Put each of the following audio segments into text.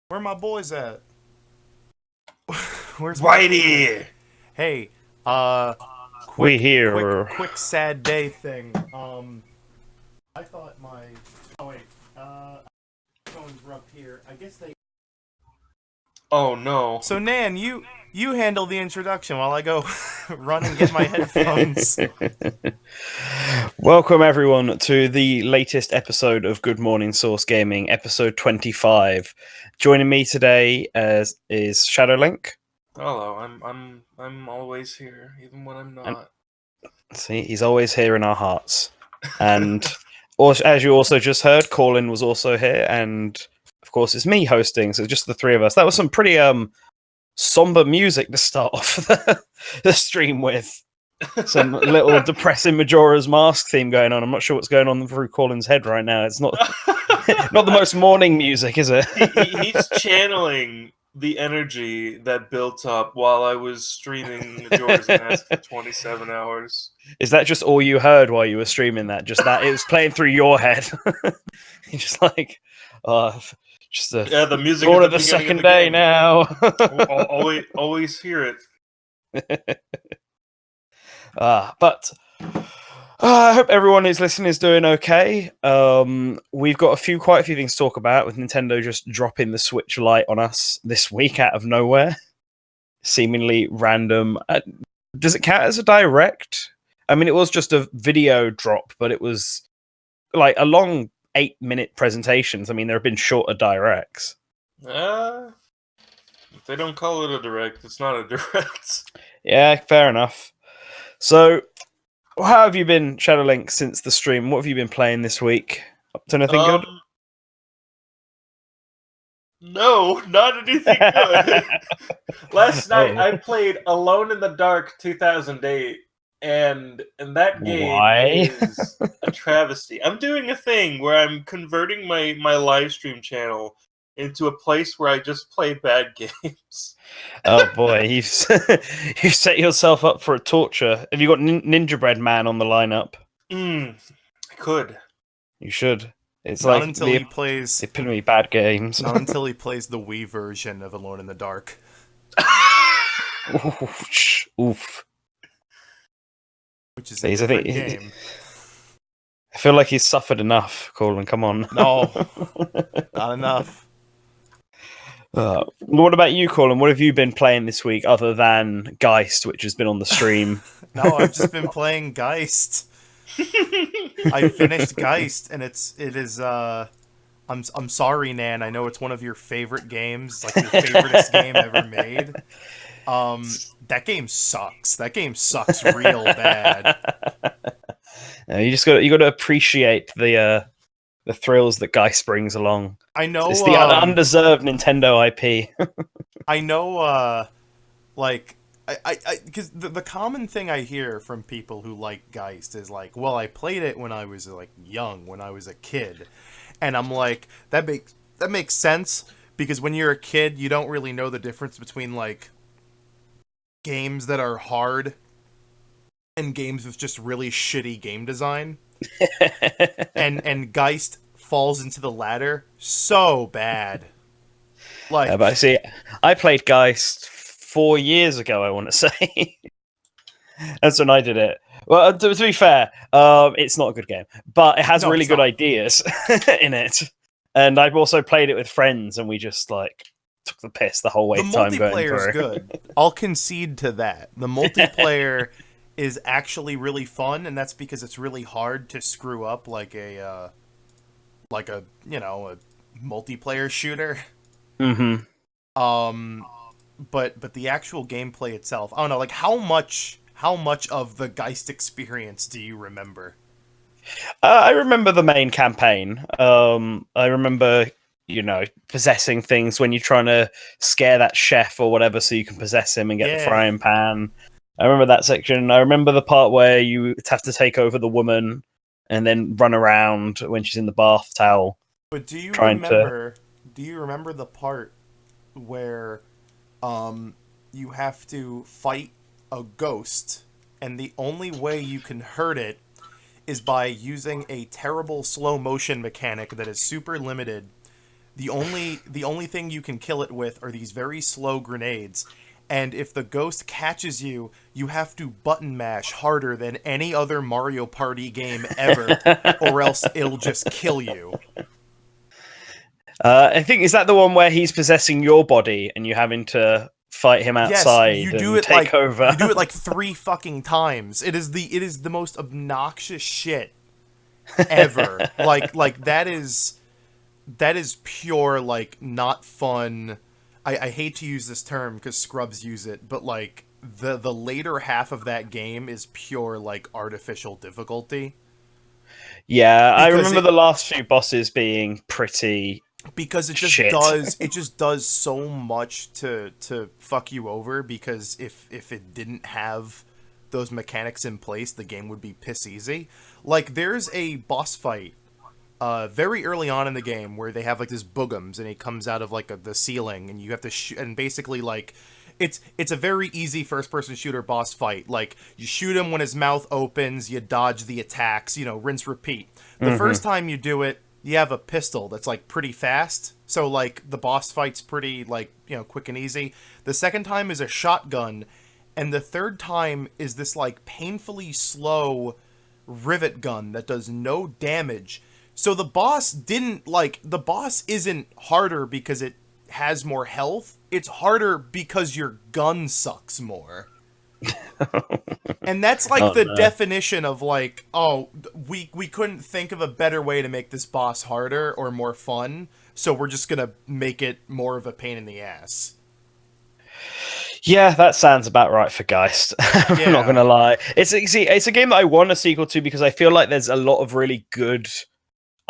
Where my boys at? Where's my Whitey! Hey, We quick, quick, here. quick, sad day thing. I thought my. Oh wait, phones were up here. I guess they. Oh no. So Nan, you handle the introduction while I go run and get my headphones. Welcome everyone to the latest episode of Good Morning Source Gaming, episode 25. Joining me today is ShadowLink. Hello, I'm always here, even when I'm And not. see, he's always here in our hearts. And also, as you also just heard, Kawlun was also here, and of course it's me hosting, so just the three of us. That was some pretty somber music to start off the stream with. Some little depressing Majora's Mask theme going on. I'm not sure what's going on through Kawlun's head right now. It's not not the most morning music, is it? He's channeling the energy that built up while I was streaming Majora's Mask for 27 hours. Is that just all you heard while you were streaming that? Just that it was playing through your head? You're just like, oh, just The music dawn at of the the beginning of second the day game. now. Always hear it. But I hope everyone who's listening is doing okay. We've got quite a few things to talk about, with Nintendo just dropping the Switch Lite on us this week out of nowhere, seemingly random. Does it count as a direct? I mean, it was just a video drop, but it was like a long 8-minute presentations. I mean, there have been shorter directs. If they don't call it a direct, it's not a direct. Yeah, fair enough. So, how have you been, ShadowLink, since the stream? What have you been playing this week? Up to anything good? No, not anything good. Last night I played Alone in the Dark 2008, and that game is a travesty. I'm doing a thing where I'm converting my live stream channel into a place where I just play bad games. Oh boy, you've set yourself up for a torture. Have you got Ninja Bread Man on the lineup? I could. You should. It's not like until he plays epitome bad games. Not until he plays the Wii version of Alone in the Dark. Oof. Which is a different game. I feel like he's suffered enough, Kawlun. Come on. No, not enough. What about you, Kawlun? What have you been playing this week other than Geist, which has been on the stream? No, I've just been playing Geist. I finished Geist, and it is. I'm sorry, Nan. I know it's one of your favorite games, like your favoriteest game ever made. That game sucks. That game sucks real bad. You got to appreciate the thrills that Geist brings along. I know it's the undeserved Nintendo IP. I know, because the common thing I hear from people who like Geist is like, well, I played it when I was like young, when I was a kid, and I'm like, that makes sense, because when you're a kid, you don't really know the difference between like games that are hard and games with just really shitty game design. and Geist falls into the latter so bad. Like, but I see, I played Geist 4 years ago, I want to say. That's when I did it. Well, to be fair, it's not a good game, but it has really good ideas in it. And I've also played it with friends, and we just like took the piss the whole way time going through. The multiplayer is good. I'll concede to that. The multiplayer is actually really fun, and that's because it's really hard to screw up like a a multiplayer shooter. Mm-hmm. But the actual gameplay itself, I don't know, like how much of the Geist experience do you remember? I remember the main campaign. I remember, possessing things when you're trying to scare that chef or whatever, so you can possess him and get the frying pan. I remember that section. I remember the part where you have to take over the woman and then run around when she's in the bath towel. But do you remember the part where you have to fight a ghost, and the only way you can hurt it is by using a terrible slow motion mechanic that is super limited The only thing you can kill it with are these very slow grenades. And if the ghost catches you, you have to button mash harder than any other Mario Party game ever, or else it'll just kill you. I think, is that the one where he's possessing your body and you having to fight him outside you do and it take over? You do it like 3 fucking times. It is the most obnoxious shit ever. like that is pure, like, not fun. I hate to use this term because scrubs use it, but like the later half of that game is pure, like, artificial difficulty. Yeah, I Because remember the last few bosses being pretty because it just shit. does so much to fuck you over, because if it didn't have those mechanics in place, the game would be piss easy. Like, there's a boss fight very early on in the game where they have like this boogums and he comes out of like the ceiling and you have to shoot, and basically like it's a very easy first person shooter boss fight. Like, you shoot him when his mouth opens, you dodge the attacks, rinse repeat. The first time you do it, you have a pistol that's like pretty fast, so like the boss fight's pretty, like, quick and easy. The second time is a shotgun, and the third time is this like painfully slow rivet gun that does no damage. So the boss isn't harder because it has more health. It's harder because your gun sucks more. And that's like definition of like, oh, we couldn't think of a better way to make this boss harder or more fun, so we're just gonna make it more of a pain in the ass. Yeah, that sounds about right for Geist. I'm not gonna lie. It's a game that I want a sequel to because I feel like there's a lot of really good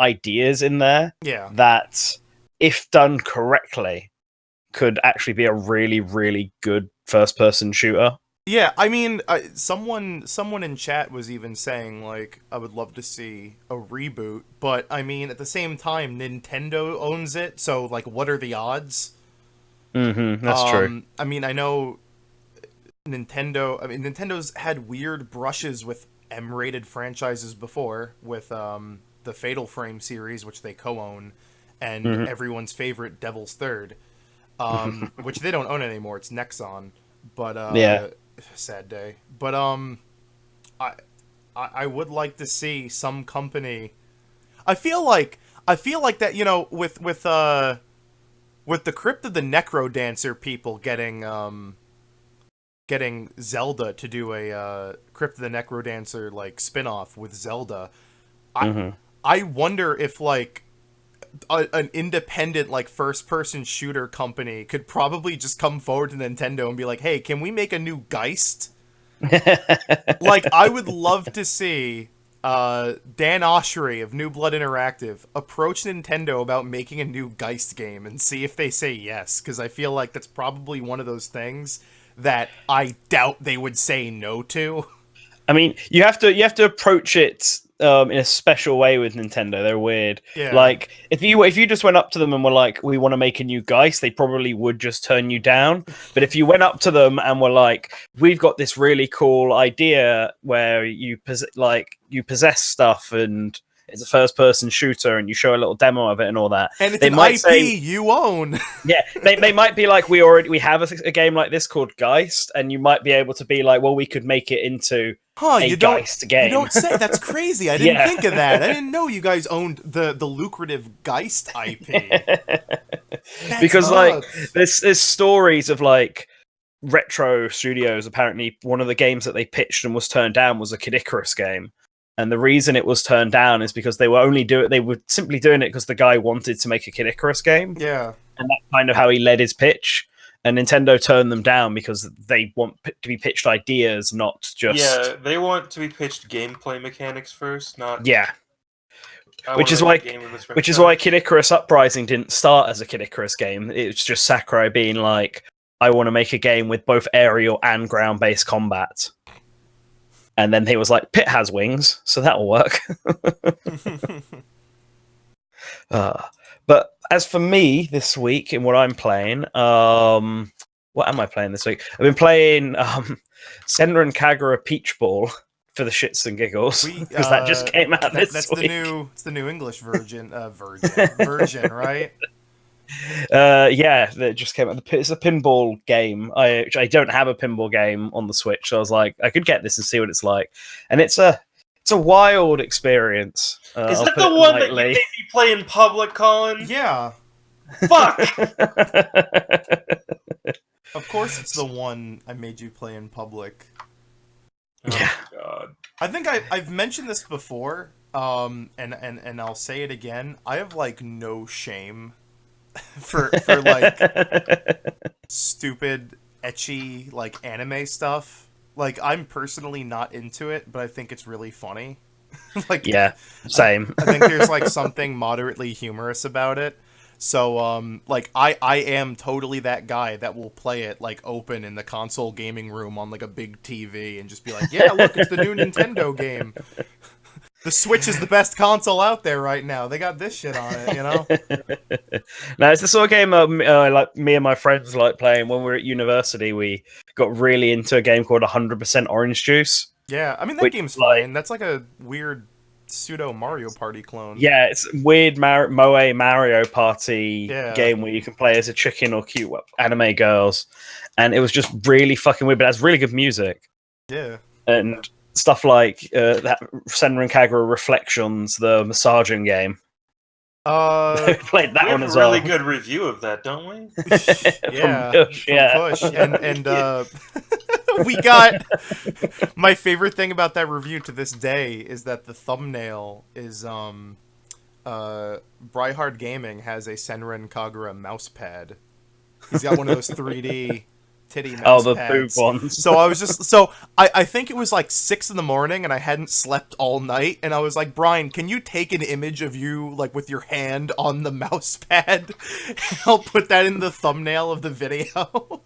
ideas in there that, if done correctly, could actually be a really, really good first-person shooter. Yeah, I mean, someone in chat was even saying, like, I would love to see a reboot, but, I mean, at the same time, Nintendo owns it, so, like, what are the odds? That's true. I mean, I know Nintendo's had weird brushes with M-rated franchises before, with, the Fatal Frame series, which they co-own, and everyone's favorite Devil's Third, which they don't own anymore. It's Nexon, but sad day. But I would like to see some company. I feel like that, with the Crypt of the Necrodancer people getting Zelda to do a Crypt of the Necrodancer like spin-off with Zelda. I wonder if, like, an independent, like, first-person shooter company could probably just come forward to Nintendo and be like, hey, can we make a new Geist? Like, I would love to see Dan Oshry of New Blood Interactive approach Nintendo about making a new Geist game and see if they say yes, because I feel like that's probably one of those things that I doubt they would say no to. I mean, you have to approach it in a special way with Nintendo. They're weird. Yeah. Like, if you just went up to them and were like, "We want to make a new Geist," they probably would just turn you down. But if you went up to them and were like, "We've got this really cool idea where you possess stuff and it's a first-person shooter, and you show a little demo of it and all that," and it's they might IP say, you own. Yeah, they might be like, we have a game like this called Geist, and you might be able to be like, well, we could make it into a Geist game. You don't say. That's crazy. I didn't think of that. I didn't know you guys owned the lucrative Geist IP. Because like there's stories of like retro studios. Apparently, one of the games that they pitched and was turned down was a Kid Icarus game. And the reason it was turned down is because they were simply doing it because the guy wanted to make a Kid Icarus game. Yeah. And that's kind of how he led his pitch. And Nintendo turned them down because they want to be pitched ideas, not just... Yeah, they want to be pitched gameplay mechanics first, not... Yeah. Which is why Kid Icarus Uprising didn't start as a Kid Icarus game. It was just Sakurai being like, I want to make a game with both aerial and ground-based combat. And then he was like, Pit has wings, so that'll work. But as for me this week, in what I'm playing, what am I playing this week? I've been playing Senran Kagura Peach Ball for the shits and giggles, because that just came out this week. It's the new English version, right? Yeah, that just came out. It's a pinball game. I don't have a pinball game on the Switch, so I was like, I could get this and see what it's like. And it's a wild experience. Is I'll that put the it one that you lightly. made me play in public, Colin? Yeah, Fuck! of course it's the one I made you play in public. Yeah. Oh, God. I think I've mentioned this before, and I'll say it again. I have like no shame for like stupid ecchi like anime stuff. Like I'm personally not into it, but I think it's really funny. Like Yeah, same. I think there's like something moderately humorous about it. So like I am totally that guy that will play it like open in the console gaming room on like a big TV and just be like, "Yeah, look, it's the new Nintendo game." The Switch is the best console out there right now. They got this shit on it, you know? No, it's the sort of game like me and my friends like playing when we were at university. We got really into a game called 100% Orange Juice. Yeah, I mean that Which, game's like- fine. That's like a weird pseudo Mario Party clone. Yeah, it's a weird Moe Mario Party Yeah. game where you can play as a chicken or cute anime girls, and it was just really fucking weird. But it has really good music Yeah. and stuff like that Senran Kagura Reflections, the massaging game. Uh, Played that We one have as a really well. good review of that, don't we? yeah, From Push, from yeah. Push. And we got my favorite thing about that review to this day is that the thumbnail is Bryhard Gaming has a Senran Kagura mouse pad. He's got one of those 3D titty mouse Oh, the pads. boob ones. So I was just I think it was like 6 a.m. and I hadn't slept all night, and I was like, Brian, can you take an image of you like with your hand on the mouse pad? I'll put that in the thumbnail of the video.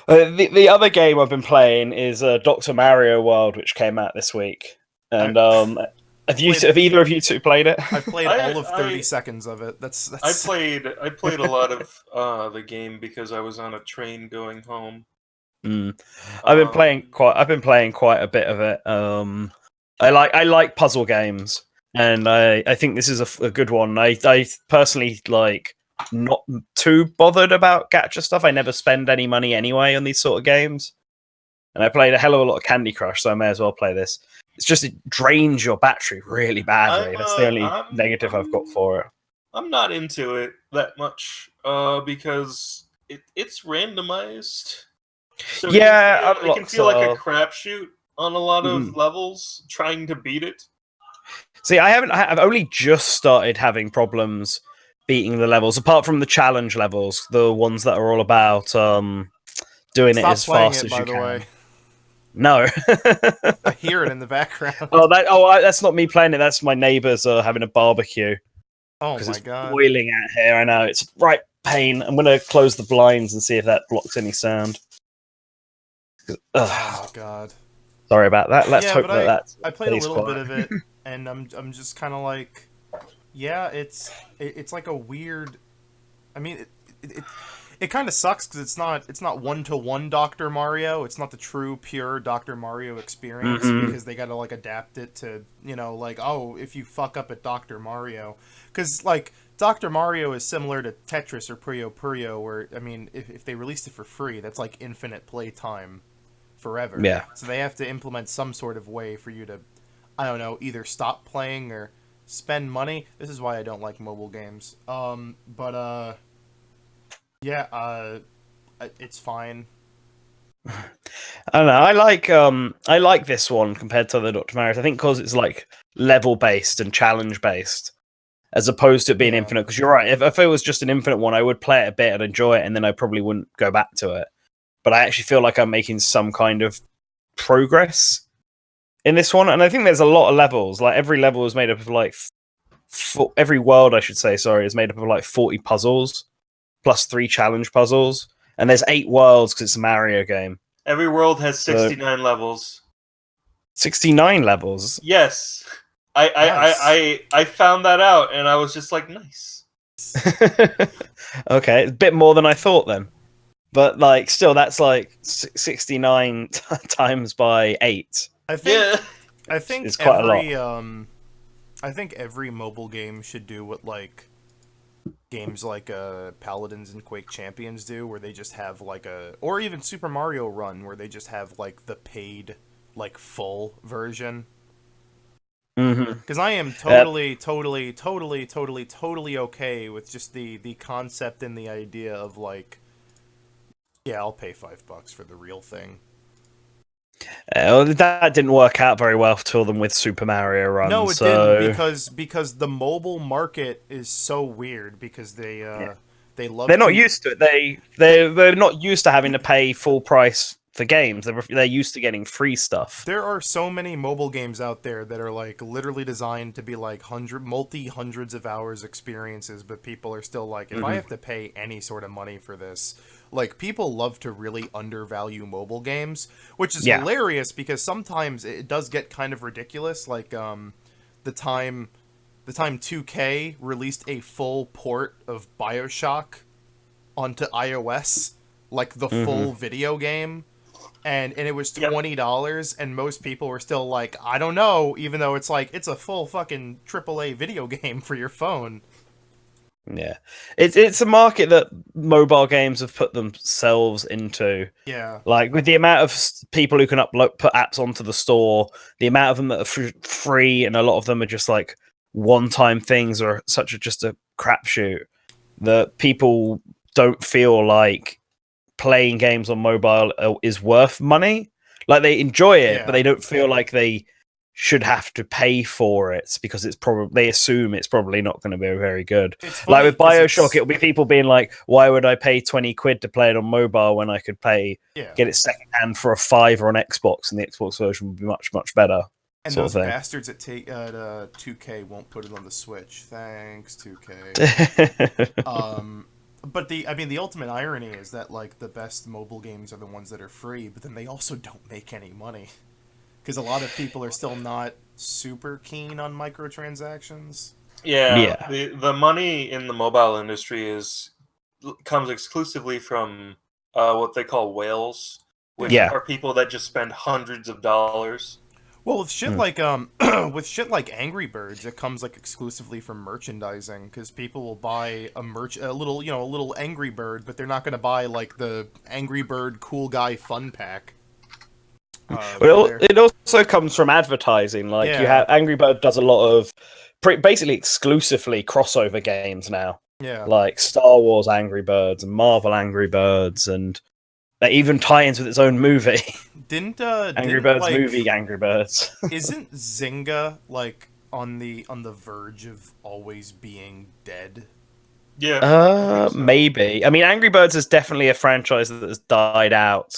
The other game I've been playing is Dr. Mario World, which came out this week. And have either of you two played it? I played all of 30 seconds of it. That's I played a lot of the game because I was on a train going home. I've been playing quite a bit of it. I like puzzle games, and I think this is a good one. I personally like not too bothered about gacha stuff. I never spend any money anyway on these sort of games, and I played a hell of a lot of Candy Crush, so I may as well play this. It's just it drains your battery really badly. That's the only negative I've got for it. I'm not into it that much because it's randomized. So Yeah, it can feel like a crapshoot on a lot of levels trying to beat it. See, I've only just started having problems beating the levels, apart from the challenge levels, the ones that are all about doing it as fast as you can. Way. No, I hear it in the background. That's not me playing it. That's my neighbours having a barbecue. Oh my it's god! Boiling out here. I know it's right pain. I'm gonna close the blinds and see if that blocks any sound. Oh god! Sorry about that. Let's hope that I played a little bit of it, and I'm just kind of like, yeah, it's like a weird. I mean, it kind of sucks because it's not one-to-one Dr. Mario. It's not the true pure Dr. Mario experience because they gotta like adapt it to, you know, like, oh, if you fuck up at Dr. Mario, because like Dr. Mario is similar to Tetris or Puyo Puyo, where I mean, if they released it for free, that's like infinite playtime forever. Yeah. So they have to implement some sort of way for you to, I don't know, either stop playing or spend money. This is why I don't like mobile games. Yeah, it's fine. I don't know. I like this one compared to the Dr. Mario. I think because it's like level based and challenge based, as opposed to it being infinite. Because you're right. If it was just an infinite one, I would play it a bit and enjoy it, and then I probably wouldn't go back to it. But I actually feel like I'm making some kind of progress in this one, and I think there's a lot of levels. Like every level is made up of like every world, I should say, sorry, is made up of like 40 puzzles. Plus 3 challenge puzzles, and there's 8 worlds because it's a Mario game. Every world has 69 levels. 69 levels? Yes. I found that out, and I was just like, nice. Okay, a bit more than I thought then. But, like, still, that's like 69 times by 8. I think it's quite a lot. I think every mobile game should do what like games like Paladins and Quake Champions do, where they just have like or even Super Mario Run, where they just have like the paid, like full version. Mm-hmm. Because I am totally okay with just the concept and the idea of like, yeah, I'll pay $5 for the real thing. That didn't work out very well for them with Super Mario Run. No, it so... didn't because the mobile market is so weird because they love They're not to... used to it. They're not used to having to pay full price for games. They're used to getting free stuff. There are so many mobile games out there that are like literally designed to be like hundreds of hours experiences, but people are still like, if I have to pay any sort of money for this, like people love to really undervalue mobile games, which is hilarious because sometimes it does get kind of ridiculous. Like the time 2K released a full port of BioShock onto iOS, like the full video game. And it was $20, and most people were still like, I don't know, even though it's like, it's a full fucking AAA video game for your phone. Yeah. It's a market that mobile games have put themselves into. Yeah. Like, with the amount of people who can put apps onto the store, the amount of them that are free, and a lot of them are just like one-time things or just a crapshoot, that people don't feel like playing games on mobile is worth money. Like, they enjoy it, but they don't feel like they should have to pay for it because they assume it's probably not going to be very good. Like with BioShock, it'll be people being like, why would I pay 20 quid to play it on mobile when I could get it secondhand for a $5 on Xbox, and the Xbox version would be much, much better. And those bastards at 2K won't put it on the Switch. Thanks, 2K. But the ultimate irony is that like the best mobile games are the ones that are free, but then they also don't make any money because a lot of people are still not super keen on microtransactions. Yeah. The money in the mobile industry comes exclusively from what they call whales, which are people that just spend hundreds of dollars. Well, with shit like Angry Birds, it comes like exclusively from merchandising because people will buy a little Angry Bird, but they're not going to buy like the Angry Bird Cool Guy Fun Pack. It also comes from advertising. Like you have Angry Bird does a lot of basically exclusively crossover games now. Yeah, like Star Wars Angry Birds and Marvel Angry Birds, and that even tie-ins with its own movie. Angry Birds movie Angry Birds. Isn't Zynga like on the verge of always being dead? Yeah. Maybe. I mean, Angry Birds is definitely a franchise that has died out.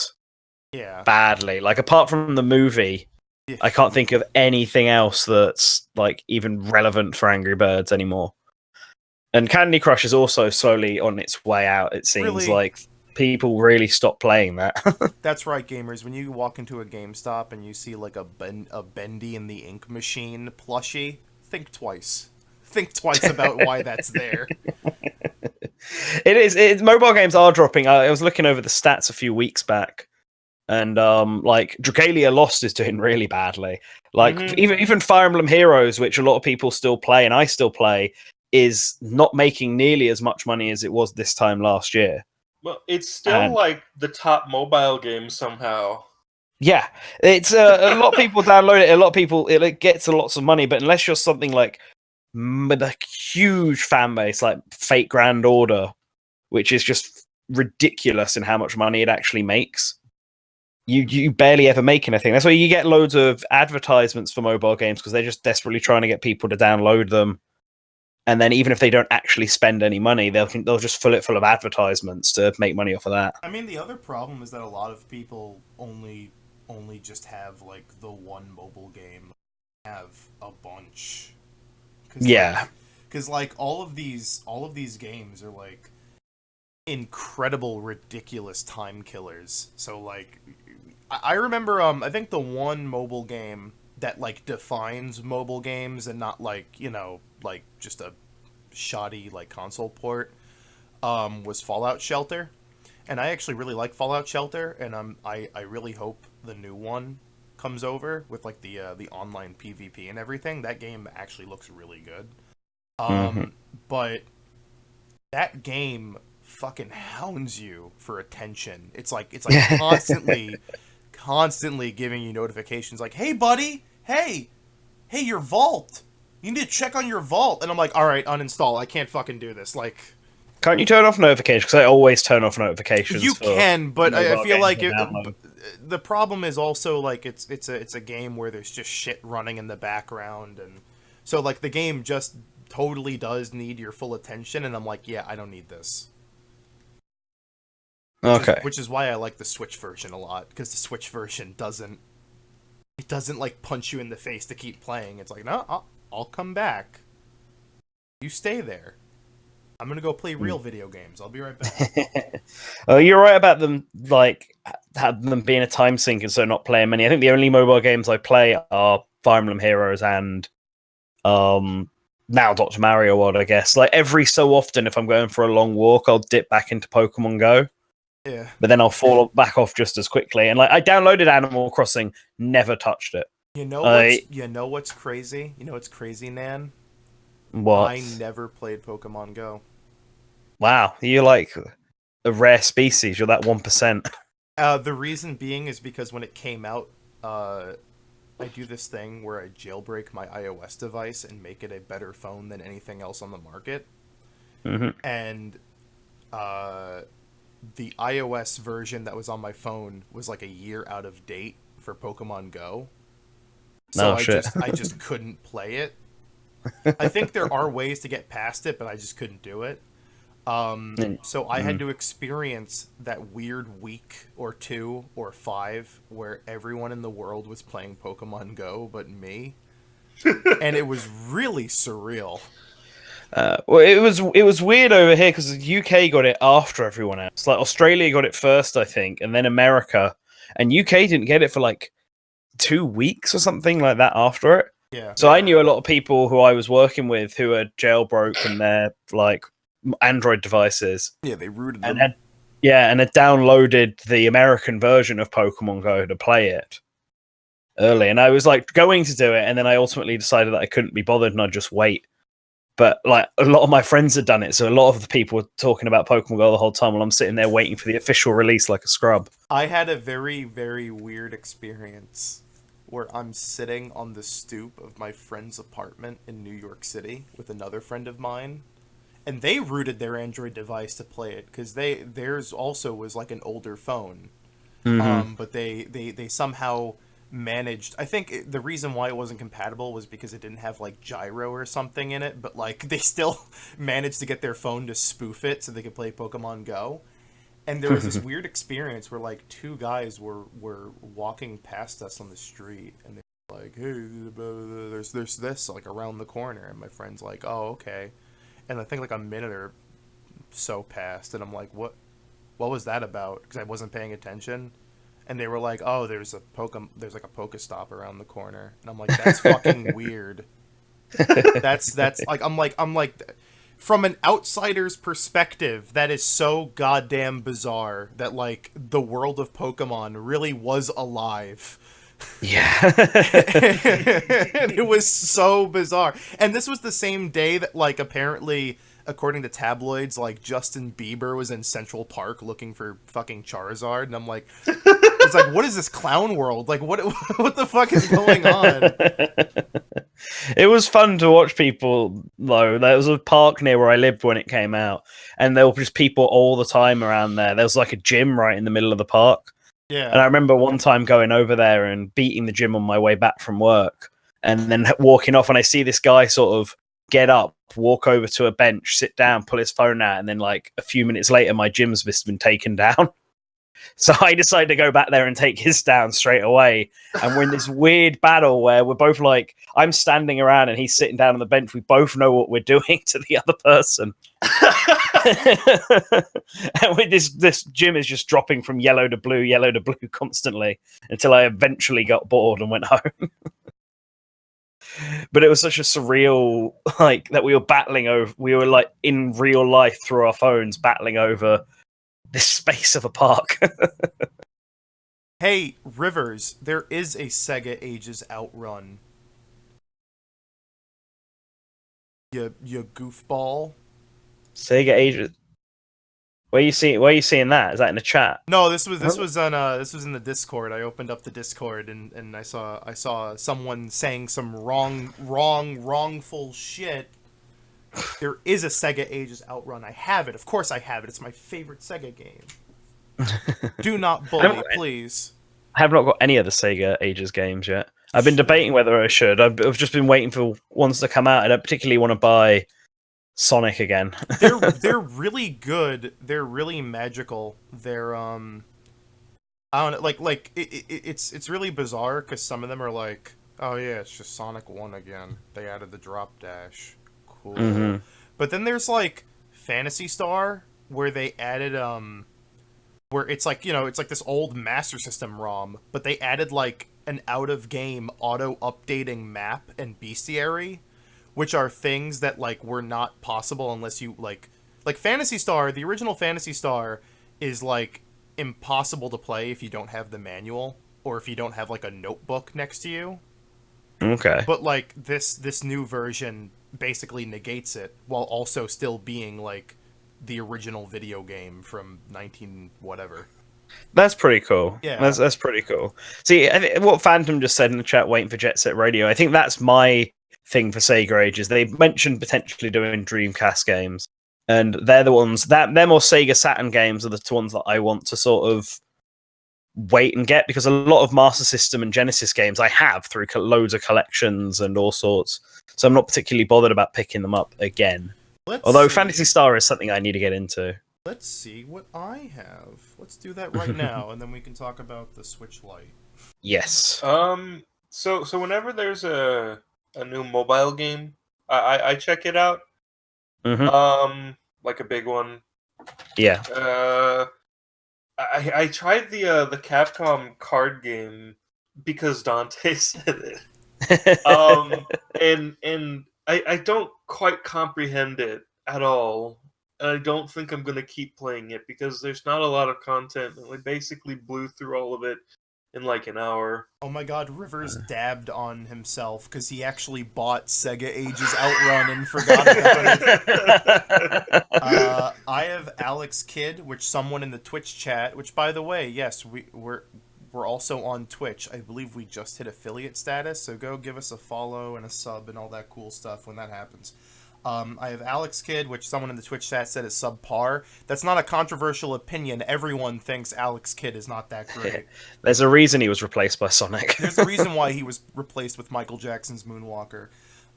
Yeah. Badly. Like apart from the movie, I can't think of anything else that's like even relevant for Angry Birds anymore. And Candy Crush is also slowly on its way out. It seems like people really stop playing that. That's right, gamers. When you walk into a GameStop and you see like a Bendy and the Ink Machine plushie, think twice. Think twice about why that's there. It is. Mobile games are dropping. I was looking over the stats a few weeks back, and like Dragalia Lost is doing really badly. Like even Fire Emblem Heroes, which a lot of people still play and I still play, is not making nearly as much money as it was this time last year. Well, it's still like the top mobile game somehow. Yeah, it's a lot of people download it. A lot of people it gets lots of money, but unless you're something like with a huge fan base like Fate Grand Order, which is just ridiculous in how much money it actually makes, you barely ever make anything. That's why you get loads of advertisements for mobile games because they're just desperately trying to get people to download them. And then even if they don't actually spend any money, they'll just fill it full of advertisements to make money off of that. I mean, the other problem is that a lot of people only just have like the one mobile game, have a bunch. Because like all of these games are like incredible, ridiculous time killers. So like, I remember I think the one mobile game that like defines mobile games and not like like just a shoddy like console port was Fallout Shelter, and I actually really like Fallout Shelter, and I really hope the new one comes over with like the online PvP and everything, that game actually looks really good. But that game fucking hounds you for attention. It's like constantly giving you notifications like, "Hey buddy, hey, your vault. You need to check on your vault." And I'm like, "All right, uninstall. I can't fucking do this." Like, can't you turn off notifications? Because I always turn off notifications. You can, but I feel like download. The problem is also like it's a game where there's just shit running in the background, and so like the game just totally does need your full attention, and I'm like, yeah, I don't need this. Which is why I like the Switch version a lot, because the Switch version doesn't like punch you in the face to keep playing. It's like, no, I'll come back. You stay there. I'm gonna go play real video games. I'll be right back. Oh, you're right about them, like, have them being a time sink and so not playing many. I think the only mobile games I play are Fire Emblem Heroes and now Dr. Mario World, I guess. Like, every so often, if I'm going for a long walk, I'll dip back into Pokemon Go. Yeah. But then I'll fall back off just as quickly. And like, I downloaded Animal Crossing, never touched it. You know what's crazy? You know what's crazy, Nan? What? I never played Pokemon Go. Wow, you're like a rare species. You're that 1%. The reason being is because when it came out, I do this thing where I jailbreak my iOS device and make it a better phone than anything else on the market. And the iOS version that was on my phone was like a year out of date for Pokemon Go. So I just couldn't play it. I think there are ways to get past it, but I just couldn't do it. So I had to experience that weird week or 2 or 5 where everyone in the world was playing Pokemon Go but me. And it was really surreal. Well, it was weird over here because the UK got it after everyone else. Like, Australia got it first, I think, and then America. And UK didn't get it for like 2 weeks or something like that after it. Yeah. So I knew a lot of people who I was working with who had jailbroken their like Android devices. Yeah, they rooted them. And had downloaded the American version of Pokemon Go to play it early. And I was like going to do it, and then I ultimately decided that I couldn't be bothered and I'd just wait. But like, a lot of my friends had done it, so a lot of the people were talking about Pokemon Go the whole time while I'm sitting there waiting for the official release like a scrub. I had a very, very weird experience where I'm sitting on the stoop of my friend's apartment in New York City with another friend of mine, and they rooted their Android device to play it because theirs also was like an older phone, but they somehow managed. I think the reason why it wasn't compatible was because it didn't have like gyro or something in it, but like they still managed to get their phone to spoof it so they could play Pokemon Go. And there was this weird experience where like 2 guys were walking past us on the street, and they were like, "Hey, there's this like around the corner," and my friend's like, "Oh, okay." And I think like a minute or so passed, and I'm like, "What was that about?" Because I wasn't paying attention. And they were like, "Oh, there's like a Pokestop around the corner," and I'm like, "That's fucking weird." That's like I'm like, from an outsider's perspective, that is so goddamn bizarre that like the world of Pokemon really was alive. Yeah. And it was so bizarre. And this was the same day that like apparently, according to tabloids, like Justin Bieber was in Central Park looking for fucking Charizard, and I'm like, it's like, what is this clown world? Like, what the fuck is going on? It was fun to watch people, though. There was a park near where I lived when it came out, and there were just people all the time around there. There was like a gym right in the middle of the park. Yeah. And I remember one time going over there and beating the gym on my way back from work, and then walking off, and I see this guy sort of get up, walk over to a bench, sit down, pull his phone out, and then like a few minutes later, my gym's been taken down. So I decided to go back there and take his down straight away. And we're in this weird battle where we're both like, I'm standing around and he's sitting down on the bench. We both know what we're doing to the other person. And with this gym is just dropping from yellow to blue constantly until I eventually got bored and went home. But it was such a surreal, like, that we were battling over. We were like in real life through our phones battling over this space of a park. Hey, Rivers, there is a Sega Ages Outrun. You goofball. Sega Ages. Where you seeing? Where you seeing that? Is that in the chat? No, this was in the Discord. I opened up the Discord and I saw someone saying some wrongful shit. There is a Sega Ages Outrun. I have it. Of course I have it. It's my favorite Sega game. Do not bully, please. I have not got any of the Sega Ages games yet. I've been debating whether I should. I've just been waiting for ones to come out. I don't particularly want to buy Sonic again. They're really good. They're really magical. They're I don't know, it's really bizarre because some of them are like, oh yeah, it's just Sonic 1 again. They added the drop dash. Cool. Mm-hmm. But then there's like Phantasy Star where they added where it's like, it's like this old Master System ROM, but they added like an out of game auto updating map and bestiary, which are things that like were not possible unless you like Phantasy Star, the original Phantasy Star is like impossible to play if you don't have the manual or if you don't have like a notebook next to you. Okay. But like this new version basically negates it while also still being like the original video game from 19 whatever. That's pretty cool. Yeah. That's pretty cool. See, what Phantom just said in the chat, waiting for Jet Set Radio, I think that's my thing for Sega Ages. They mentioned potentially doing Dreamcast games, and they're the ones that them or Sega Saturn games are the ones that I want to sort of wait and get, because a lot of Master System and Genesis games I have through loads of collections and all sorts, so I'm not particularly bothered about picking them up again. Although Phantasy Star is something I need to get into. Let's see what I have. Let's do that right now, and then we can talk about the Switch Lite. Yes. So whenever there's a new mobile game, I check it out. Mm-hmm. Like a big one. Yeah. I tried the Capcom card game because Dante said it. And I don't quite comprehend it at all. And I don't think I'm gonna keep playing it because there's not a lot of content. And I basically blew through all of it in like an hour. Oh my god, Rivers dabbed on himself because he actually bought Sega Ages Outrun and forgot about it. I have Alex Kidd, which someone in the Twitch chat, which by the way, yes, we're also on Twitch. I believe we just hit affiliate status, so go give us a follow and a sub and all that cool stuff when that happens. I have Alex Kidd, which someone in the Twitch chat said is subpar. That's not a controversial opinion. Everyone thinks Alex Kidd is not that great. There's a reason he was replaced by Sonic. There's a reason why he was replaced with Michael Jackson's Moonwalker.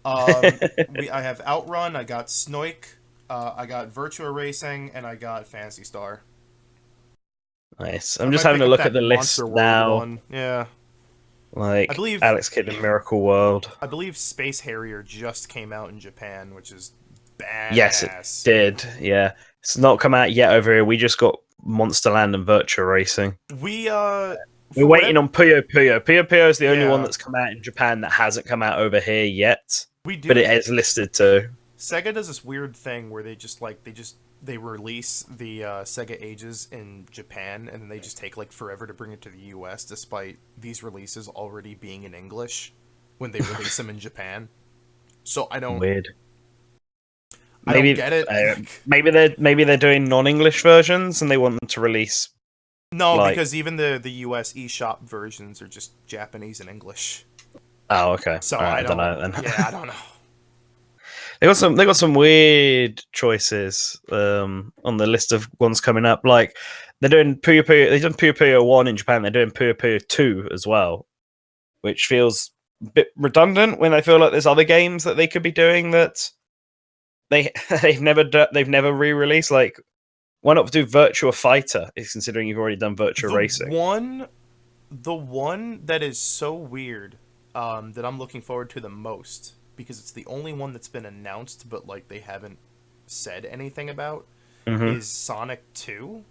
I have Outrun, I got Snoik, I got Virtua Racing, and I got Phantasy Star. Nice. I'm just having a look at the list now. One. Yeah. Like, I believe Alex Kidd in Miracle World. I believe Space Harrier just came out in Japan, which is badass. Yes, it did. Yeah, it's not come out yet over here. We just got Monsterland and Virtua Racing. We're waiting on Puyo Puyo. Puyo Puyo is the only one that's come out in Japan that hasn't come out over here yet. We do, but it is listed too. Sega does this weird thing where they release the Sega Ages in Japan, and then they just take like forever to bring it to the US, despite these releases already being in English when they release them in Japan. So I don't weird. I don't get it. Maybe they're doing non-English versions and they want them to release. No, because even the US eShop versions are just Japanese and English. Oh, okay. So I don't know then. Yeah, I don't know. They got some weird choices on the list of ones coming up. Like they're doing Puyo Puyo. They've done Puyo Puyo 1 in Japan. They're doing Puyo Puyo 2 as well, which feels a bit redundant when I feel like there's other games that they could be doing that they've never re-released. Like, why not do Virtua Fighter? Is considering you've already done Virtua Racing. The one that is so weird that I'm looking forward to the most, because it's the only one that's been announced, but like they haven't said anything about, is Sonic 2.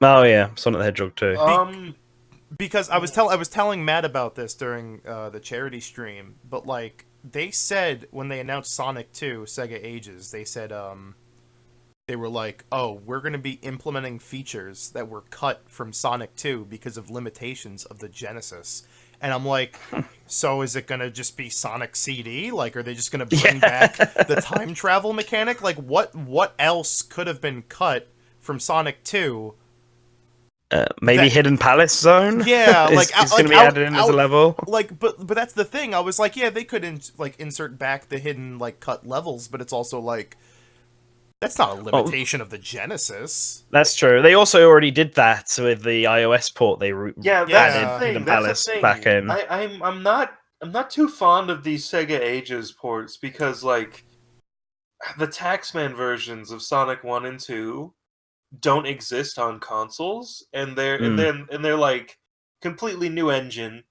Oh yeah, Sonic the Hedgehog 2. Because I was telling Matt about this during the charity stream, but like they said when they announced Sonic 2, Sega Ages, they said they were like, "Oh, we're going to be implementing features that were cut from Sonic 2 because of limitations of the Genesis." And I'm like, "So is it going to just be Sonic CD? Like, are they just going to bring back the time travel mechanic? Like, what else could have been cut from Sonic 2? Maybe Hidden Palace Zone. Yeah, is going to be added in as a level. Like, but that's the thing. I was like, yeah, they could insert back the hidden like cut levels, but it's also like that's not a limitation of the Genesis. That's true. They also already did that with the iOS port. They added Hidden Palace back in. I'm not too fond of these Sega Ages ports because like the Taxman versions of Sonic 1 and 2 don't exist on consoles, and they're like completely new engine,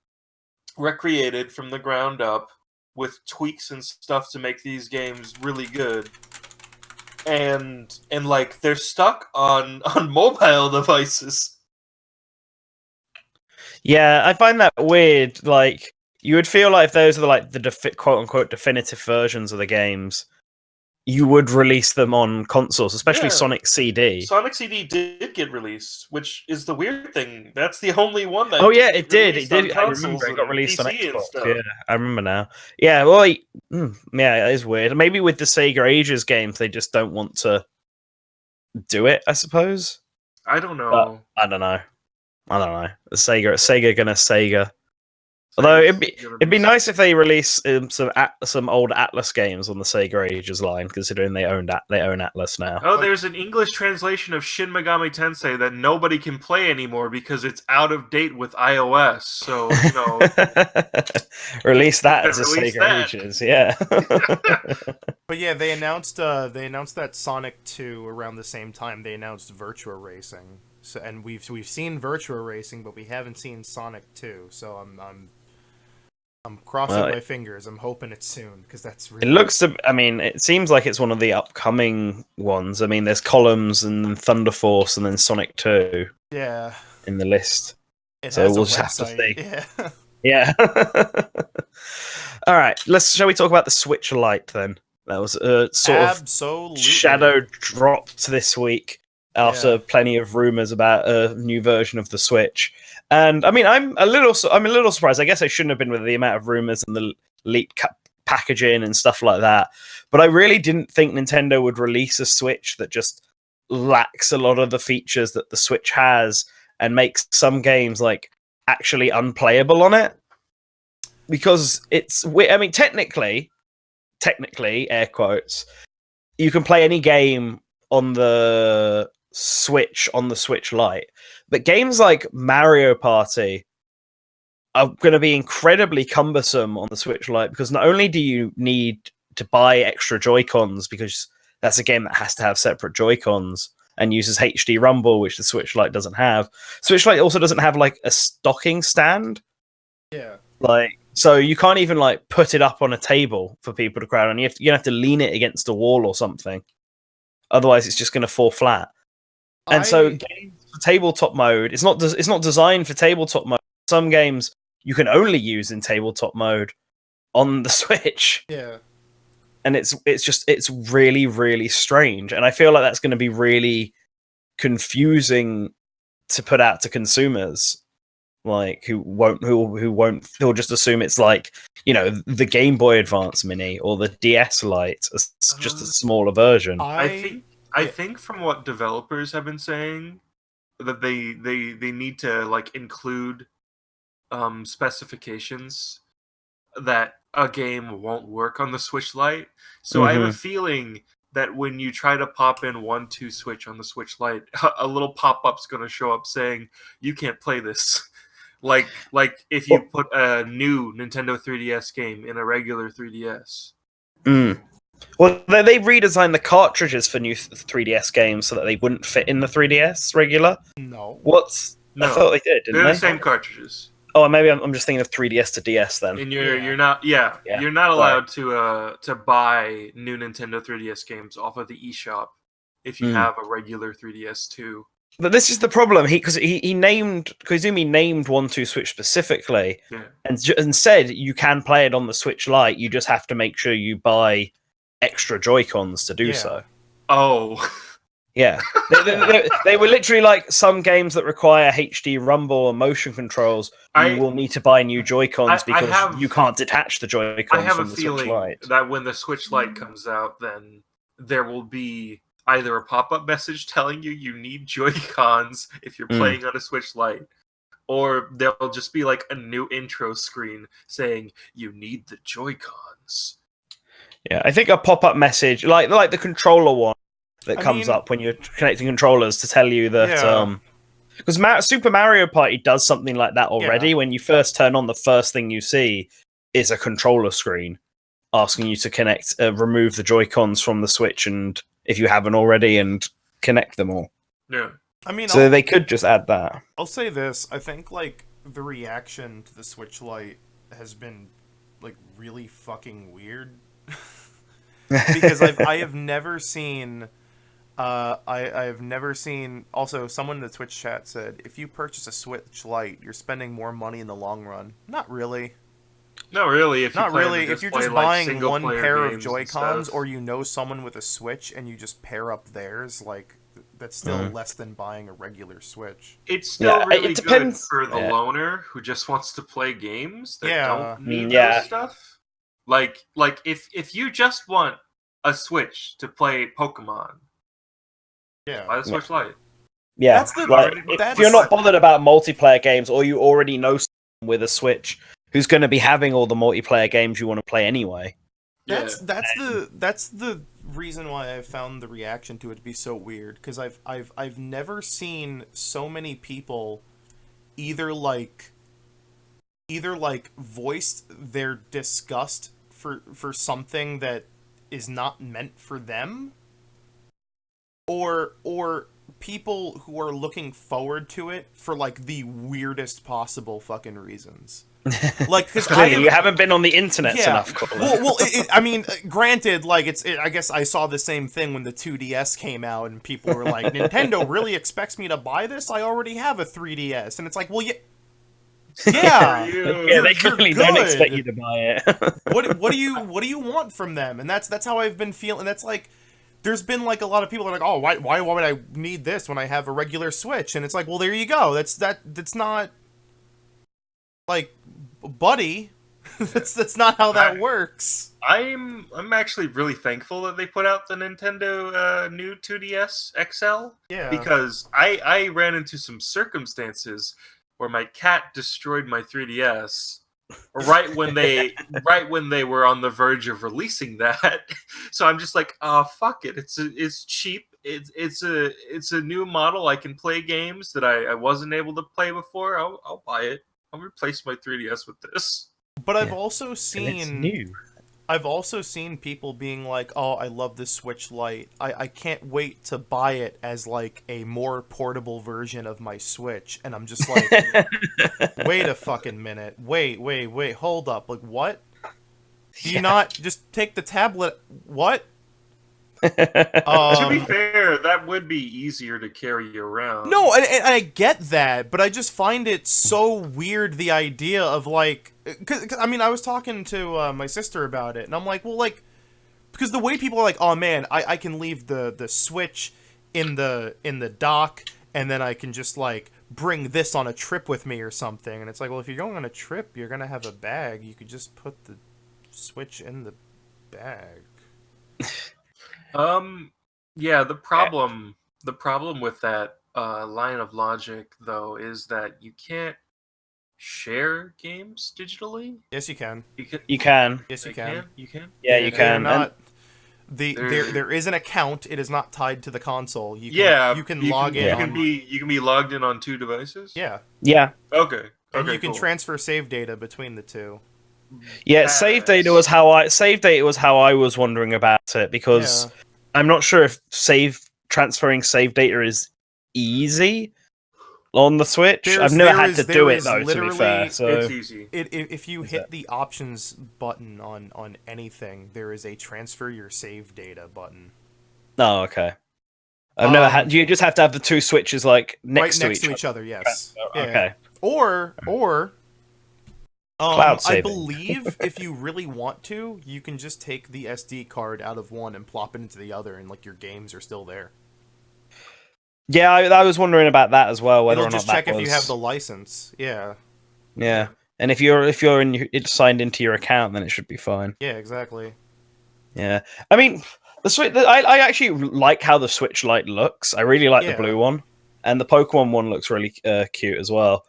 recreated from the ground up with tweaks and stuff to make these games really good. And like they're stuck on mobile devices. Yeah, I find that weird. Like, you would feel like if those are the quote unquote definitive versions of the games, you would release them on consoles, especially Sonic CD. Sonic CD did get released, which is the weird thing. That's the only one that. Oh yeah, it did. It did. I remember it got released on Xbox. Yeah, I remember now. Yeah, well, yeah, it is weird. Maybe with the Sega Ages games, they just don't want to do it. I suppose. I don't know. But I don't know. The Sega gonna Sega. Although it'd be nice if they release some old Atlas games on the Sega Ages line, considering they own Atlas now. Oh, there's an English translation of Shin Megami Tensei that nobody can play anymore because it's out of date with iOS. So release that as a Sega Ages, yeah. But yeah, they announced that Sonic 2 around the same time they announced Virtua Racing. So, and we've seen Virtua Racing, but we haven't seen Sonic 2. So I'm crossing my fingers. I'm hoping it's soon because that's really. It looks. It seems like it's one of the upcoming ones. I mean, there's Columns and Thunder Force, and then Sonic 2. Yeah. In the list, so we'll just have to see. Yeah. Yeah. All right. Shall we talk about the Switch Lite then? That was sort Absolutely. of shadow dropped this week after plenty of rumors about a new version of the Switch. And I mean, I'm a little surprised. I guess I shouldn't have been with the amount of rumors and the leaked packaging and stuff like that. But I really didn't think Nintendo would release a Switch that just lacks a lot of the features that the Switch has and makes some games like actually unplayable on it. Because technically, air quotes, you can play any game on the Switch Lite. But games like Mario Party are going to be incredibly cumbersome on the Switch Lite because not only do you need to buy extra Joy-Cons because that's a game that has to have separate Joy-Cons and uses HD Rumble, which the Switch Lite doesn't have. Switch Lite also doesn't have like a docking stand. Yeah. So you can't even like put it up on a table for people to crowd on. You have to lean it against a wall or something. Otherwise, it's just going to fall flat. And so, games for tabletop mode, it's not designed for tabletop mode. Some games you can only use in tabletop mode on the Switch. Yeah, and it's really, really strange. And I feel like that's going to be really confusing to put out to consumers, like who'll just assume it's like, the Game Boy Advance Mini or the DS Lite, just a smaller version. I think from what developers have been saying, that they need to like include specifications that a game won't work on the Switch Lite. So I have a feeling that when you try to pop in 1-2 Switch on the Switch Lite, a little pop-up's going to show up saying you can't play this. like if you put a new Nintendo 3DS game in a regular 3DS. Well, they redesigned the cartridges for new 3DS games so that they wouldn't fit in the 3DS regular. No. I thought they did, didn't they? They're the same cartridges. Oh, maybe I'm just thinking of 3DS to DS then. And you're not allowed to buy new Nintendo 3DS games off of the eShop if you have a regular 3DS too. But this is the problem. He named Koizumi named 1-2 Switch specifically, and said you can play it on the Switch Lite. You just have to make sure you buy extra Joy-Cons to do so. Oh, Yeah, they were literally like some games that require HD rumble or motion controls. You will need to buy new Joy-Cons because you can't detach the Joy-Cons from the Switch Lite. That when the Switch Lite comes out, then there will be either a pop-up message telling you need Joy-Cons if you're playing on a Switch Lite, or there'll just be like a new intro screen saying you need the Joy-Cons. Yeah, I think a pop-up message like the controller one that comes up when you're connecting controllers to tell you that because Super Mario Party does something like that already. Yeah. When you first turn on, the first thing you see is a controller screen asking you to remove the Joy-Cons from the Switch, and if you haven't already, and connect them all. Yeah, I mean, so they could just add that. I'll say this: I think like the reaction to the Switch Lite has been like really fucking weird because I have never seen. I have never seen. Also, someone in the Twitch chat said, if you purchase a Switch Lite, you're spending more money in the long run. Not really. Not really. If you're just buying one pair of Joy-Cons, or you know someone with a Switch and you just pair up theirs, like that's still less than buying a regular Switch. It's still really good for the loner who just wants to play games that don't need those stuff. Like if you just want a Switch to play Pokemon. Yeah, buy the Switch Lite. Yeah, if you're not bothered about multiplayer games, or you already know someone with a Switch who's going to be having all the multiplayer games you want to play anyway. That's the reason why I found the reaction to it to be so weird, because I've never seen so many people either voiced their disgust for something that is not meant for them, or people who are looking forward to it for like the weirdest possible fucking reasons. Like, because you haven't been on the internet enough. Well, I mean, granted, like I guess I saw the same thing when the 2DS came out, and people were like, "Nintendo really expects me to buy this? I already have a 3DS," and it's like, well, yeah, they clearly don't expect you to buy it. What do you want from them? And that's how I've been feeling. That's like. There's been like a lot of people that are like, oh, why would I need this when I have a regular Switch? And it's like, well, there you go. That's not like, buddy. that's not how that works. I'm actually really thankful that they put out the Nintendo new 2DS XL. Yeah. Because I ran into some circumstances where my cat destroyed my 3DS. right when they were on the verge of releasing that. So I'm just like, fuck it. It's cheap. It's a new model. I can play games that I wasn't able to play before. I'll buy it. I'll replace my 3DS with this. But I've also seen people being like, "Oh, I love this Switch Lite. I can't wait to buy it as like a more portable version of my Switch." And I'm just like, "Wait a fucking minute. Wait. Hold up. Like what? Do you not just take the tablet? What?" To be fair, that would be easier to carry around. No, and I get that, but I just find it so weird, the idea of like, cause I mean, I was talking to my sister about it, and I'm like, well, like, because the way people are like, oh man, I can leave the Switch in the dock, and then I can just like bring this on a trip with me or something, and it's like, well, if you're going on a trip, you're gonna have a bag, you could just put the Switch in the bag. Yeah, the problem with that line of logic, though, is that you can't share games digitally. Yes, you can. You can. Yes, you can. You can. Yeah, you can. There is an account. It is not tied to the console. You can log in. You can be logged in on two devices. Yeah. Yeah. Okay. And you can transfer save data between the two. Yeah, save data was how I was wondering about it, because I'm not sure if transferring save data is easy on the Switch. I've never had to do it though, to be fair. So it's easy. If you hit the options button on anything, there is a transfer your save data button. Oh, okay. I've never had. You just have to have the two switches like next to each other. Yes. Okay. Or cloud saving. I believe if you really want to, you can just take the SD card out of one and plop it into the other, and like your games are still there. Yeah, I was wondering about that as well. Whether It'll or not just that check was... if you have the license. Yeah. Yeah, and if you're it's signed into your account, then it should be fine. Yeah, exactly. Yeah, I mean, I actually like how the Switch Lite looks. I really like the blue one, and the Pokemon one looks really cute as well.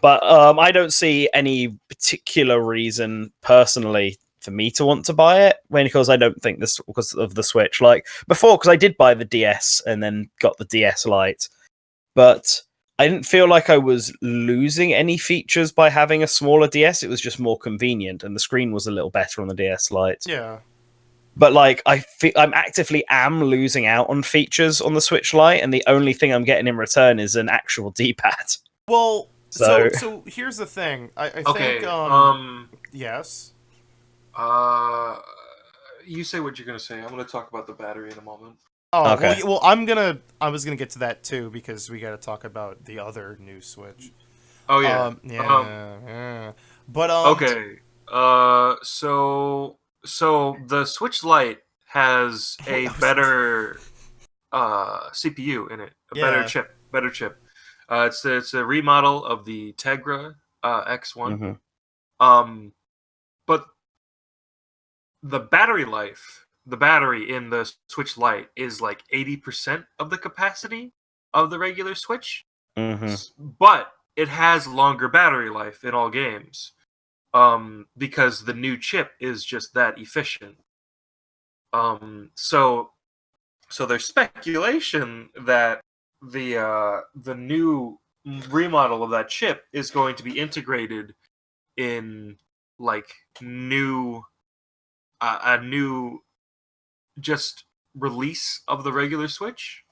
But I don't see any particular reason personally for me to want to buy it, because I don't think this because of the Switch. Like before, because I did buy the DS and then got the DS Lite, but I didn't feel like I was losing any features by having a smaller DS. It was just more convenient, and the screen was a little better on the DS Lite. Yeah. But like, I'm actively losing out on features on the Switch Lite, and the only thing I'm getting in return is an actual D-pad. Well, so here's the thing. I Okay. think yes. You say what you're gonna say. I'm gonna talk about the battery in a moment. Oh, okay. well, I was gonna get to that too, because we got to talk about the other new Switch. Oh yeah. Yeah. But Okay. So the Switch Lite has a better CPU in it, better chip. It's a remodel of the Tegra X1. Mm-hmm. But the battery life, the battery in the Switch Lite is like 80% of the capacity of the regular Switch. Mm-hmm. But it has longer battery life in all games. Because the new chip is just that efficient. So there's speculation that the new remodel of that chip is going to be integrated in like a new just release of the regular Switch.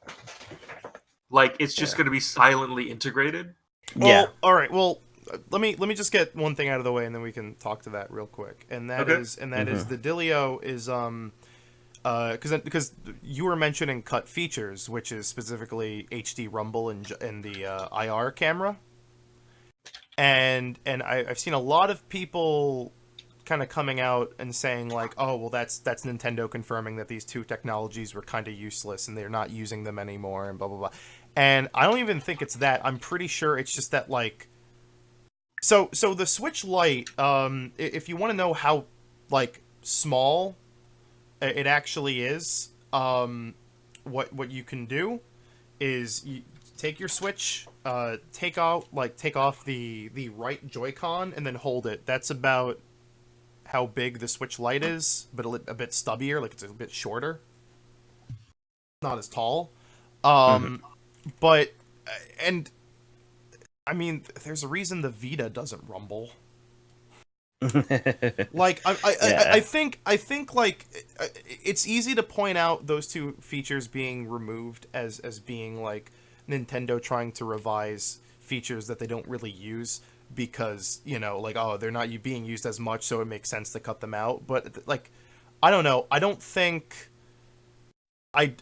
Like it's just going to be silently integrated. Well, all right. Well, let me just get one thing out of the way, and then we can talk to that real quick. And that is the Dealio is because you were mentioning cut features, which is specifically HD rumble and the IR camera, and I've seen a lot of people kind of coming out and saying like, oh well, that's Nintendo confirming that these two technologies were kind of useless and they're not using them anymore and blah blah blah. And I don't even think it's that. I'm pretty sure it's just that like. So the Switch Lite, if you want to know how like small it actually is, what you can do is you take your Switch, take off the right Joy-Con and then hold it. That's about how big the Switch Lite is, but a bit stubbier, like it's a bit shorter, not as tall. But and I mean, there's a reason the Vita doesn't rumble. Like I think like it's easy to point out those two features being removed as being like Nintendo trying to revise features that they don't really use because, you know, like, oh, they're not being used as much, so it makes sense to cut them out. But like, I don't know. I don't think I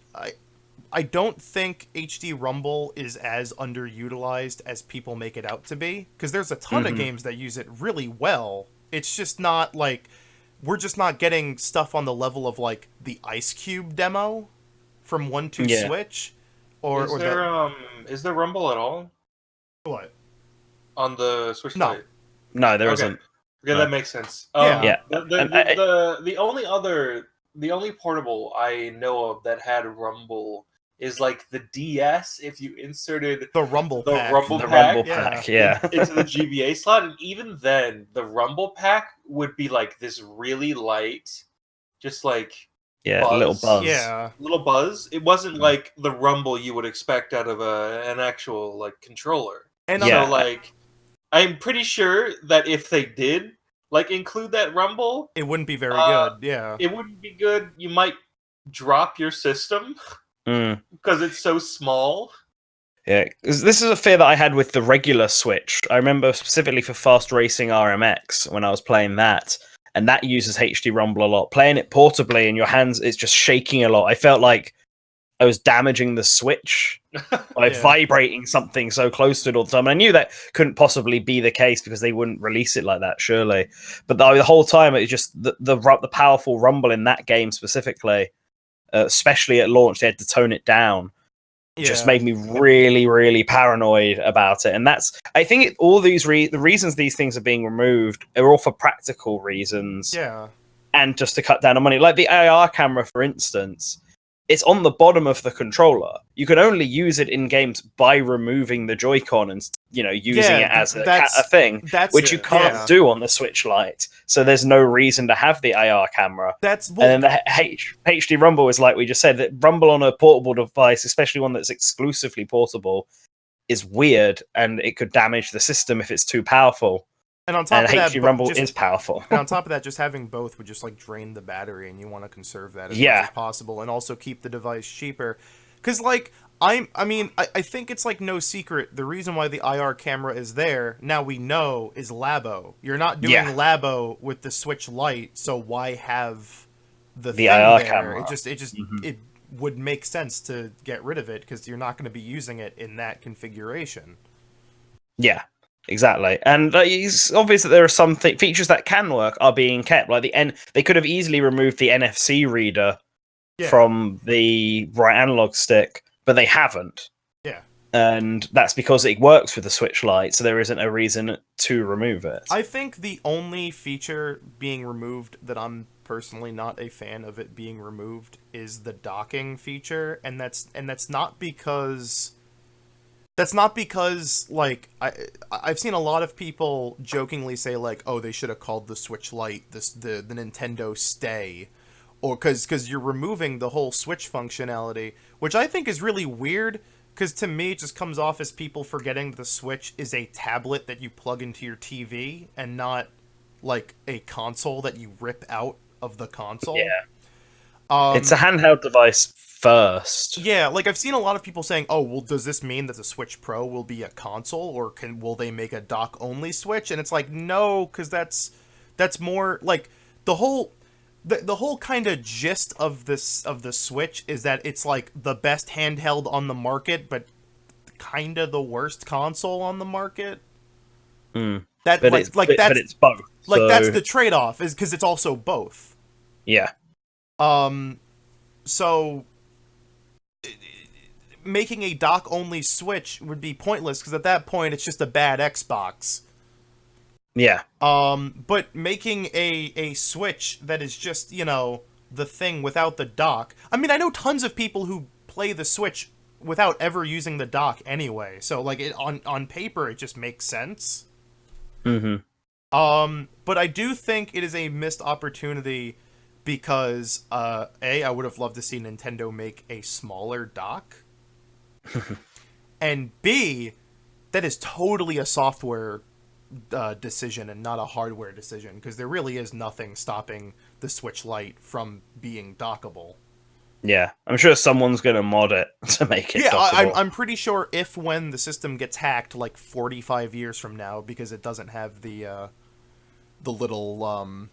don't think HD Rumble is as underutilized as people make it out to be, because there's a ton of games that use it really well. It's just not like we're just not getting stuff on the level of like the Ice Cube demo from 1-2 Switch. Or is there Rumble at all? What? On the Switch No. Lite? No, there isn't. Yeah, that makes sense. The only portable I know of that had Rumble is like the DS. If you inserted the Rumble pack into the GBA slot, and even then, the Rumble pack would be like this really light, just like buzz. Little buzz. It wasn't like the Rumble you would expect out of an actual like controller. And so like, I'm pretty sure that if they did like include that Rumble, it wouldn't be very good. Yeah, it wouldn't be good. You might drop your system because it's so small. Yeah, this is a fear that I had with the regular Switch. I remember specifically for Fast Racing RMX when I was playing that, and that uses HD Rumble a lot. Playing it portably in your hands, it's just shaking a lot. I felt like I was damaging the Switch by vibrating something so close to it all the time. And I knew that couldn't possibly be the case because they wouldn't release it like that, surely. But the whole time, it was just the powerful rumble in that game specifically, especially at launch, they had to tone it down. just made me really, really paranoid about it. And that's, I think, all these the reasons these things are being removed are all for practical reasons. Yeah. And just to cut down on money. Like the AR camera, for instance, it's on the bottom of the controller. You can only use it in games by removing the Joy-Con and, you know, using it as a thing, which you can't do on the Switch Lite. So there's no reason to have the AR camera. And then the HD Rumble is like we just said, that Rumble on a portable device, especially one that's exclusively portable, is weird, and it could damage the system if it's too powerful. And on top of that, HD Rumble is powerful. And on top of that, just having both would just like drain the battery, and you want to conserve that as much as possible, and also keep the device cheaper. Because like I think it's like no secret the reason why the IR camera is there now we know is Labo. You're not doing Labo with the Switch Lite, so why have the thing IR there? camera? It would make sense to get rid of it because you're not going to be using it in that configuration. Yeah. Exactly, and it's obvious that there are some features that can work are being kept. Like they could have easily removed the NFC reader from the right analog stick, but they haven't. Yeah, and that's because it works with the Switch Lite, so there isn't a reason to remove it. I think the only feature being removed that I'm personally not a fan of it being removed is the docking feature, and that's not because. That's not because, like, I've seen a lot of people jokingly say, like, oh, they should have called the Switch Lite the Nintendo Stay, or because you're removing the whole Switch functionality, which I think is really weird, because to me it just comes off as people forgetting that the Switch is a tablet that you plug into your TV, and not, like, a console that you rip out of the console. Yeah. It's a handheld device first. Yeah, like I've seen a lot of people saying, "Oh, well, does this mean that the Switch Pro will be a console, or will they make a dock-only Switch?" And it's like, no, because that's more like the whole kind of gist of the Switch is that it's like the best handheld on the market, but kind of the worst console on the market. But it's both. Like that's the trade-off, is because it's also both. Yeah. So making a dock-only Switch would be pointless, because at that point it's just a bad Xbox. Yeah. But making a Switch that is just, you know, the thing without the dock. I mean, I know tons of people who play the Switch without ever using the dock anyway. So, like, on paper, it just makes sense. Mm-hmm. But I do think it is a missed opportunity because, A, I would have loved to see Nintendo make a smaller dock. And B, that is totally a software decision and not a hardware decision, because there really is nothing stopping the Switch Lite from being dockable. Yeah, I'm sure someone's going to mod it to make it dockable. I'm pretty sure when the system gets hacked, like 45 years from now, because it doesn't have the little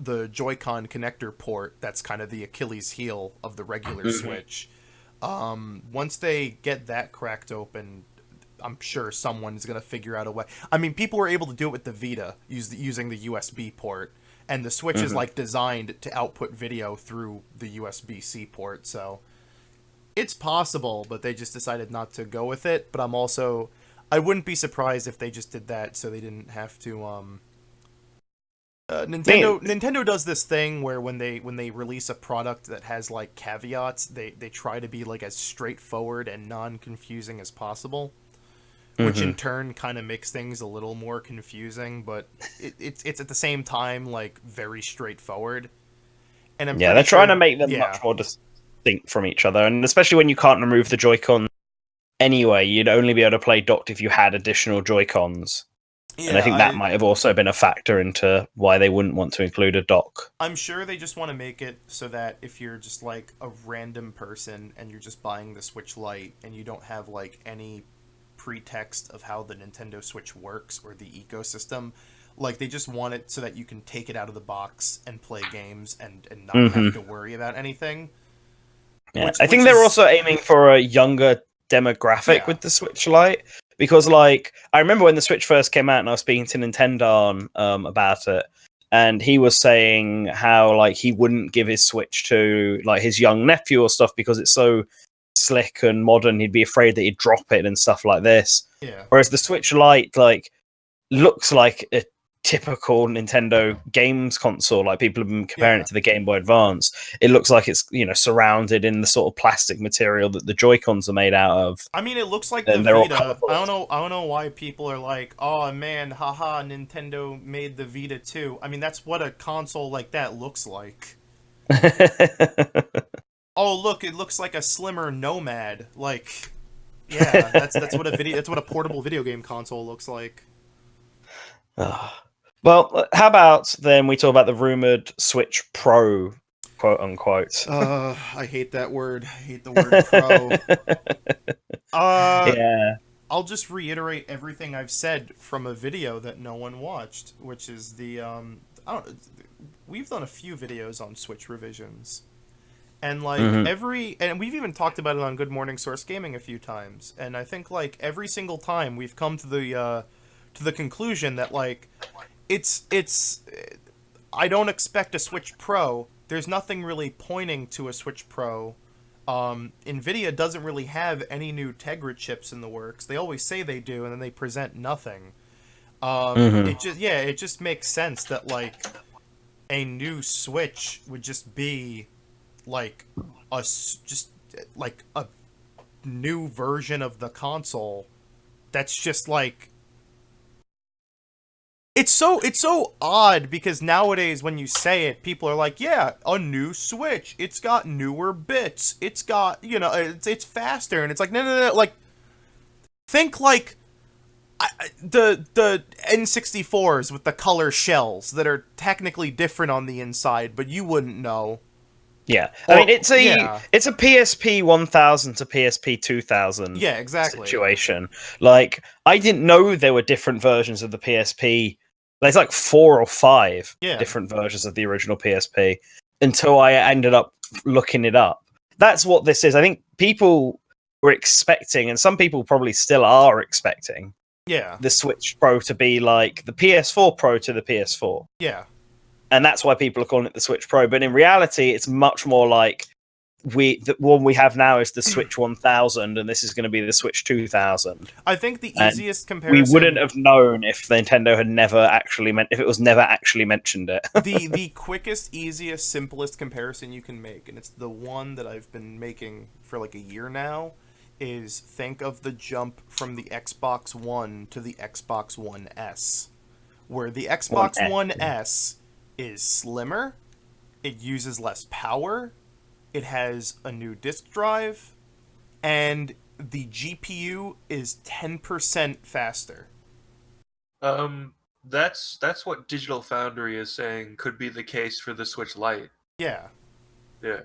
the Joy-Con connector port that's kind of the Achilles heel of the regular Switch. Once they get that cracked open, I'm sure someone's going to figure out a way. I mean, people were able to do it with the Vita using the USB port, and the Switch is like designed to output video through the USB-C port, so it's possible, but they just decided not to go with it. But I wouldn't be surprised if they just did that so they didn't have to Nintendo does this thing where when they release a product that has like caveats, they try to be like as straightforward and non-confusing as possible, which in turn kind of makes things a little more confusing, but it's at the same time like very straightforward. And they're trying to make them much more distinct from each other, and especially when you can't remove the Joy-Con anyway, you'd only be able to play docked if you had additional Joy-Cons. And I think that might have also been a factor into why they wouldn't want to include a dock. I'm sure they just want to make it so that if you're just like a random person and you're just buying the Switch Lite and you don't have like any pretext of how the Nintendo Switch works or the ecosystem, like they just want it so that you can take it out of the box and play games and not have to worry about anything. Yeah, I think they're also aiming for a younger demographic with the Switch Lite. Because, like, I remember when the Switch first came out and I was speaking to Nintendo about it, and he was saying how, like, he wouldn't give his Switch to, like, his young nephew or stuff because it's so slick and modern, he'd be afraid that he'd drop it and stuff like this. Yeah. Whereas the Switch Lite, like, looks like a typical Nintendo games console. Like, people have been comparing it to the Game Boy Advance. It looks like it's, you know, surrounded in the sort of plastic material that the Joy-Cons are made out of. I mean, it looks like the Vita. I don't know why people are like, oh man, haha, Nintendo made the Vita too. I mean, that's what a console like that looks like. Oh, look, it looks like a slimmer Nomad. Like, yeah, that's what a portable video game console looks like. Well, how about then we talk about the rumored Switch Pro, quote unquote. I hate that word. I hate the word pro. Yeah. I'll just reiterate everything I've said from a video that no one watched, which is the we've done a few videos on Switch revisions. And like and we've even talked about it on Good Morning Source Gaming a few times. And I think like every single time we've come to the conclusion that like it's I don't expect a Switch Pro. There's nothing really pointing to a Switch Pro. Nvidia doesn't really have any new Tegra chips in the works. They always say they do, and then they present nothing. It just makes sense that like a new Switch would just be like a new version of the console. That's just like it's so odd because nowadays when you say it, people are like, yeah, a new Switch. It's got newer bits. It's got, you know, it's faster, and it's like no. Like, think like the N64s with the color shells that are technically different on the inside, but you wouldn't know. Yeah, I mean it's a PSP 1000 to PSP 2000. Yeah, exactly. Situation. Like, I didn't know there were different versions of the PSP. There's like 4 or 5 different versions of the original PSP until I ended up looking it up. That's what this is. I think people were expecting, and some people probably still are expecting, the Switch Pro to be like the PS4 Pro to the PS4. Yeah. And that's why people are calling it the Switch Pro. But in reality, it's much more like the one we have now is the Switch 1000, and this is going to be the Switch 2000. I think the easiest comparison... We wouldn't have known if Nintendo had never actually if it was never actually mentioned it. the quickest, easiest, simplest comparison you can make, and it's the one that I've been making for like a year now, is think of the jump from the Xbox One to the Xbox One S, where the Xbox One S is slimmer, it uses less power, it has a new disk drive, and the GPU is 10% faster. That's what Digital Foundry is saying could be the case for the Switch Lite. Yeah. Yeah.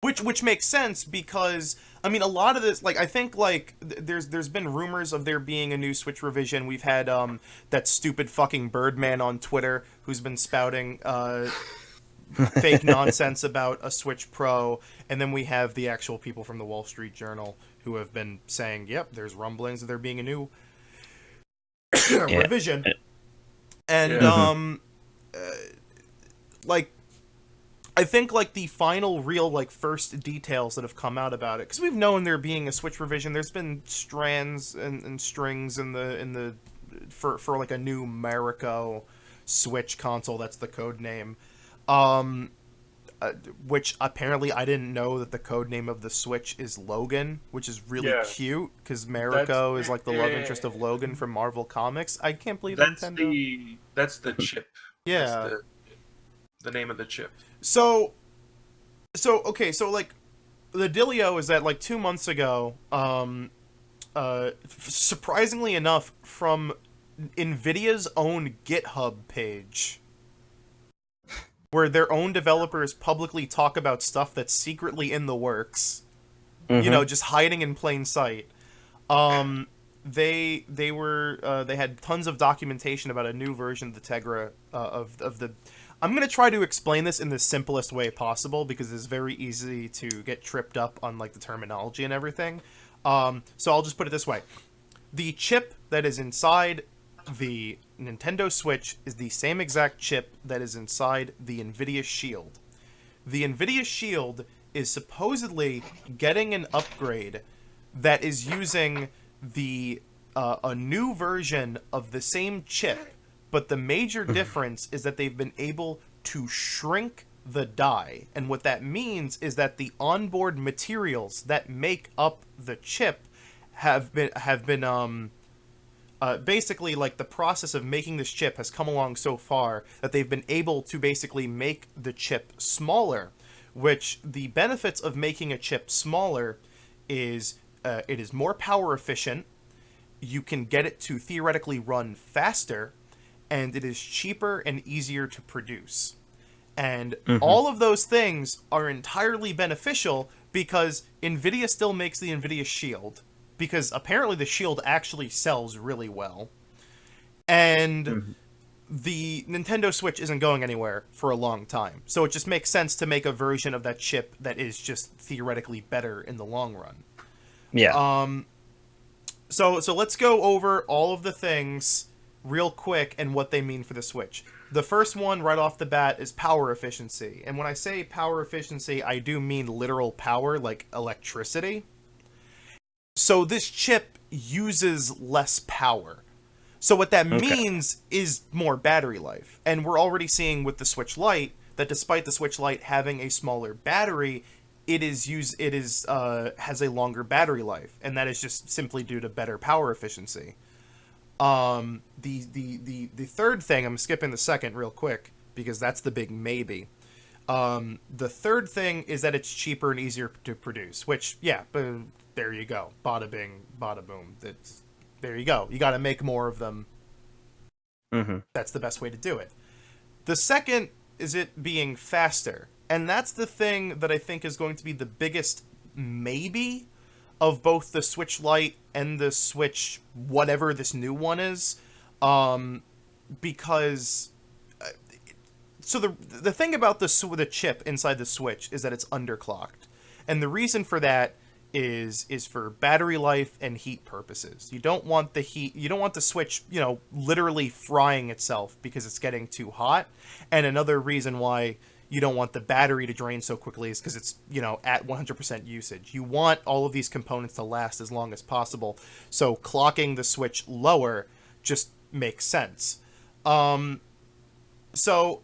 Which makes sense because, I mean, a lot of this, like, I think, like, there's been rumors of there being a new Switch revision. We've had, that stupid fucking Birdman on Twitter who's been spouting, fake nonsense about a Switch Pro, and then we have the actual people from the Wall Street Journal who have been saying, yep, there's rumblings of there being a new revision. And, like, I think, like, the final real, like, first details that have come out about it, because we've known there being a Switch revision. There's been strands and strings for like a new Marico Switch console. That's the code name. Which apparently I didn't know that the code name of the Switch is Logan, which is really cute because Mariko is like the love interest of Logan from Marvel Comics. I can't believe Nintendo. That's the chip. Yeah. That's the name of the chip. So okay, so like the dealio is that like 2 months ago, surprisingly enough, from Nvidia's own GitHub page, where their own developers publicly talk about stuff that's secretly in the works, you know, just hiding in plain sight. They had tons of documentation about a new version of the Tegra of the. I'm gonna try to explain this in the simplest way possible because it's very easy to get tripped up on like the terminology and everything. So I'll just put it this way: the chip that is inside the Nintendo Switch is the same exact chip that is inside the Nvidia Shield. The Nvidia Shield is supposedly getting an upgrade that is using the a new version of the same chip, but the major difference is that they've been able to shrink the die. And what that means is that the onboard materials that make up the chip have been basically, like, the process of making this chip has come along so far that they've been able to basically make the chip smaller, which the benefits of making a chip smaller is it is more power efficient, you can get it to theoretically run faster, and it is cheaper and easier to produce. And all of those things are entirely beneficial because NVIDIA still makes the NVIDIA Shield, because apparently the Shield actually sells really well. And the Nintendo Switch isn't going anywhere for a long time. So it just makes sense to make a version of that chip that is just theoretically better in the long run. Yeah. So let's go over all of the things real quick and what they mean for the Switch. The first one right off the bat is power efficiency. And when I say power efficiency, I do mean literal power, like electricity. So this chip uses less power. So what that means is more battery life. And we're already seeing with the Switch Lite that despite the Switch Lite having a smaller battery, it has a longer battery life, and that is just simply due to better power efficiency. The third thing, I'm skipping the second real quick because that's the big maybe. The third thing is that it's cheaper and easier to produce, which, yeah, there you go. Bada bing, bada boom. There you go. You got to make more of them. That's the best way to do it. The second is it being faster. And that's the thing that I think is going to be the biggest maybe of both the Switch Lite and the Switch, whatever this new one is. Because... So the thing about the chip inside the Switch is that it's underclocked. And the reason for that is for battery life and heat purposes. You don't want the heat, you don't want the Switch, literally frying itself because it's getting too hot. And another reason why you don't want the battery to drain so quickly is because it's, at 100% usage. You want all of these components to last as long as possible. So clocking the Switch lower just makes sense. So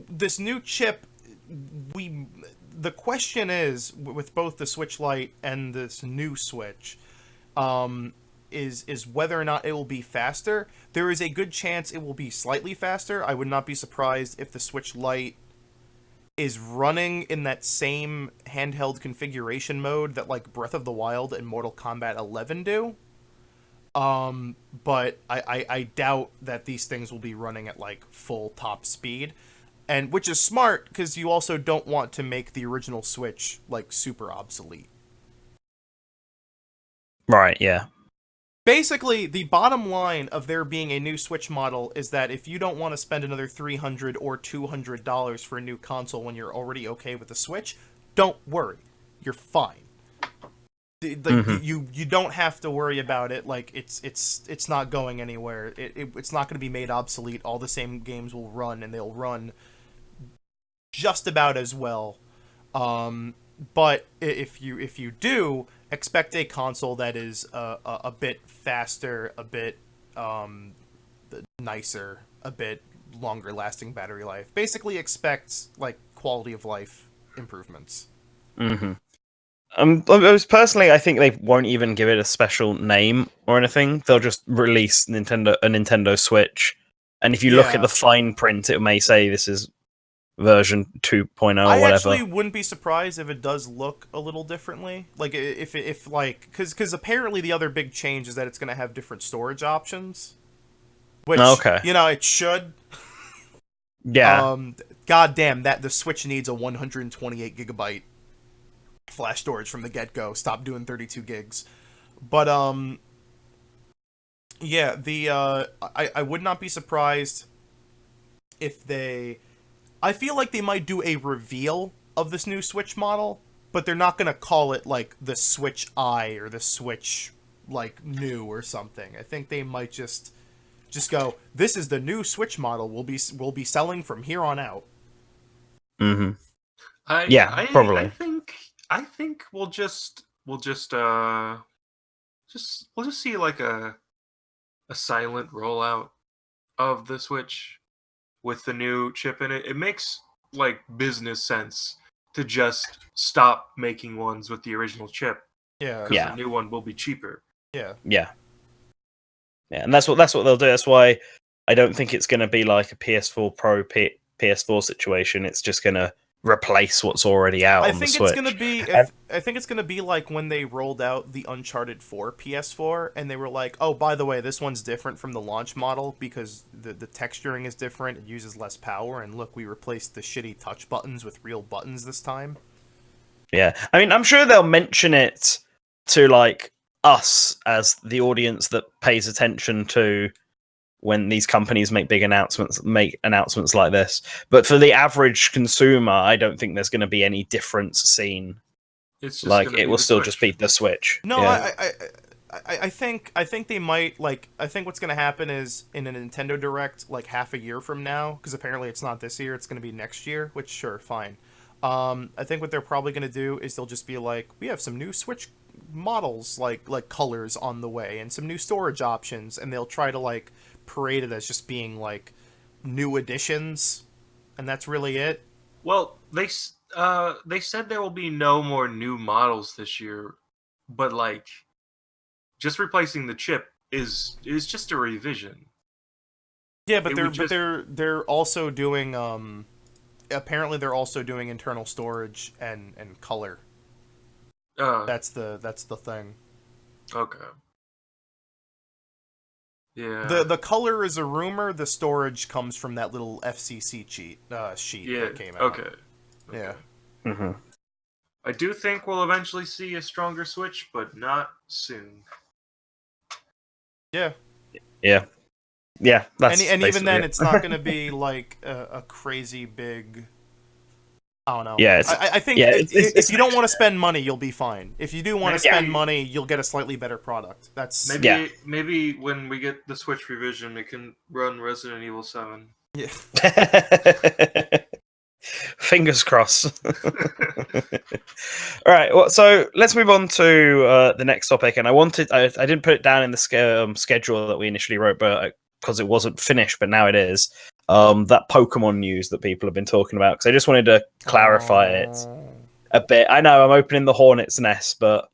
this new chip, the question is, with both the Switch Lite and this new Switch, is whether or not it will be faster. There is a good chance it will be slightly faster. I would not be surprised if the Switch Lite is running in that same handheld configuration mode that, like, Breath of the Wild and Mortal Kombat 11 do. But I doubt that these things will be running at, like, full top speed. And which is smart, because you also don't want to make the original Switch, like, super obsolete. Right, yeah. Basically, the bottom line of there being a new Switch model is that if you don't want to spend another $300 or $200 for a new console when you're already okay with the Switch, don't worry. You're fine. You don't have to worry about it. Like, it's not going anywhere. It's not going to be made obsolete. All the same games will run, and they'll run just about as well. But if you do, expect a console that is a bit faster, a bit nicer, a bit longer lasting battery life. Basically expect, like, quality of life improvements. Personally, I think they won't even give it a special name or anything. They'll just release a Nintendo Switch, and if you look at the fine print, it may say this is version 2.0 or whatever. I actually wouldn't be surprised if it does look a little differently. Like, if because apparently the other big change is that it's going to have different storage options. Which, it should. Yeah. God damn, that the Switch needs a 128 gigabyte flash storage from the get-go. Stop doing 32 gigs. But, yeah, I would not be surprised if they... I feel like they might do a reveal of this new Switch model, but they're not going to call it, like, the Switch I or the Switch, like, new or something. I think they might just go, this is the new Switch model we'll be selling from here on out. Probably. I think I think we'll just see like a silent rollout of the Switch with the new chip in it. It makes like business sense to just stop making ones with the original chip. Yeah. Because the new one will be cheaper. Yeah. Yeah. Yeah, and that's what they'll do. That's why I don't think it's going to be like a PS4 Pro, PS4 situation. It's just going to replace what's already out on the Switch. I think it's gonna be like when they rolled out the Uncharted 4 PS4, and they were like, "Oh, by the way, this one's different from the launch model because the texturing is different. It uses less power, and look, we replaced the shitty touch buttons with real buttons this time." Yeah, I mean, I'm sure they'll mention it to like us as the audience that pays attention to when these companies make announcements like this. But for the average consumer, I don't think there's going to be any difference seen. It's just like it will still just be the Switch. No, yeah. I think they might like. I think what's going to happen is in a Nintendo Direct like half a year from now, because apparently it's not this year, it's going to be next year. Which sure, fine. I think what they're probably going to do is they'll just be like, we have some new Switch models, like colors on the way, and some new storage options, and they'll try to like parade it as just being like new additions, and that's really it. Well, they said there will be no more new models this year, but like just replacing the chip is just a revision. Yeah, but they're also doing apparently they're also doing internal storage and color. That's the thing. Okay. Yeah. The color is a rumor. The storage comes from that little FCC sheet that came out. Okay. Yeah. Mm-hmm. I do think we'll eventually see a stronger Switch, but not soon. Yeah. Yeah. Yeah. And even then, it's not going to be like a crazy big. I don't know. Yeah, I think if you don't want to spend money, you'll be fine. If you do want to spend money, you'll get a slightly better product. That's maybe when we get the Switch revision, it can run Resident Evil 7. Yeah. Fingers crossed. All right, well, so let's move on to the next topic. And I didn't put it down in the schedule that we initially wrote, but because it wasn't finished, but now it is. That Pokemon news that people have been talking about, because I just wanted to clarify it a bit. I know I'm opening the hornet's nest, but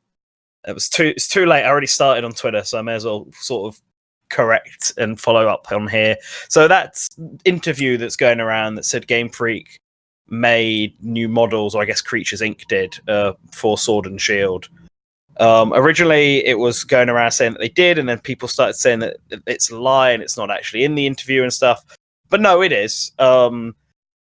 it's too late. I already started on Twitter, so I may as well sort of correct and follow up on here. So that interview that's going around that said Game Freak made new models, or I guess Creatures Inc. did, for Sword and Shield. Originally, it was going around saying that they did, and then people started saying that it's a lie and it's not actually in the interview and stuff. But no, it is.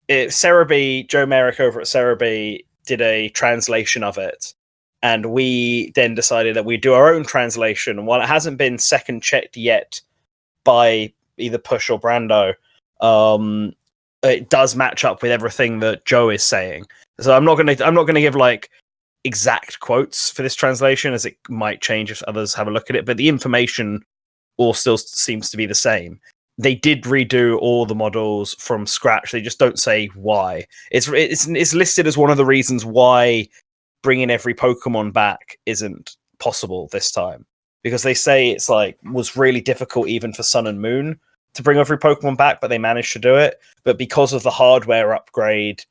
Cerebi, Joe Merrick over at Cerebi did a translation of it, and we then decided that we'd do our own translation. And while it hasn't been second checked yet by either Push or Brando, it does match up with everything that Joe is saying. So I'm not gonna give like exact quotes for this translation, as it might change if others have a look at it. But the information all still seems to be the same. They did redo all the models from scratch. They just don't say why. It's listed as one of the reasons why bringing every Pokemon back isn't possible this time, because they say it's like was really difficult even for Sun and Moon to bring every Pokemon back, but they managed to do it. But because of the hardware upgrade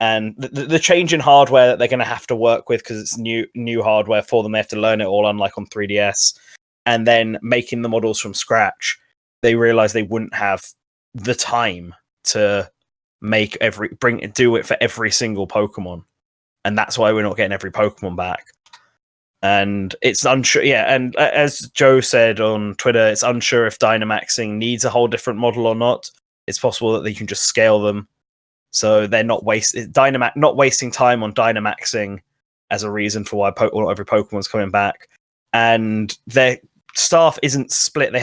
and the change in hardware that they're going to have to work with, because it's new hardware for them, they have to learn it all, unlike on 3DS, and then making the models from scratch, they realized they wouldn't have the time to do it for every single Pokemon, and that's why we're not getting every Pokemon back. And it's unsure, yeah. And as Joe said on Twitter, it's unsure if Dynamaxing needs a whole different model or not. It's possible that they can just scale them, so they're not wasting time on Dynamaxing as a reason for why not every Pokemon's coming back. And their staff isn't split. They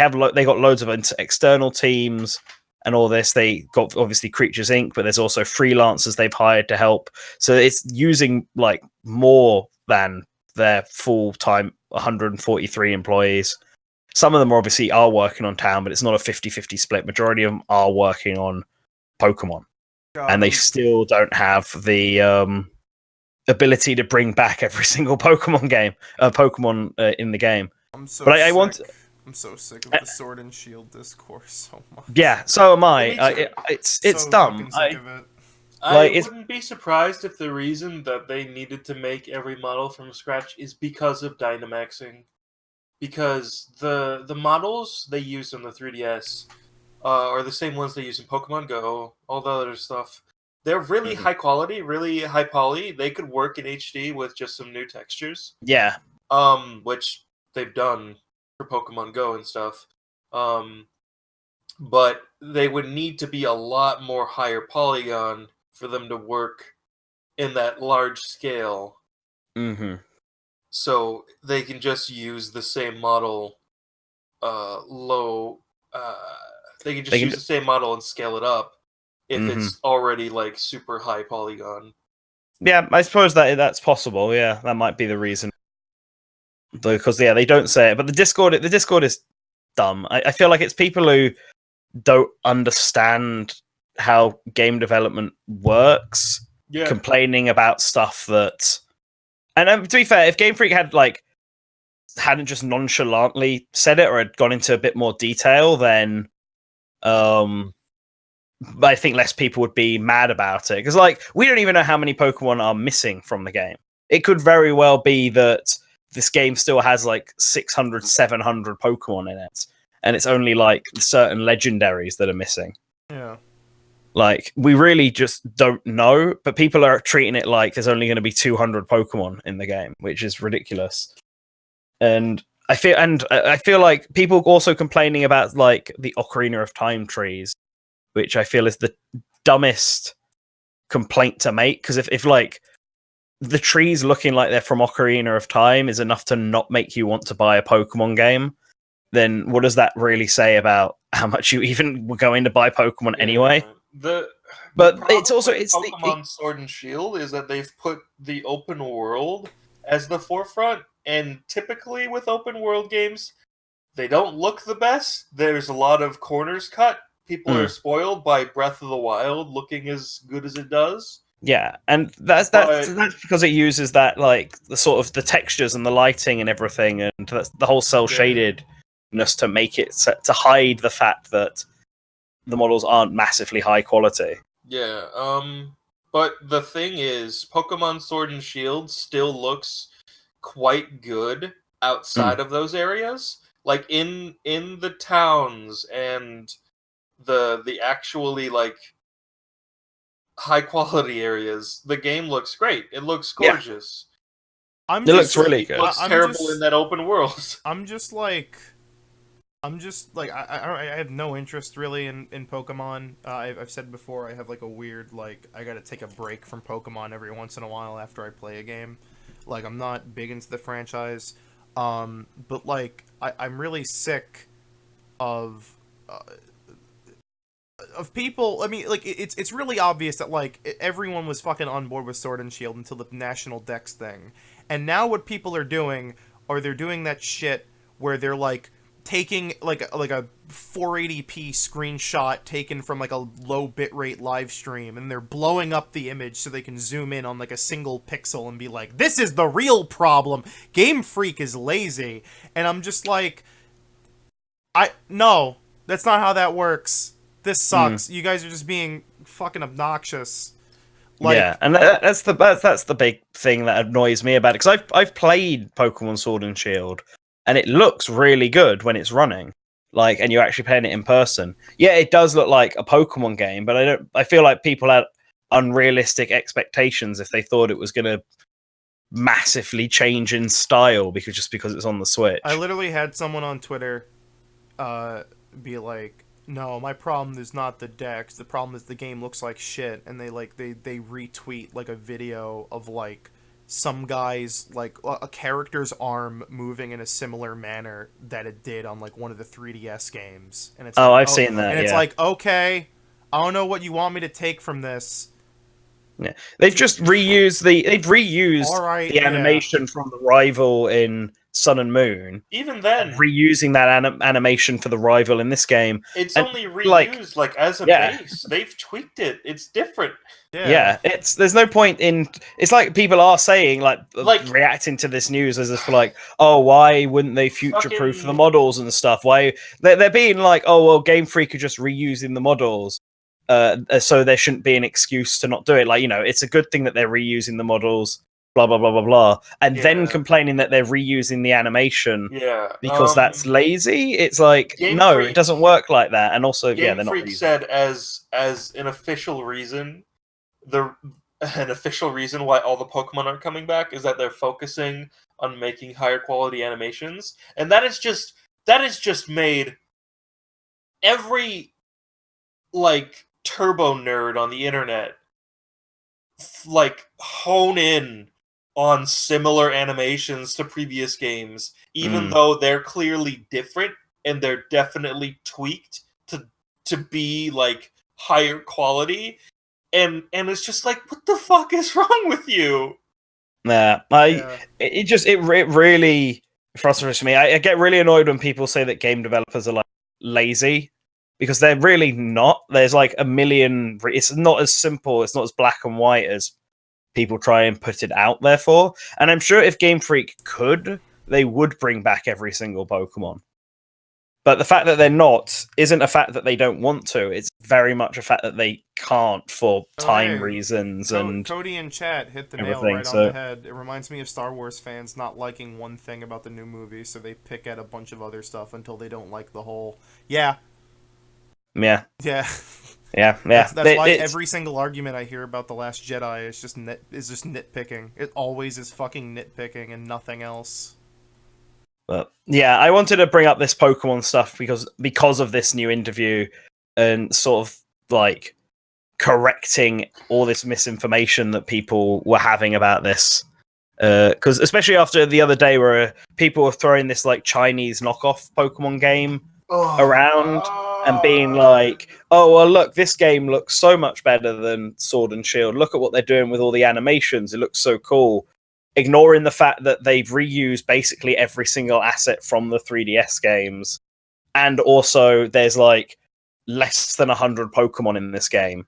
got loads of external teams and all this. They got obviously Creatures Inc., but there's also freelancers they've hired to help. So it's using like more than their full-time 143 employees. Some of them obviously are working on town, but it's not a 50-50 split. Majority of them are working on Pokemon. And they still don't have the ability to bring back every single Pokemon in the game. I'm so But sick. I'm so sick of the Sword and Shield discourse so much. Yeah, so am I. Me too. It's So dumb. fucking sick of it. I wouldn't be surprised if the reason that they needed to make every model from scratch is because of Dynamaxing. Because the models they use on the 3DS are the same ones they use in Pokemon Go, all the other stuff. They're really high quality, really high poly. They could work in HD with just some new textures. Yeah. Which they've done for Pokemon Go and stuff. But they would need to be a lot more higher polygon for them to work in that large scale. Mm-hmm. So they can just use the same model low. They can just use the same model and scale it up if it's already like super high polygon. Yeah, I suppose that's possible. Yeah, that might be the reason. Because they don't say it, but the Discord is dumb. I feel like it's people who don't understand how game development works, complaining about stuff that. And to be fair, if Game Freak hadn't just nonchalantly said it or had gone into a bit more detail, then I think less people would be mad about it. Because we don't even know how many Pokemon are missing from the game. It could very well be that this game still has 600, 700 Pokemon in it, and it's only certain legendaries that are missing. Yeah. We really just don't know, but people are treating it like there's only going to be 200 Pokemon in the game, which is ridiculous. And I feel like people also complaining about the Ocarina of Time trees, which I feel is the dumbest complaint to make. Because if the trees looking like they're from Ocarina of Time is enough to not make you want to buy a Pokemon game, then what does that really say about how much you even were going to buy Pokemon anyway? But it's also Pokemon Sword and Shield is that they've put the open world as the forefront, and typically with open world games, they don't look the best. There's a lot of corners cut. People are spoiled by Breath of the Wild looking as good as it does. Yeah, and that's because it uses that the sort of the textures and the lighting and everything, and that's the whole cell shadedness to make it to hide the fact that the models aren't massively high quality. Yeah, but the thing is, Pokemon Sword and Shield still looks quite good outside of those areas. In the towns and the actually high quality areas, the game looks great. It looks gorgeous. It looks really good. It looks terrible in that open world. I have no interest really in Pokemon. I've said before, I have a weird I gotta take a break from Pokemon every once in a while after I play a game. I'm not big into the franchise, but I'm really sick of people. I mean, it's really obvious that everyone was fucking on board with Sword and Shield until the National Dex thing, and now what people are doing, they're doing that shit where they're taking a 480p screenshot taken from a low bitrate live stream, and they're blowing up the image so they can zoom in on a single pixel and be like, this is the real problem. Game Freak is lazy. And I'm just no, that's not how that works. This sucks. You guys are just being fucking obnoxious. Yeah, and that's the big thing that annoys me about it, because I've played Pokemon Sword and Shield, and it looks really good when it's running, and you're actually playing it in person. Yeah, it does look like a Pokemon game, but I feel like people had unrealistic expectations if they thought it was going to massively change in style because it's on the Switch. I literally had someone on Twitter be like, no, my problem is not the Dex. The problem is the game looks like shit. And they retweet a video of some guy's a character's arm moving in a similar manner that it did on one of the 3DS games. And it's I've seen that. And it's okay, I don't know what you want me to take from this. Yeah, they've just reused the animation from the rival in Sun and Moon, even then, reusing that animation for the rival in this game. It's and, only reused like as a base. They've tweaked it. It's different. Yeah, there's no point in. It's like people are saying, like reacting to this news as if like, oh, why wouldn't they future-proof the models and stuff? Why they're being like, oh well, Game Freak are just reusing the models, so there shouldn't be an excuse to not do it. Like, you know, it's a good thing that they're reusing the models, blah blah blah blah blah, and then complaining that they're reusing the animation, because that's lazy. It's like, no, it doesn't work like that. And also, Game they're not. Freak said as an official reason. An official reason why all the Pokemon aren't coming back is that they're focusing on making higher quality animations, and that is just made every like turbo nerd on the internet like hone in on similar animations to previous games, even though they're clearly different and they're definitely tweaked to be like higher quality. And it's just like, what the fuck is wrong with you? It really frustrates me. I get really annoyed when people say that game developers are like lazy, because they're really not. There's like a million. It's not as simple. It's not as black and white as people try and put it out there for. And I'm sure if Game Freak could, they would bring back every single Pokemon. But the fact that they're not isn't a fact that they don't want to. It's very much a fact that they can't for time reasons. And Cody in chat hit the nail right on the head. It reminds me of Star Wars fans not liking one thing about the new movie, so they pick at a bunch of other stuff until they don't like the whole. Yeah. That's why every single argument I hear about The Last Jedi is just nitpicking. It always is fucking nitpicking and nothing else. But yeah, I wanted to bring up this Pokemon stuff because of this new interview and sort of like correcting all this misinformation that people were having about this. Because especially after the other day where people were throwing this like Chinese knockoff Pokemon game around and being like, oh, well, look, this game looks so much better than Sword and Shield. Look at what they're doing with all the animations. It looks so cool. Ignoring the fact that they've reused basically every single asset from the 3DS games. And also, there's like less than 100 Pokemon in this game.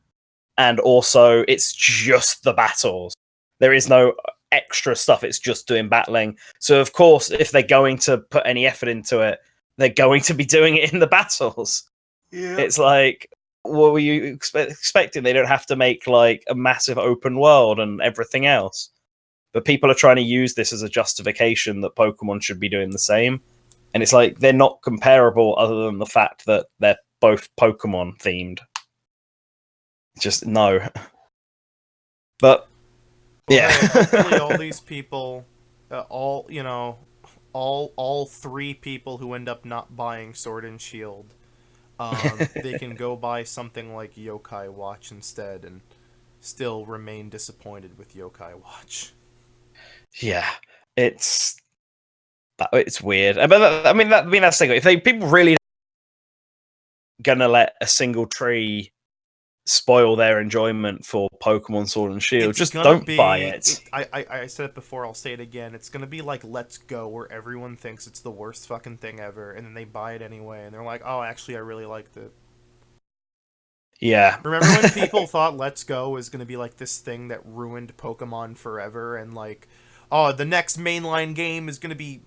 And also, it's just the battles. There is no extra stuff. It's just doing battling. So, of course, if they're going to put any effort into it, they're going to be doing it in the battles. Yeah. It's like, what were you expecting? They don't have to make like a massive open world and everything else. But people are trying to use this as a justification that Pokemon should be doing the same. And it's like, they're not comparable other than the fact that they're both Pokemon themed. Just no. But, yeah. Hopefully all these people, all three people who end up not buying Sword and Shield, they can go buy something like Yokai Watch instead and still remain disappointed with Yokai Watch. Yeah, it's weird. But that's the thing. If people really gonna let a single tree spoil their enjoyment for Pokemon Sword and Shield, just don't buy it. I said it before, I'll say it again. It's gonna be like Let's Go, where everyone thinks it's the worst fucking thing ever, and then they buy it anyway, and they're like, oh, actually, I really liked it. Yeah. Remember when people thought Let's Go was gonna be like this thing that ruined Pokemon forever, and like, oh, the next mainline game is going to be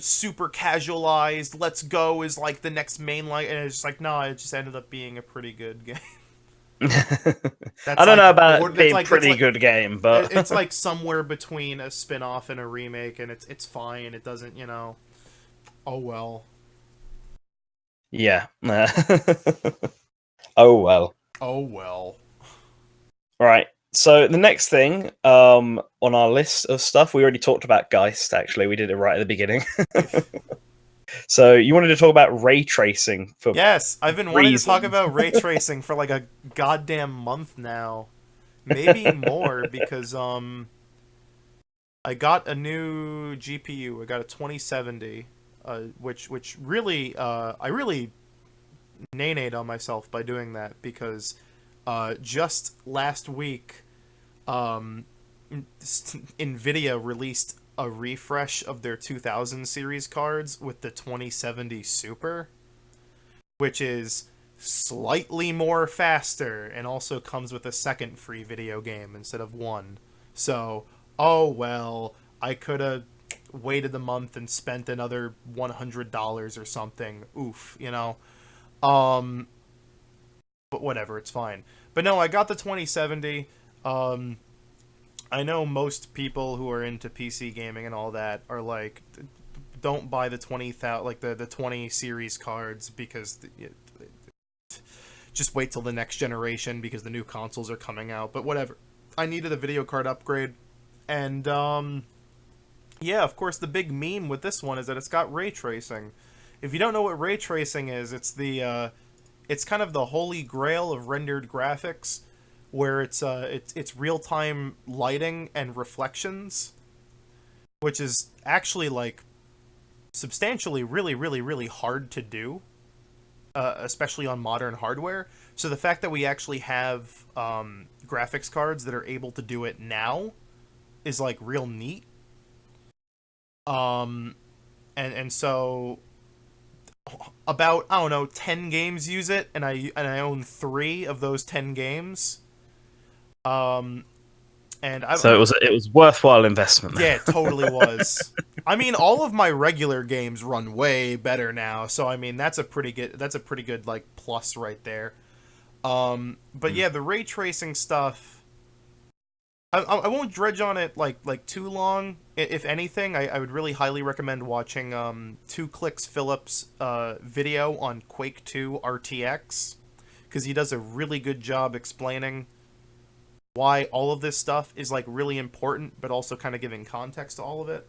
super casualized. Let's Go is like the next mainline. And it's just like, no, it just ended up being a pretty good game. I don't know about it being a pretty good game, but... It's like somewhere between a spin-off and a remake, and it's fine. It doesn't, oh well. Yeah. Oh well. Oh well. Right. So the next thing on our list of stuff, we already talked about Geist, actually. We did it right at the beginning. So you wanted to talk about ray tracing for Yes, I've been wanting to talk about ray tracing for like a goddamn month now. Maybe more, because I got a new GPU. I got a 2070, which really I really nay-nayed on myself by doing that, because just last week, NVIDIA released a refresh of their 2000 series cards with the 2070 Super, which is slightly more faster and also comes with a second free video game instead of one. So, oh well, I could have waited a month and spent another $100 or something. Oof, you know. But whatever, it's fine. But no, I got the 2070. I know most people who are into PC gaming and all that are like, don't buy the 20,000 like the 20 series cards because just wait till the next generation because the new consoles are coming out. But whatever, I needed a video card upgrade, and yeah, of course the big meme with this one is that it's got ray tracing. If you don't know what ray tracing is, it's kind of the holy grail of rendered graphics, where it's real-time lighting and reflections, which is actually like substantially really hard to do, especially on modern hardware. So the fact that we actually have graphics cards that are able to do it now is like real neat. And so about, I don't know, 10 games use it, and I own 3 of those 10 games. So it was worthwhile investment. Yeah, it totally was. I mean, all of my regular games run way better now, so I mean that's a pretty good like plus right there. But yeah, the ray tracing stuff, I won't dredge on it like too long. If anything, I would really highly recommend watching 2 Clicks Phillips' video on Quake 2 RTX, because he does a really good job explaining why all of this stuff is like really important, but also kind of giving context to all of it.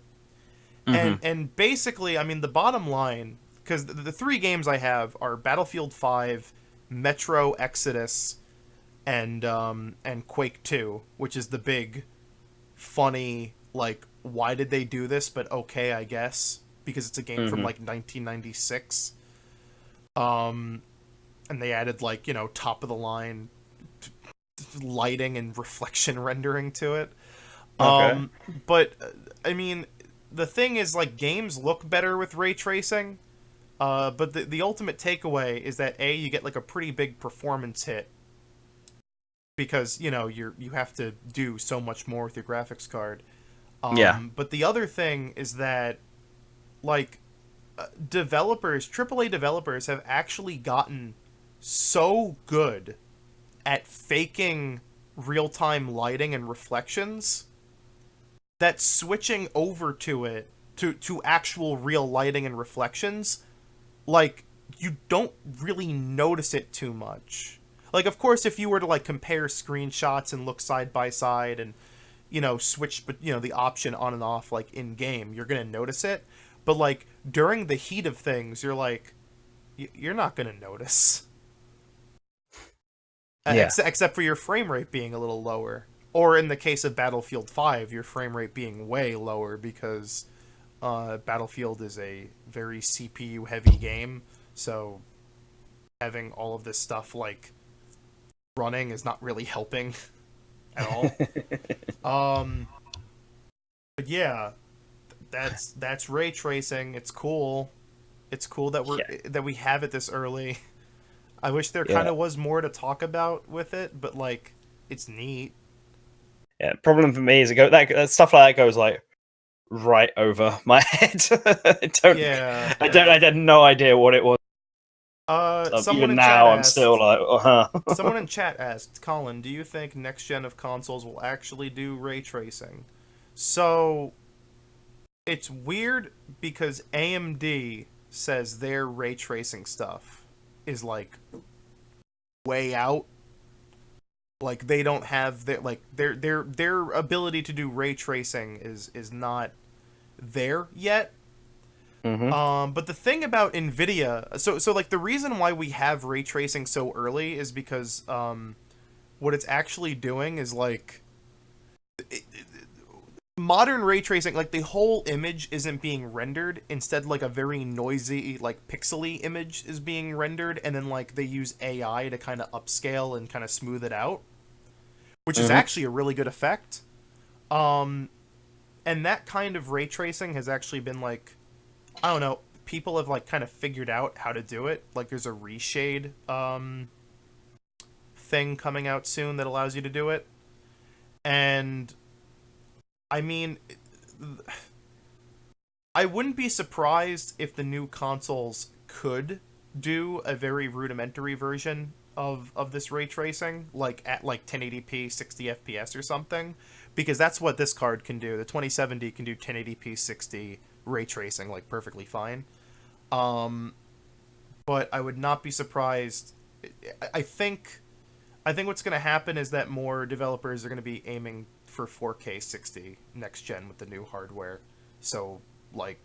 And basically, I mean, the bottom line, because the 3 games I have are Battlefield 5, Metro Exodus, and Quake 2, which is the big, funny, like, why did they do this? But okay, I guess, because it's a game from like 1996. And they added like, you know, top of the line lighting and reflection rendering to it. Okay. But I mean, the thing is, like, games look better with ray tracing. But the ultimate takeaway is that you get like a pretty big performance hit, because you know you have to do so much more with your graphics card. Yeah. But the other thing is that, like, AAA developers have actually gotten so good at faking real-time lighting and reflections that switching over to it, to actual real lighting and reflections, like, you don't really notice it too much. Like, of course, if you were to like compare screenshots and look side by side and, you know, switch, but you know, the option on and off like in game, you're gonna notice it. But like during the heat of things, you're like, you're not gonna notice. Yeah. Except for your frame rate being a little lower, or in the case of Battlefield 5, your frame rate being way lower because Battlefield is a very CPU heavy game, so having all of this stuff like running is not really helping at all. But yeah, that's ray tracing. It's cool. It's cool that that we have it this early. I wish there kind of was more to talk about with it, but like, it's neat. Yeah, problem for me is that stuff like that goes like right over my head. I had no idea what it was. Someone even in now, chat I'm still like, someone in chat asked, Kawlun, do you think next gen of consoles will actually do ray tracing? So it's weird because AMD says their ray tracing stuff is like way out. Like, they don't have their ability to do ray tracing is not there yet. But the thing about NVIDIA, so like the reason why we have ray tracing so early is because what it's actually doing is like modern ray tracing, like the whole image isn't being rendered. Instead, like a very noisy, like pixely image is being rendered, and then like they use AI to kind of upscale and kind of smooth it out, which is actually a really good effect. And that kind of ray tracing has actually been like, I don't know, people have like kind of figured out how to do it. Like there's a reshade thing coming out soon that allows you to do it. And I mean, I wouldn't be surprised if the new consoles could do a very rudimentary version of this ray tracing, like at like 1080p 60 FPS or something, because that's what this card can do. The 2070 can do 1080p 60 ray tracing like perfectly fine. But I would not be surprised. I think what's going to happen is that more developers are going to be aiming for 4K 60 next gen with the new hardware. So like,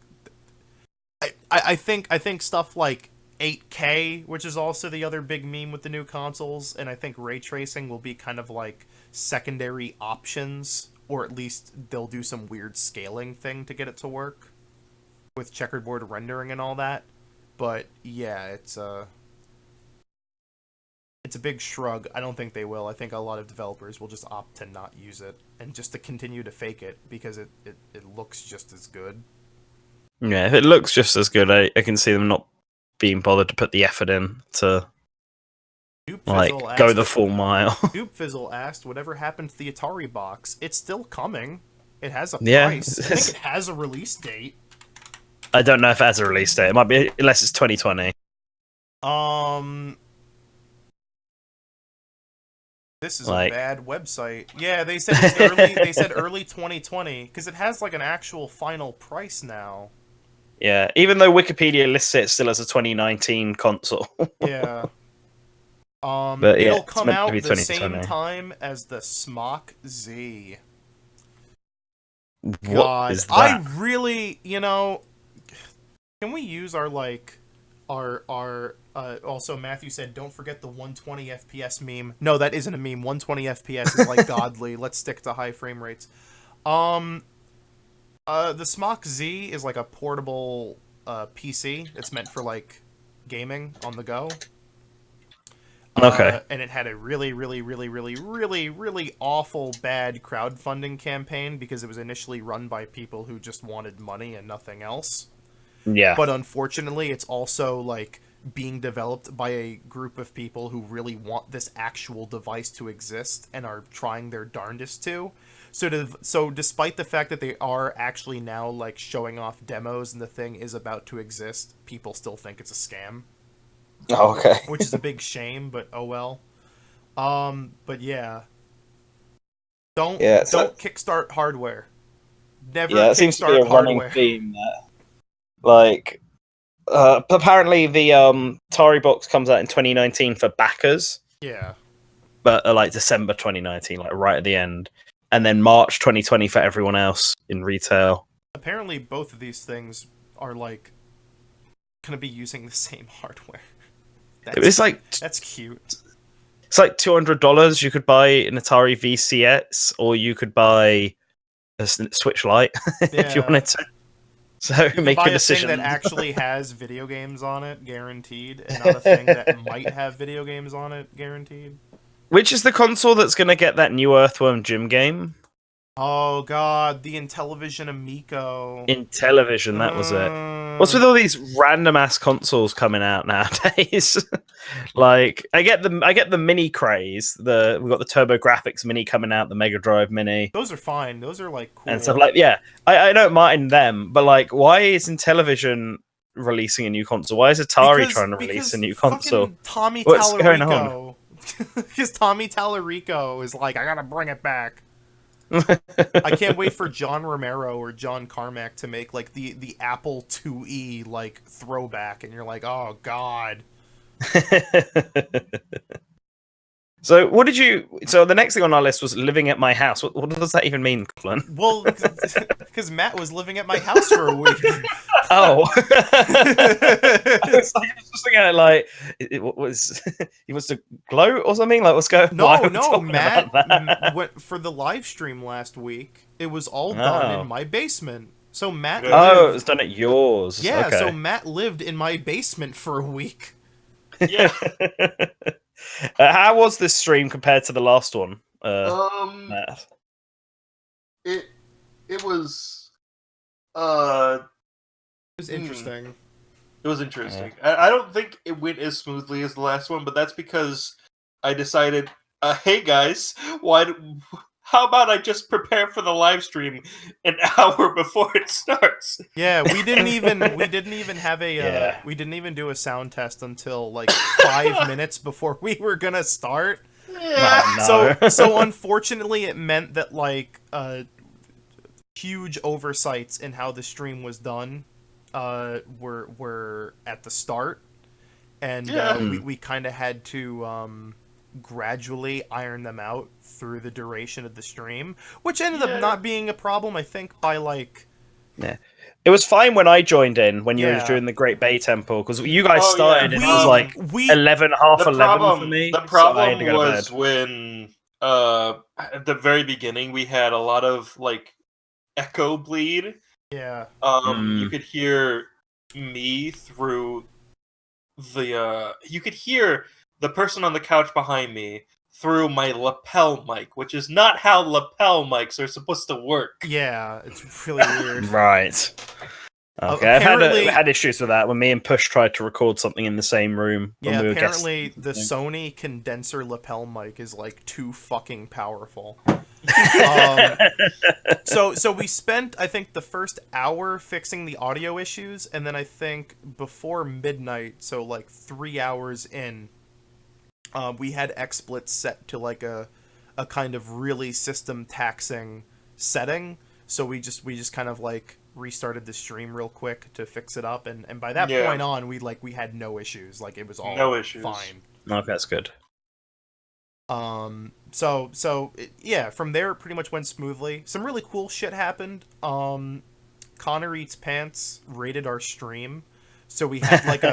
I think stuff like 8K, which is also the other big meme with the new consoles, and I think ray tracing will be kind of like secondary options, or at least they'll do some weird scaling thing to get it to work with checkerboard rendering and all that. But yeah, it's a big shrug. I don't think they will. I think a lot of developers will just opt to not use it and just to continue to fake it because it looks just as good. Yeah, if it looks just as good, I can see them not being bothered to put the effort in to like go the full mile. Fizzle asked, whatever happened to the Atari box? It's still coming. It has a price. I think it has a release date. I don't know if it has a release date. It might be, unless it's 2020. This is a bad website. Yeah, they said it's early. They said early 2020 because it has like an actual final price now. Yeah, even though Wikipedia lists it still as a 2019 console. Yeah. But it'll come out the same time as the Smock Z. God, what is that? I really, can we use our also Matthew said, don't forget the 120 FPS meme. No, that isn't a meme. 120 FPS is like godly. Let's stick to high frame rates. The Smock Z is like a portable PC. It's meant for like gaming on the go. Okay. And it had a really, really, really, really, really, really awful bad crowdfunding campaign because it was initially run by people who just wanted money and nothing else. Yeah. But unfortunately, it's also like being developed by a group of people who really want this actual device to exist and are trying their darndest to. So despite the fact that they are actually now like showing off demos and the thing is about to exist, people still think it's a scam. Oh, okay. Which is a big shame, but oh well. But yeah. Don't kickstart hardware. Never kickstart hardware. Yeah, it seems to be a running theme that, like, apparently the Atari box comes out in 2019 for backers. Yeah. But like December 2019, like right at the end. And then March 2020 for everyone else in retail. Apparently both of these things are like going to be using the same hardware. That's cute. It's like $200. You could buy an Atari VCS, or you could buy a Switch Lite if you wanted to. So you make buy a decision. A thing that actually has video games on it, guaranteed, and not a thing that might have video games on it, guaranteed. Which is the console that's going to get that new Earthworm Jim game? Oh god, the Intellivision Amico. Intellivision, that was it. What's with all these random ass consoles coming out nowadays? Like, I get the mini craze. We've got the TurboGrafx Mini coming out, the Mega Drive Mini. Those are fine. Those are like cool. And stuff like, yeah, I don't mind them, but like, why is Intellivision releasing a new console? Why is Atari trying to release a new console? Tommy What's Tallarico. going on? Because Tommy Tallarico is like, I gotta bring it back. I can't wait for John Romero or John Carmack to make like the Apple IIe like throwback, and you're like, oh god. So the next thing on our list was living at my house. What does that even mean, Kawlun? Well, because Matt was living at my house for a week. Oh. I was just thinking like, he wants to gloat or something? Like, what's going on? No, Matt went for the live stream last week. It was all done in my basement. So Matt it was done at yours. Yeah, okay. So Matt lived in my basement for a week. Yeah. How was this stream compared to the last one? Matt? it was interesting. It was interesting. I don't think it went as smoothly as the last one, but that's because I decided, hey guys, how about I just prepare for the live stream an hour before it starts? Yeah, we didn't even have a we didn't even do a sound test until like 5 minutes before we were gonna start. Yeah. Oh, no. So unfortunately, it meant that like huge oversights in how the stream was done were at the start, and we kind of had to gradually iron them out through the duration of the stream, which ended up not being a problem. I think by like. Yeah. It was fine when I joined in, when you were doing the Great Bay Temple, because you guys started and it was like 11 for me. The problem was when, at the very beginning, we had a lot of, like, echo bleed. Yeah. You could hear me through the, you could hear the person on the couch behind me through my lapel mic, which is not how lapel mics are supposed to work. Yeah, it's really weird. Right. Okay, I've had issues with that when me and Push tried to record something in the same room. Yeah, apparently the Sony condenser lapel mic is like too fucking powerful. So we spent, I think, the first hour fixing the audio issues, and then I think before midnight, so like 3 hours in, we had XSplit set to like a kind of really system taxing setting. So we just kind of like restarted the stream real quick to fix it up, and by that point on, we had no issues. Like it was all fine. Okay, that's good. From there it pretty much went smoothly. Some really cool shit happened. Connor Eats Pants rated our stream. So we had like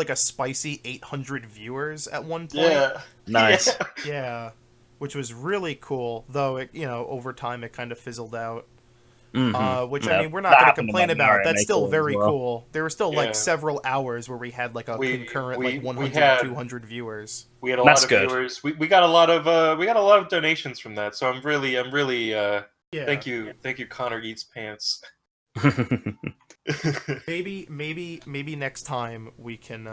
a spicy 800 viewers at one point. Yeah. Nice. Yeah. Which was really cool, though it, over time it kind of fizzled out. Which I mean, we're not going to complain about. That's still very cool. There were still like several hours where we had like a concurrent like 100 200 viewers. We had a lot of viewers. We got a lot of donations from that. So I'm really thank you Connor Eats Pants. maybe next time we can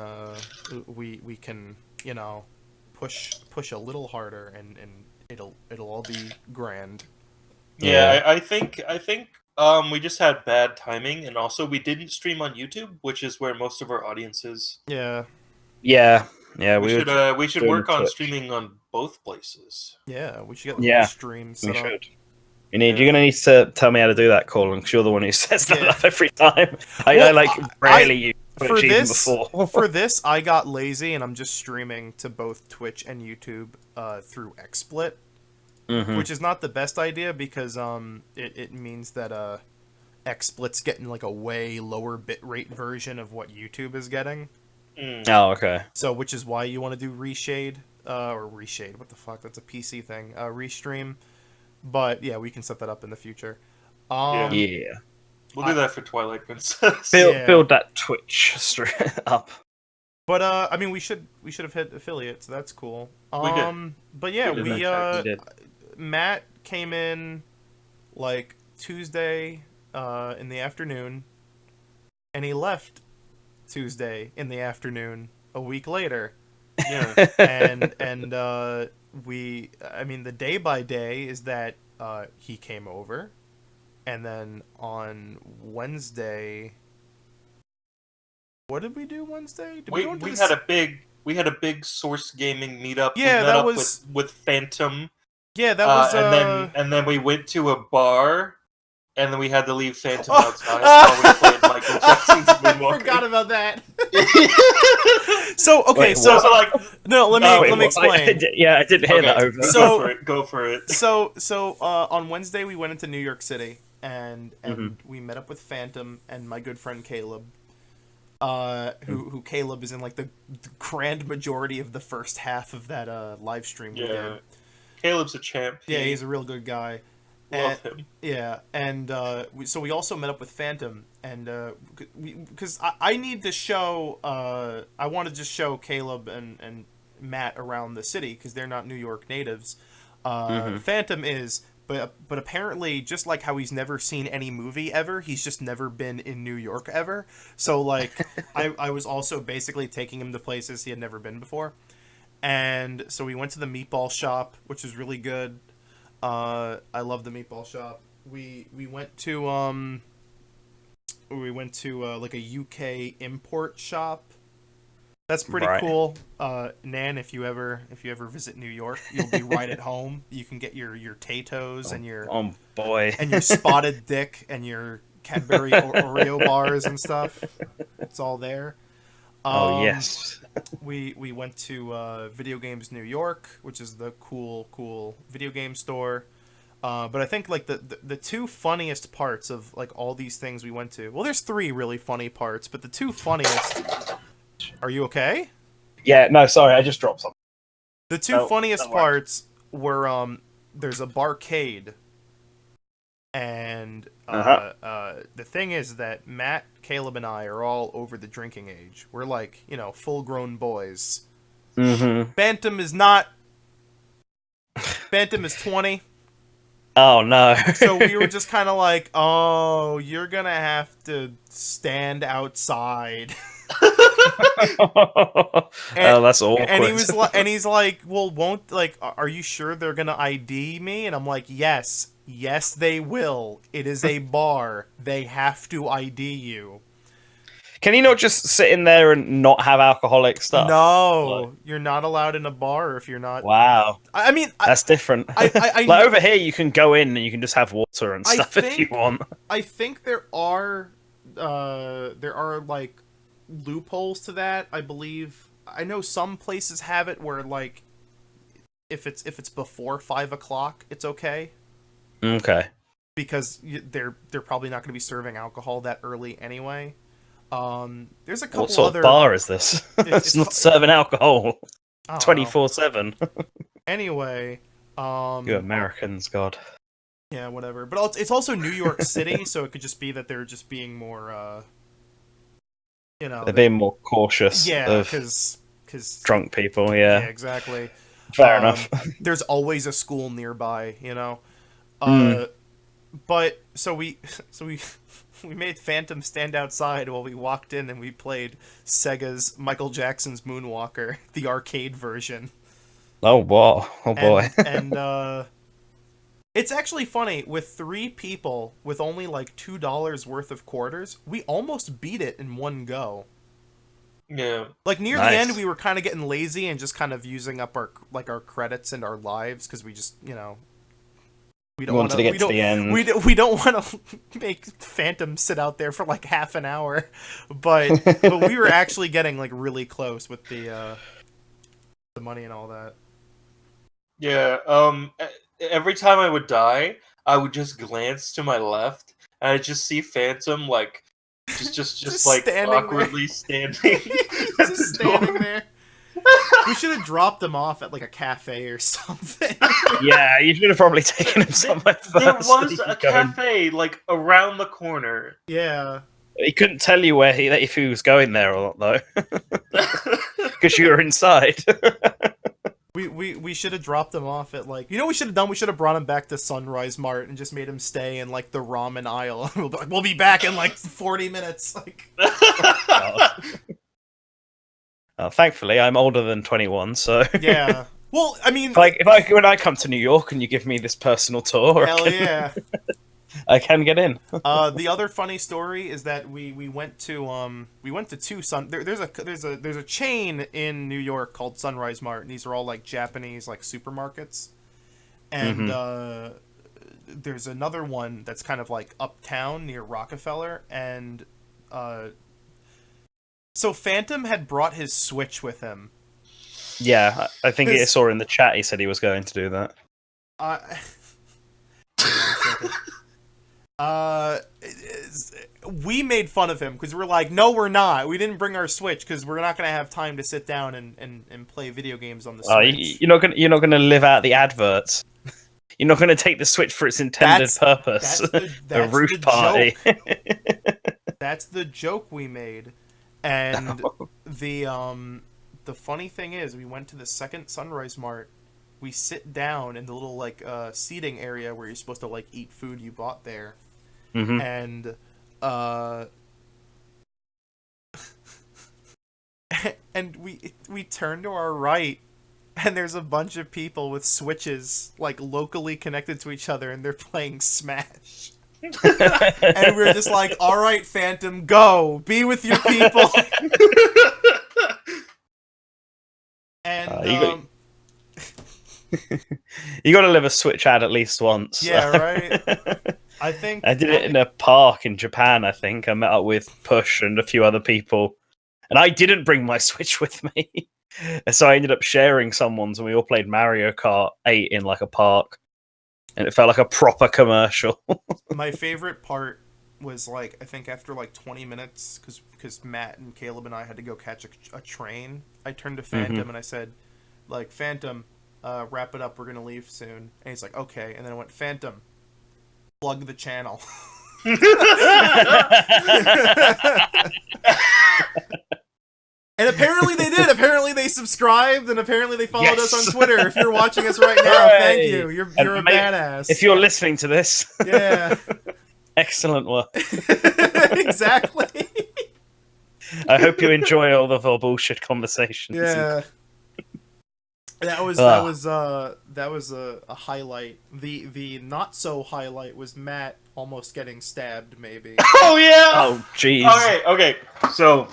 we can push a little harder and it'll all be grand. Yeah, I think we just had bad timing, and also we didn't stream on YouTube, which is where most of our audience is. Yeah. We should work on streaming on both places. Yeah, we should get streams set up. You're gonna need to tell me how to do that, Kawlun, because you're the one who sets that up every time. I rarely use Twitch even before. For this, I got lazy, and I'm just streaming to both Twitch and YouTube through XSplit, which is not the best idea because it means that XSplit's getting like a way lower bitrate version of what YouTube is getting. Oh, okay. So, which is why you want to do reshade, what the fuck? That's a PC thing. Restream. But yeah, we can set that up in the future. We'll do that for Twilight Princess. Build that Twitch straight up. But I mean, we should have hit affiliate, so that's cool. We did. But yeah, we did. Matt came in like Tuesday in the afternoon, and he left Tuesday in the afternoon a week later. Yeah. and the day by day is that he came over, and then on Wednesday, what did we do Wednesday? We had a big Source Gaming meetup. Yeah, that was with Phantom. Yeah, that was. And then we went to a bar, and then we had to leave Phantom outside while we played Michael Jackson's Moonwalker. I forgot about that. let me explain. I didn't hear that over. Go for it. So on Wednesday we went into New York City and we met up with Phantom and my good friend Caleb. Who Caleb is in like the grand majority of the first half of that live stream we did. Caleb's a champ. Yeah, he's a real good guy. Love him. Yeah, and so we also met up with Phantom, and because I need to show, I want to just show Caleb and Matt around the city because they're not New York natives. Phantom is, but apparently, just like how he's never seen any movie ever, he's just never been in New York ever. So like, I was also basically taking him to places he had never been before, and so we went to the meatball shop, which was really good. I love the meatball shop. We went to like a UK import shop. That's pretty cool. Nan, if you ever visit New York, you'll be right at home. You can get your Tato's and your and your Spotted Dick and your Cadbury Oreo bars and stuff. It's all there. Yes. We went to Video Games New York, which is the cool video game store. But I think like the two funniest parts of like all these things we went to. Well, there's three really funny parts, but the two funniest. Are you okay? Yeah, no, sorry, I just dropped something. The two funniest parts were there's a barcade, and the thing is that Matt, Caleb, and I are all over the drinking age. We're like, full-grown boys. Mm-hmm. Phantom is not. Phantom is 20. Oh, no. So we were just kind of like, oh, you're gonna have to stand outside. That's awkward. And he's like, well, are you sure they're gonna ID me? And I'm like, yes, they will. It is a bar. They have to ID you. Can you not just sit in there and not have alcoholic stuff? No, you're not allowed in a bar if you're not. Wow. I mean, that's different. I like over here, you can go in and you can just have water and stuff if you want. I think there are like loopholes to that. I believe I know some places have it where like if it's before 5 o'clock, it's okay. Okay. Because they're probably not going to be serving alcohol that early anyway. There's a couple what sort other of bar is this? It's not serving alcohol 24/7. Anyway, you Americans, God. Yeah, whatever. But it's also New York City, so it could just be that they're just being more, they're being more cautious. Yeah, because drunk people. Yeah, exactly. Fair enough. There's always a school nearby, But so we made Phantom stand outside while we walked in and we played Sega's Michael Jackson's Moonwalker, the arcade version. Oh wow! Oh boy! And it's actually funny, with 3 people with only like $2 worth of quarters, we almost beat it in one go. Yeah. Like near the end, we were kind of getting lazy and just kind of using up our credits and our lives because we just we don't want to get to the end. We don't want to make Phantom sit out there for like half an hour, but we were actually getting like really close with the money and all that. Yeah. Every time I would die, I would just glance to my left, and I'd just see Phantom like just like awkwardly standing. Just standing there. We should have dropped him off at like a cafe or something. Yeah, you should have probably taken him somewhere first. There was a cafe like around the corner. Yeah. He couldn't tell you if he was going there or not, though, because you were inside. We should have dropped him off at like, what we should have done? We should have brought him back to Sunrise Mart and just made him stay in like the ramen aisle. We'll be back in like 40 minutes. Like. Thankfully, I'm older than 21, so yeah. Well, I mean, when I come to New York and you give me this personal tour, yeah, I can get in. The other funny story is that we went to two there's a chain in New York called Sunrise Mart, and these are all like Japanese like supermarkets, and there's another one that's kind of like uptown near Rockefeller, and so Phantom had brought his Switch with him. Yeah, I think I saw in the chat he said he was going to do that. We made fun of him because we're like, no, we're not. We didn't bring our Switch because we're not going to have time to sit down and play video games on the Switch. You're not gonna live out the adverts. You're not gonna take the Switch for its intended purpose. The roof party. That's the joke we made. And the funny thing is, we went to the second Sunrise Mart, we sit down in the little like seating area where you're supposed to like eat food you bought there, and and we turn to our right, and there's a bunch of people with Switches like locally connected to each other, and they're playing Smash. And we're just like, all right, Phantom, go be with your people. And you got to live a Switch ad at least once. Yeah, right. I think I did it in a park in Japan. I think I met up with Push and a few other people, and I didn't bring my Switch with me, and so I ended up sharing someone's, and we all played Mario Kart 8 in like a park, and it felt like a proper commercial. My favorite part was like, I think after like 20 minutes, because Matt and Caleb and I had to go catch a train, I turned to Phantom and I said, like, Phantom, wrap it up, we're gonna leave soon. And he's like, okay. And then I went, Phantom, plug the channel. And apparently they did. Apparently they subscribed, and apparently they followed us on Twitter. If you're watching us right now, thank you. You're a badass. If you're listening to this, yeah, excellent work. Exactly. I hope you enjoy all of our bullshit conversations. Yeah. That was a highlight. The not so highlight was Matt almost getting stabbed. Maybe. Oh yeah. Oh jeez. Okay. So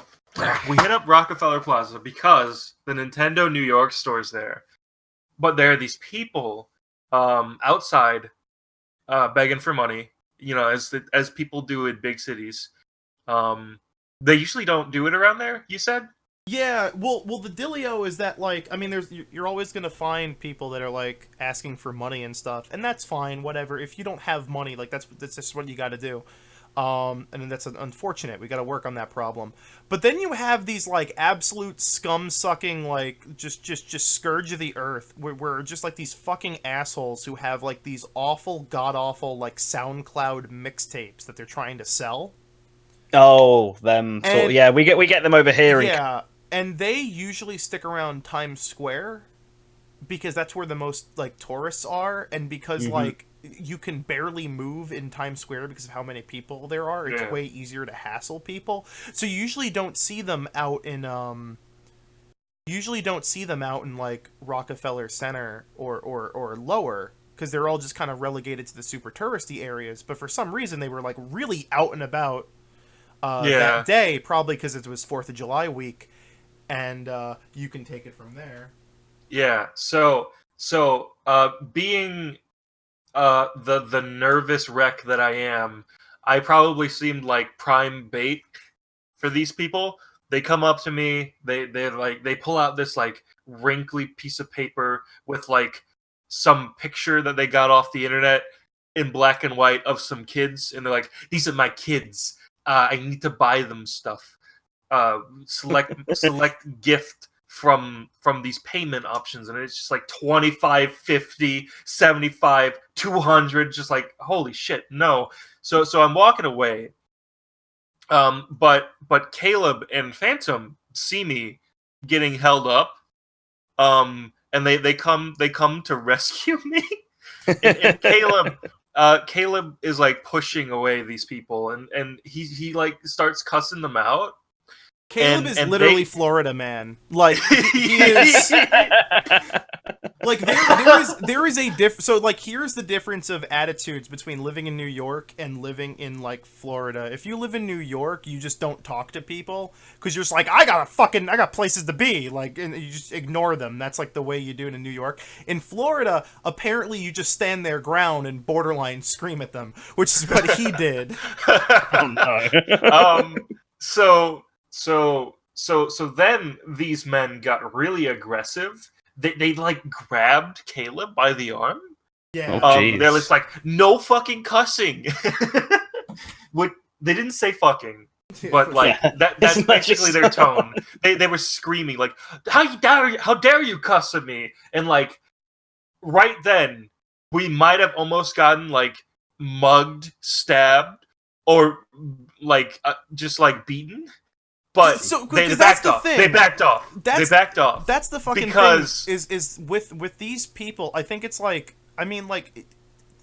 we hit up Rockefeller Plaza because the Nintendo New York store's there, but there are these people outside begging for money. You know, as people do in big cities. They usually don't do it around there. You said. Yeah, well, the dealio is that, like, I mean, you're always gonna find people that are like asking for money and stuff, and that's fine, whatever. If you don't have money, like that's just what you got to do, and then that's unfortunate. We got to work on that problem. But then you have these like absolute scum sucking, like just scourge of the earth, where just like these fucking assholes who have like these awful, god awful like SoundCloud mixtapes that they're trying to sell. Oh, them. Yeah, we get them over here. Yeah. And they usually stick around Times Square because that's where the most like tourists are, and because like you can barely move in Times Square because of how many people there are. It's way easier to hassle people. So you usually don't see them out in like Rockefeller Center or lower, because they're all just kind of relegated to the super touristy areas. But for some reason they were like really out and about that day, probably because it was 4th of July week. And you can take it from there. Yeah. So being the nervous wreck that I am, I probably seemed like prime bait for these people. They come up to me. They pull out this like wrinkly piece of paper with like some picture that they got off the internet in black and white of some kids, and they're like, "These are my kids. I need to buy them stuff. Select gift from these payment options," and it's just like 25, 50, 75, 200, just like holy shit, no. So I'm walking away, but Caleb and Phantom see me getting held up, and they come to rescue me. and Caleb is like pushing away these people, and he like starts cussing them out. Caleb is literally Florida man. Like he is. Like there is a so like here's the difference of attitudes between living in New York and living in like Florida. If you live in New York, you just don't talk to people because you're just like, I got places to be, like, and you just ignore them. That's like the way you do it in New York. In Florida, apparently you just stand their ground and borderline scream at them, which is what he did. Oh no. So then these men got really aggressive. They like grabbed Caleb by the arm. Yeah. They're just like, no fucking cussing. What they didn't say fucking, but like that's basically their tone. They were screaming like, how dare you cuss at me? And like right then we might have almost gotten like mugged, stabbed, or like just like beaten. but they that's backed the off. thing. They backed off. They backed off. That's the fucking because... thing. Is with these people, I think it's like, I mean, like,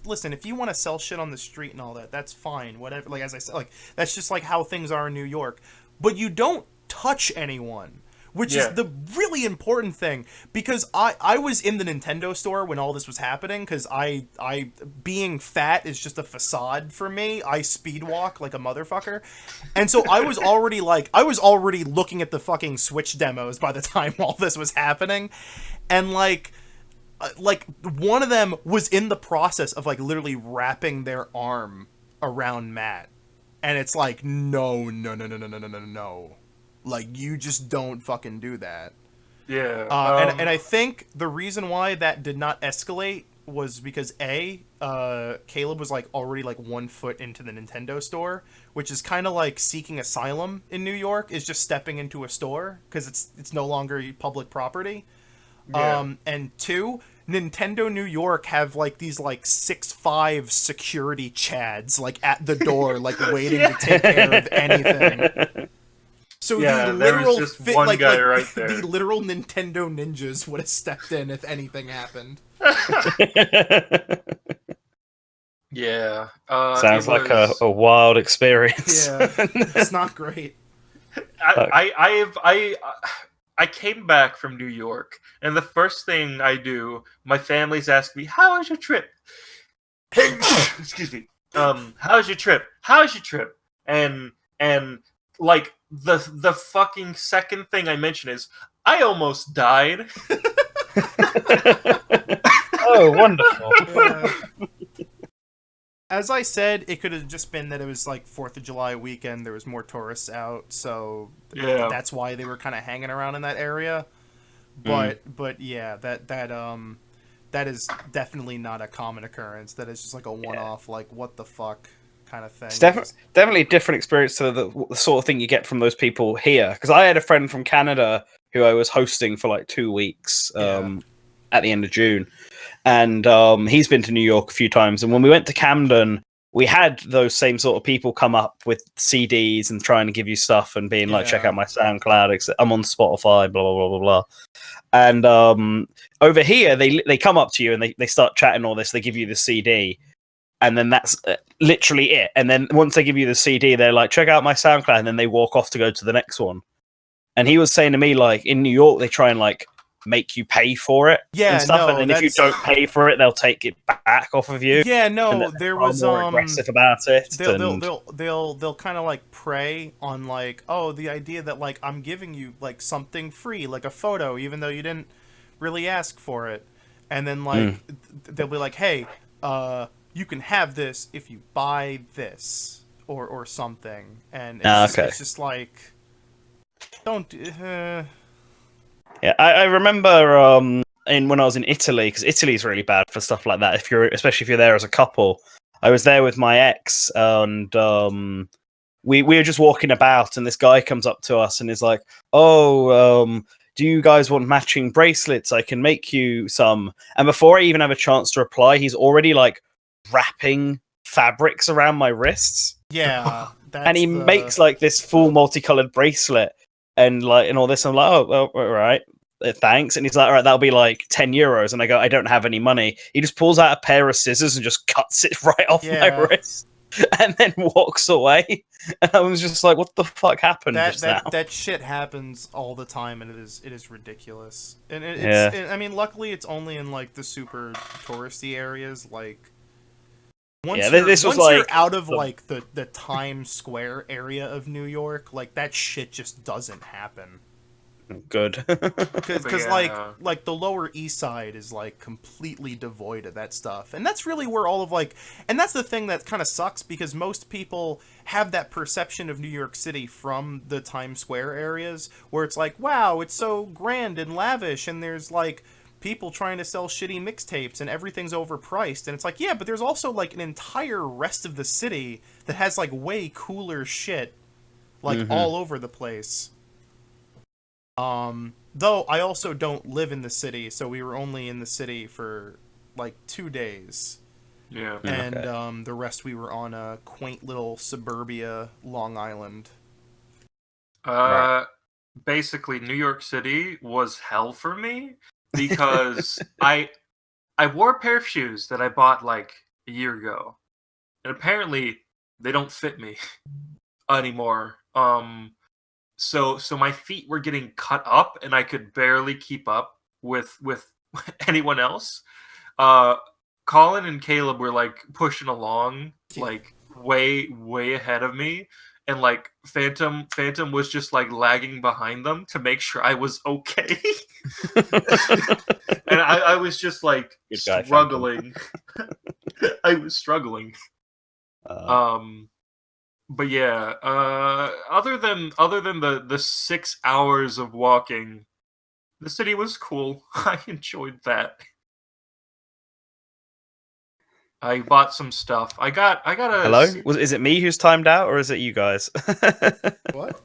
listen, if you want to sell shit on the street and all that, that's fine. Whatever. Like, as I said, like, that's just like how things are in New York. But you don't touch anyone. Which is the really important thing, because I was in the Nintendo store when all this was happening, because I being fat is just a facade for me. I speed walk like a motherfucker. And so I was already looking at the fucking Switch demos by the time all this was happening. And like one of them was in the process of like literally wrapping their arm around Matt. And it's like, no. Like, you just don't fucking do that. Yeah. And I think the reason why that did not escalate was because Caleb was like already like 1 foot into the Nintendo store, which is kind of like seeking asylum in New York, is just stepping into a store because it's no longer public property. Yeah. And 2, Nintendo New York have like these like 6'5" security chads like at the door, like waiting to take care of anything. So yeah, the literal there was just one guy right there. The literal Nintendo ninjas would have stepped in if anything happened. Yeah. Sounds like a wild experience. Yeah, it's not great. I came back from New York, and the first thing I do, my family's asked me, "How was your trip?" Excuse me. How was your trip? How's your trip? And like the fucking second thing I mention is, I almost died. Oh, wonderful. Yeah. As I said, it could have just been that it was like 4th of July weekend. There was more tourists out, so that's why they were kind of hanging around in that area. But yeah, that is definitely not a common occurrence. That is just like a one-off, like what the fuck kind of thing. It's definitely a different experience to the sort of thing you get from those people here. Because I had a friend from Canada who I was hosting for like 2 weeks at the end of June. And he's been to New York a few times. And when we went to Camden, we had those same sort of people come up with CDs and trying to give you stuff and being like, check out my SoundCloud. I'm on Spotify, blah, blah, blah, blah, blah. And over here, they come up to you and they start chatting all this. They give you the CD. And then that's literally it. And then once they give you the CD, they're like, check out my SoundCloud. And then they walk off to go to the next one. And he was saying to me, like, in New York, they try and like make you pay for it and stuff. And then if you don't pay for it, they'll take it back off of you. Yeah, no, there was more aggressive about it. They'll kind of like prey on like, oh, the idea that like I'm giving you like something free, like a photo, even though you didn't really ask for it. And then like they'll be like, hey, you can have this if you buy this or something. And it's just like, don't. Yeah, I remember when I was in Italy, because Italy's really bad for stuff like that. Especially if you're there as a couple. I was there with my ex, and we were just walking about, and this guy comes up to us and is like, "Oh, do you guys want matching bracelets? I can make you some." And before I even have a chance to reply, he's already like wrapping fabrics around my wrists. Yeah, and he makes like this full multicolored bracelet. And like, and all this, I'm like, oh, all right, thanks. And he's like, all right, that'll be like €10. And I go, I don't have any money. He just pulls out a pair of scissors and just cuts it right off my wrist, and then walks away. And I was just like, what the fuck happened just now? That shit happens all the time, and it is ridiculous. And I mean, luckily, it's only in like the super touristy areas, like. Once you're out of like the Times Square area of New York, like that shit just doesn't happen. Good, because like the Lower East Side is like completely devoid of that stuff, and that's really where all of like, and that's the thing that kind of sucks, because most people have that perception of New York City from the Times Square areas, where it's like, wow, it's so grand and lavish, and there's like people trying to sell shitty mixtapes and everything's overpriced, and it's like, yeah, but there's also like an entire rest of the city that has like way cooler shit like all over the place. Though I also don't live in the city, so we were only in the city for like 2 days. Yeah. And the rest we were on a quaint little suburbia Long Island. Right. Basically, New York City was hell for me because I wore a pair of shoes that I bought like a year ago, and apparently they don't fit me anymore. So my feet were getting cut up, and I could barely keep up with anyone else. Uh, Colin and Caleb were like pushing along, like way ahead of me, and like Phantom was just like lagging behind them to make sure I was okay. And I was just like Good guy, struggling. I was struggling. But yeah, other than the 6 hours of walking, the city was cool. I enjoyed that. I bought some stuff. I got a Hello? Is it me who's timed out, or is it you guys? What?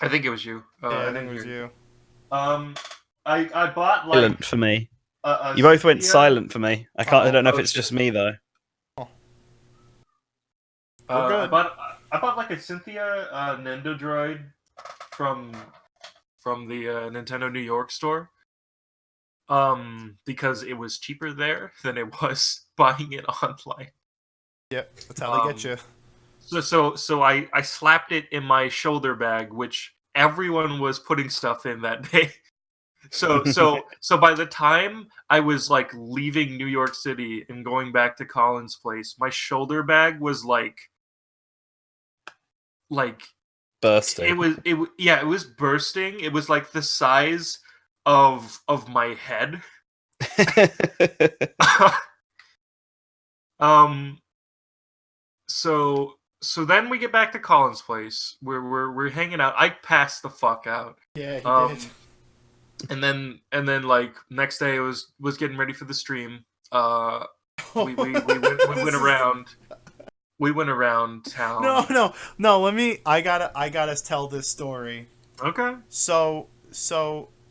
I think it was you. Yeah, I think it was you. I bought like Silent for me. a You both went Cynthia- silent for me. I can't. I don't know if oh, it's shit. just me though. We're good. I bought like a Cynthia Nendo droid from the Nintendo New York store. Because it was cheaper there than it was buying it online. Yep, that's how they get you. So I slapped it in my shoulder bag, which everyone was putting stuff in that day. So by the time I was like leaving New York City and going back to Colin's place, my shoulder bag was like Bursting. it was bursting. It was like the size of my head. So then we get back to Colin's place. We're hanging out. I passed the fuck out. Yeah, he did. And then like next day was getting ready for the stream. We went around. We went around town. No. I gotta tell this story. Okay. So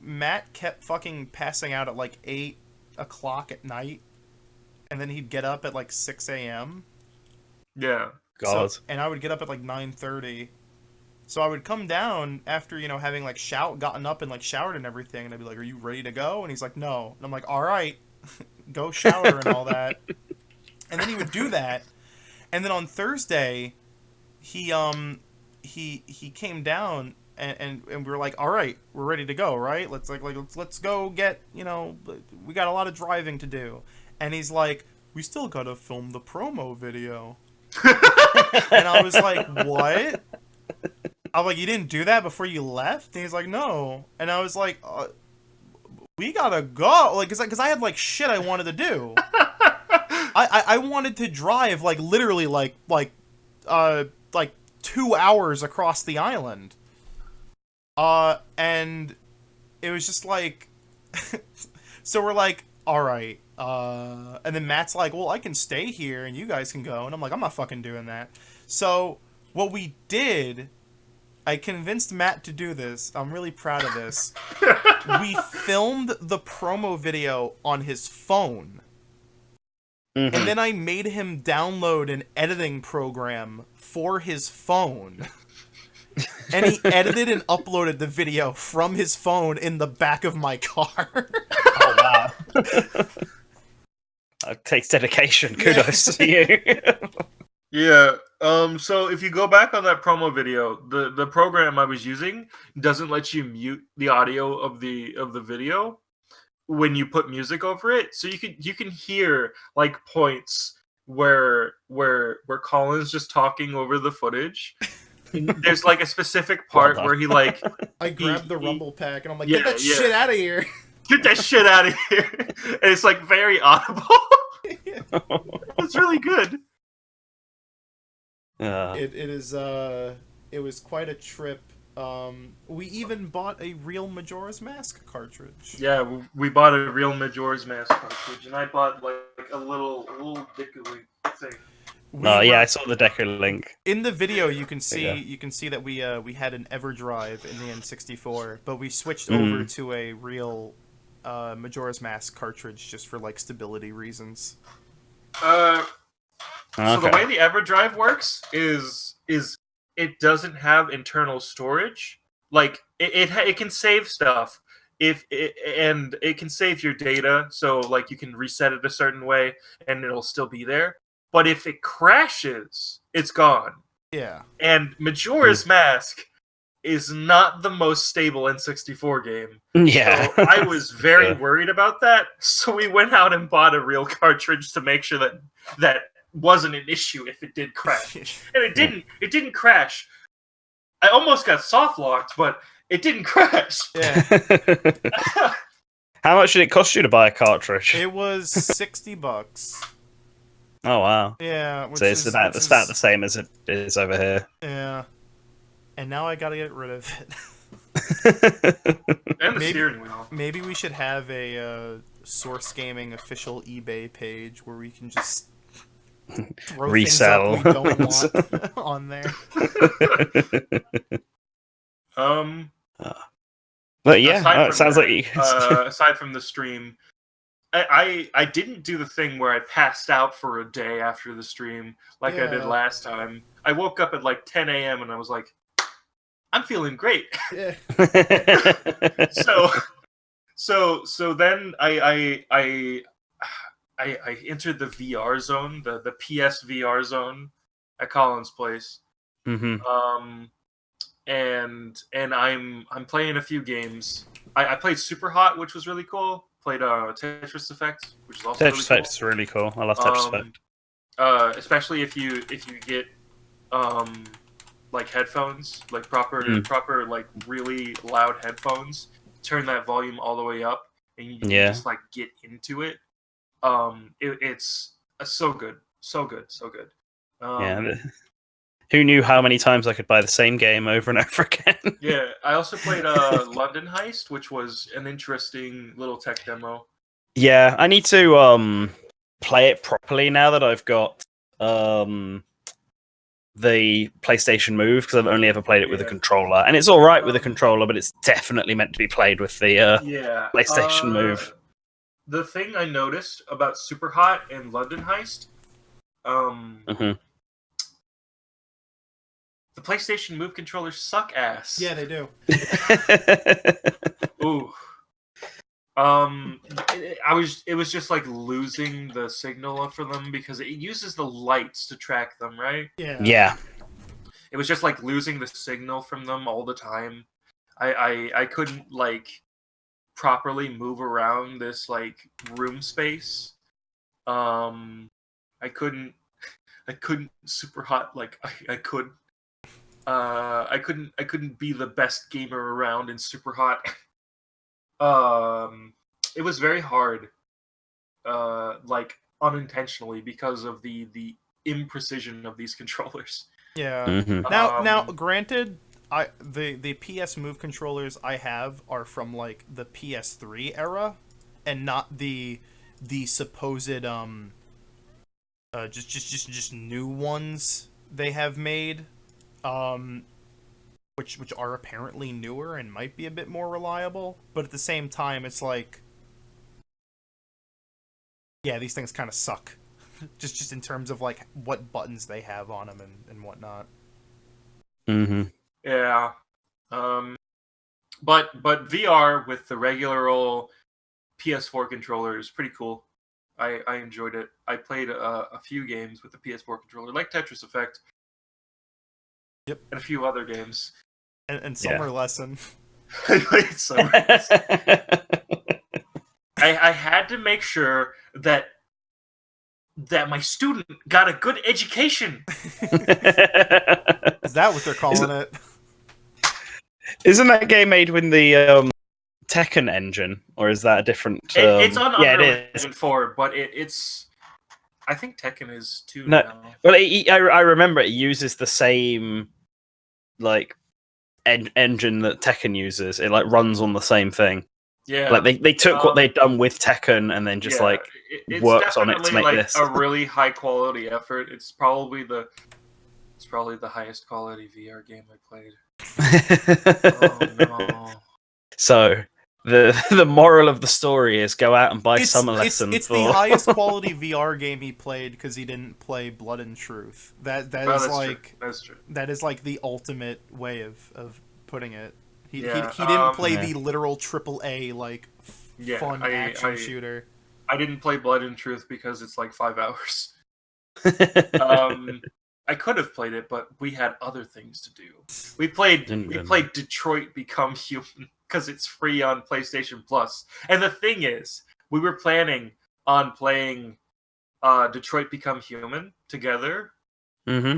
Matt kept fucking passing out at like 8 o'clock at night, and then he'd get up at like 6 a.m. Yeah. God. So, and I would get up at like 9:30. So I would come down after, having like gotten up and like showered and everything, and I'd be like, "Are you ready to go?" And he's like, "No." And I'm like, "All right, go shower and all that." And then he would do that, and then on Thursday, he came down. And we were like, all right, we're ready to go, right? Let's go get, we got a lot of driving to do. And he's like, we still gotta film the promo video. And I was like, what? I was like, you didn't do that before you left? And he's like, no. And I was like, we gotta go, like, cause I had like shit I wanted to do. I wanted to drive like literally like 2 hours across the island. And it was just like, so we're like, all right. And then Matt's like, well, I can stay here and you guys can go. And I'm like, I'm not fucking doing that. So what we did, I convinced Matt to do this. I'm really proud of this. We filmed the promo video on his phone. Mm-hmm. And then I made him download an editing program for his phone. And he edited and uploaded the video from his phone in the back of my car. Oh, wow. It takes dedication. Kudos to you. Yeah. So if you go back on that promo video, the program I was using doesn't let you mute the audio of the video when you put music over it. So you can hear like points where Colin's just talking over the footage. There's like a specific part where he like I grabbed the rumble pack and I'm like, get that shit out of here. Get that shit out of here. And it's like very audible. It's really good. It was quite a trip. We even bought a real Majora's Mask cartridge. Yeah, we bought a real Majora's Mask cartridge, and I bought like a little dickly thing. I saw the Decker link. In the video, you can see that we had an EverDrive in the N64, but we switched over to a real Majora's Mask cartridge just for like stability reasons. So the way the EverDrive works is it doesn't have internal storage. Like it can save stuff and it can save your data, so like you can reset it a certain way and it'll still be there. But if it crashes, it's gone. Yeah. And Majora's Mask is not the most stable N64 game. Yeah. So I was very worried about that. So we went out and bought a real cartridge to make sure that wasn't an issue if it did crash. And it didn't. It didn't crash. I almost got soft locked, but it didn't crash. Yeah. How much did it cost you to buy a cartridge? It was $60. Oh wow. Yeah. So it's about the same as it is over here. Yeah. And now I gotta get rid of it. And the steering wheel. Maybe we should have a Source Gaming official eBay page where we can just throw resell things up we don't want on there. But yeah, it sounds like you. Aside from the stream, I didn't do the thing where I passed out for a day after the stream like I did last time. I woke up at like 10 a.m. and I was like, I'm feeling great. Yeah. So then I entered the VR zone, the PS VR zone at Colin's place. Mm-hmm. And I'm playing a few games. I played Super Hot, which was really cool. Played Tetris Effect, which is also Tetris really Effect is really cool. I love Tetris Effect. Especially if you get like headphones, like proper like really loud headphones. Turn that volume all the way up, and you can just like get into it. It's so good. Who knew how many times I could buy the same game over and over again? Yeah, I also played London Heist, which was an interesting little tech demo. Yeah, I need to play it properly now that I've got the PlayStation Move, because I've only ever played it with a controller, and it's all right with a controller, but it's definitely meant to be played with the PlayStation Move. The thing I noticed about Super Hot and London Heist, the PlayStation Move controllers suck ass. Yeah, they do. Ooh. It was just like losing the signal for them because it uses the lights to track them, right? Yeah. It was just like losing the signal from them all the time. I couldn't like properly move around this like room space. I couldn't Super Hot like I couldn't be the best gamer around in Super Hot. It was very hard, like unintentionally because of the imprecision of these controllers. Yeah. Mm-hmm. Now, granted, the PS Move controllers I have are from like the PS3 era, and not the supposed just new ones they have made, which are apparently newer and might be a bit more reliable. But at the same time, it's like, yeah, these things kind of suck, just in terms of like what buttons they have on them and whatnot. Mm-hmm. Yeah. But VR with the regular old PS4 controller is pretty cool. I enjoyed it. I played a few games with the PS4 controller, like Tetris Effect. Yep. And a few other games. And Summer Lesson. I played Summer Lesson. I had to make sure that my student got a good education. Is that what they're calling it? Isn't that game made with the Tekken engine, or is that a different? It's on Unreal it is. Engine 4, but it's. I think Tekken is too. No, now. well, I remember it uses the same like engine that Tekken uses. It like runs on the same thing. Yeah, like they took what they'd done with Tekken and then just it's worked on it to make like this a really high quality effort. It's probably the highest quality VR game I played. Oh no! So the moral of the story is go out and buy Summer It's Lesson. it's for... the highest quality VR game he played because he didn't play Blood and Truth. That's like true. That's true. that is like the ultimate way of putting it. He didn't play the literal AAA like fun action shooter. I didn't play Blood and Truth because it's like 5 hours. I could have played it, but we had other things to do. We played Detroit Become Human because it's free on PlayStation Plus. And the thing is, we were planning on playing Detroit Become Human together,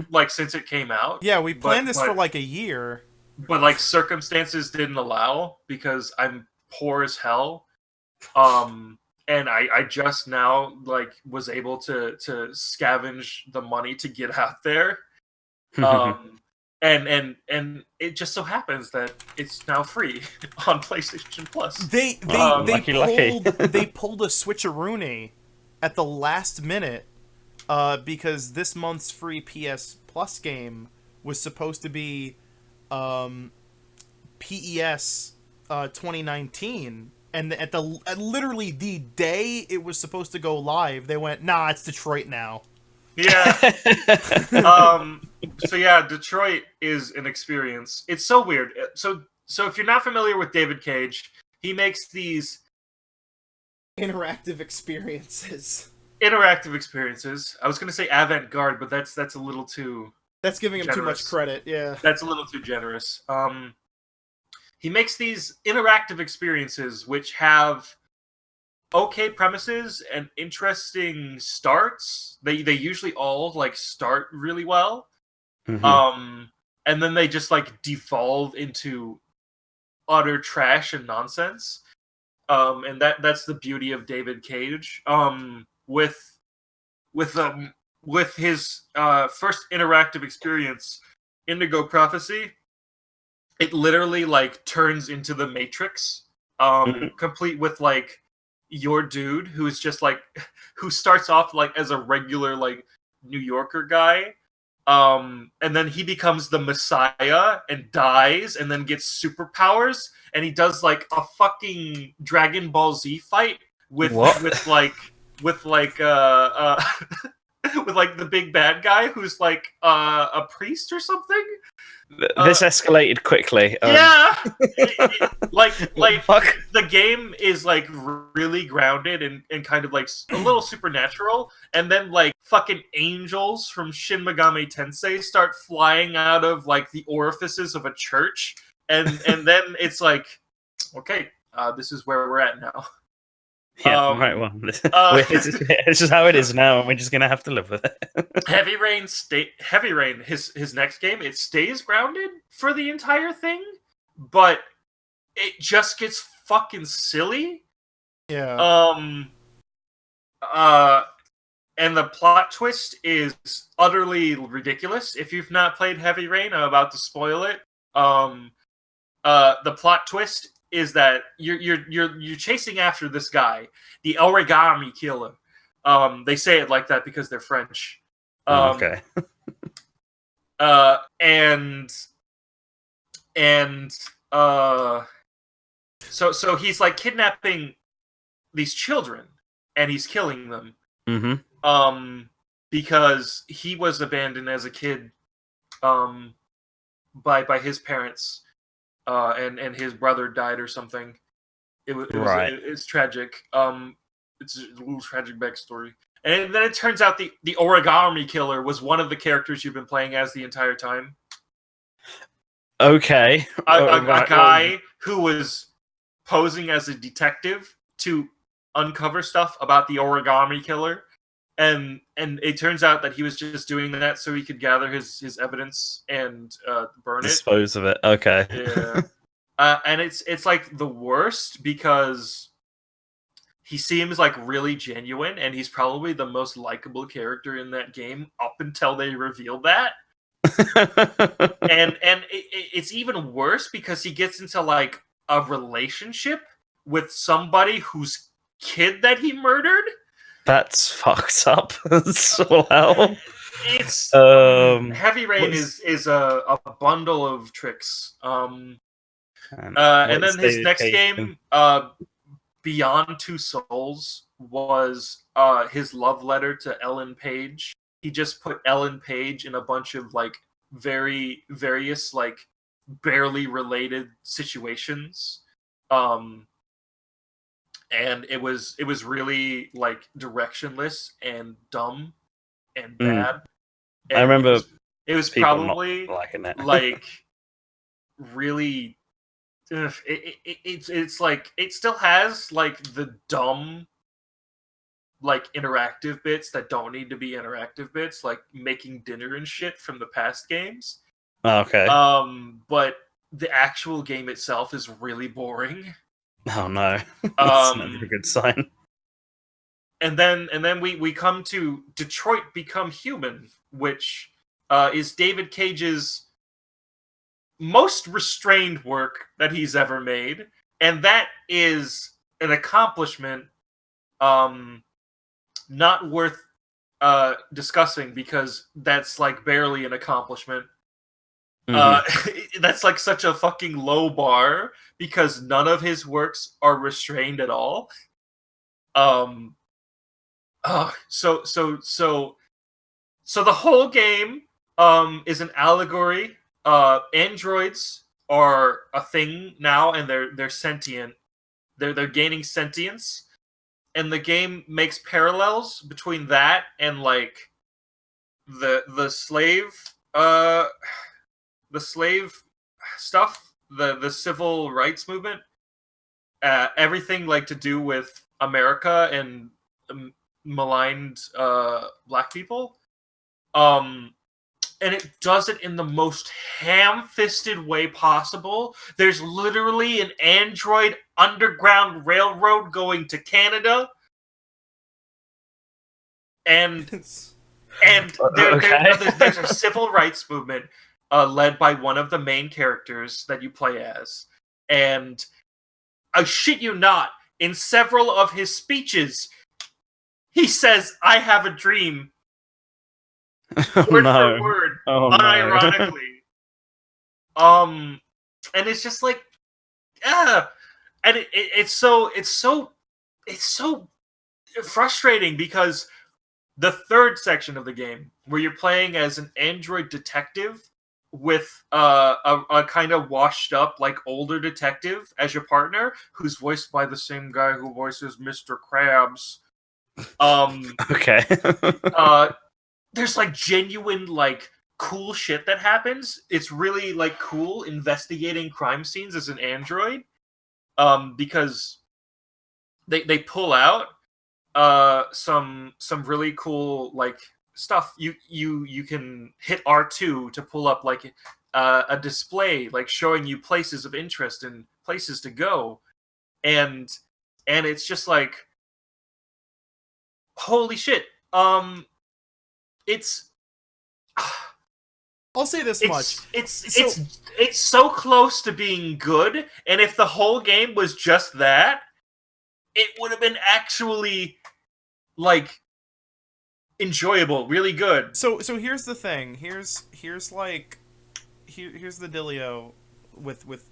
like since it came out. Yeah, we planned this for like a year, but like circumstances didn't allow because I'm poor as hell. And I just now like was able to scavenge the money to get out there. And it just so happens that it's now free on PlayStation Plus. They pulled a switcheroony at the last minute because this month's free PS Plus game was supposed to be PES 2019. And at literally the day it was supposed to go live, they went, "Nah, it's Detroit now." Yeah. So yeah, Detroit is an experience. It's so weird. So if you're not familiar with David Cage, he makes these interactive experiences. I was going to say avant-garde, but that's a little too. That's giving him generous. too much credit. Yeah. That's a little too generous. He makes these interactive experiences which have okay premises and interesting starts. They usually all like start really well. And then they just like devolve into utter trash and nonsense. And that's the beauty of David Cage. With his first interactive experience, Indigo Prophecy, it literally like turns into the Matrix, complete with like your dude who's just like who starts off like as a regular like New Yorker guy, and then he becomes the Messiah and dies and then gets superpowers, and he does like a fucking Dragon Ball Z fight with like the big bad guy who's like a priest or something. This escalated quickly. Yeah, like fuck. The game is like really grounded and kind of like a little supernatural, and then like fucking angels from Shin Megami Tensei start flying out of like the orifices of a church, and then it's like, okay, this is where we're at now. Yeah, right. Well, it's just how it is now, and we're just gonna have to live with it. Heavy Rain. His next game, it stays grounded for the entire thing, but it just gets fucking silly. Yeah. And the plot twist is utterly ridiculous. If you've not played Heavy Rain, I'm about to spoil it. The plot twist is that you're chasing after this guy, the origami killer. They say it like that because they're French. Okay. So he's like kidnapping these children and he's killing them. Because he was abandoned as a kid by his parents. And his brother died or something. It's tragic. It's a little tragic backstory. And then it turns out the origami killer was one of the characters you've been playing as the entire time. Okay. A guy who was posing as a detective to uncover stuff about the origami killer. And it turns out that he was just doing that so he could gather his evidence and burn it. Dispose of it. Okay. Yeah. And it's like the worst because he seems like really genuine, and he's probably the most likable character in that game up until they reveal that. and it's even worse because he gets into like a relationship with somebody whose kid that he murdered. That's fucked up as well. It's Heavy Rain is a bundle of tricks. And then his next game, Beyond Two Souls, was his love letter to Ellen Page. He just put Ellen Page in a bunch of like various like barely related situations. And it was really like directionless and dumb and bad. And I remember it was probably liking it. like really. It's like it still has like the dumb like interactive bits that don't need to be interactive bits, like making dinner and shit from the past games. Okay. But the actual game itself is really boring. Oh no, that's never a good sign. And then we come to Detroit Become Human, which is David Cage's most restrained work that he's ever made, and that is an accomplishment not worth discussing, because that's like barely an accomplishment. That's like such a fucking low bar, because none of his works are restrained at all. So the whole game is an allegory. Androids are a thing now, and they're sentient. They're gaining sentience, and the game makes parallels between that and like the slave stuff, the civil rights movement, everything like to do with America and maligned black people. And it does it in the most ham-fisted way possible. There's literally an android underground railroad going to Canada. And there's a civil rights movement led by one of the main characters that you play as. And I shit you not, in several of his speeches, he says, "I have a dream." Word for word, unironically. And it's just like, and it's so frustrating, because the third section of the game, where you're playing as an android detective with a kind of washed up, like older detective as your partner, who's voiced by the same guy who voices Mr. Krabs. Okay. There's like genuine like cool shit that happens. It's really like cool investigating crime scenes as an android, because they pull out some really cool like stuff. You can hit R2 to pull up like a display like showing you places of interest and places to go, and it's just like, holy shit. It's I'll say this much. It's so close to being good, and if the whole game was just that, it would have been actually like enjoyable, really good. So here's the thing. Here's the dealio with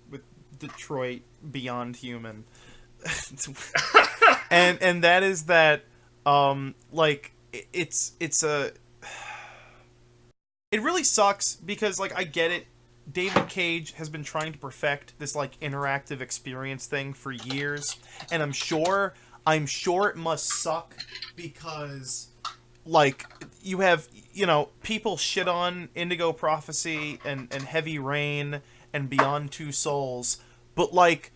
Detroit Beyond Human. and that is that like it really sucks, because like I get it. David Cage has been trying to perfect this like interactive experience thing for years, and I'm sure it must suck, because like you have, people shit on Indigo Prophecy and Heavy Rain and Beyond Two Souls, but like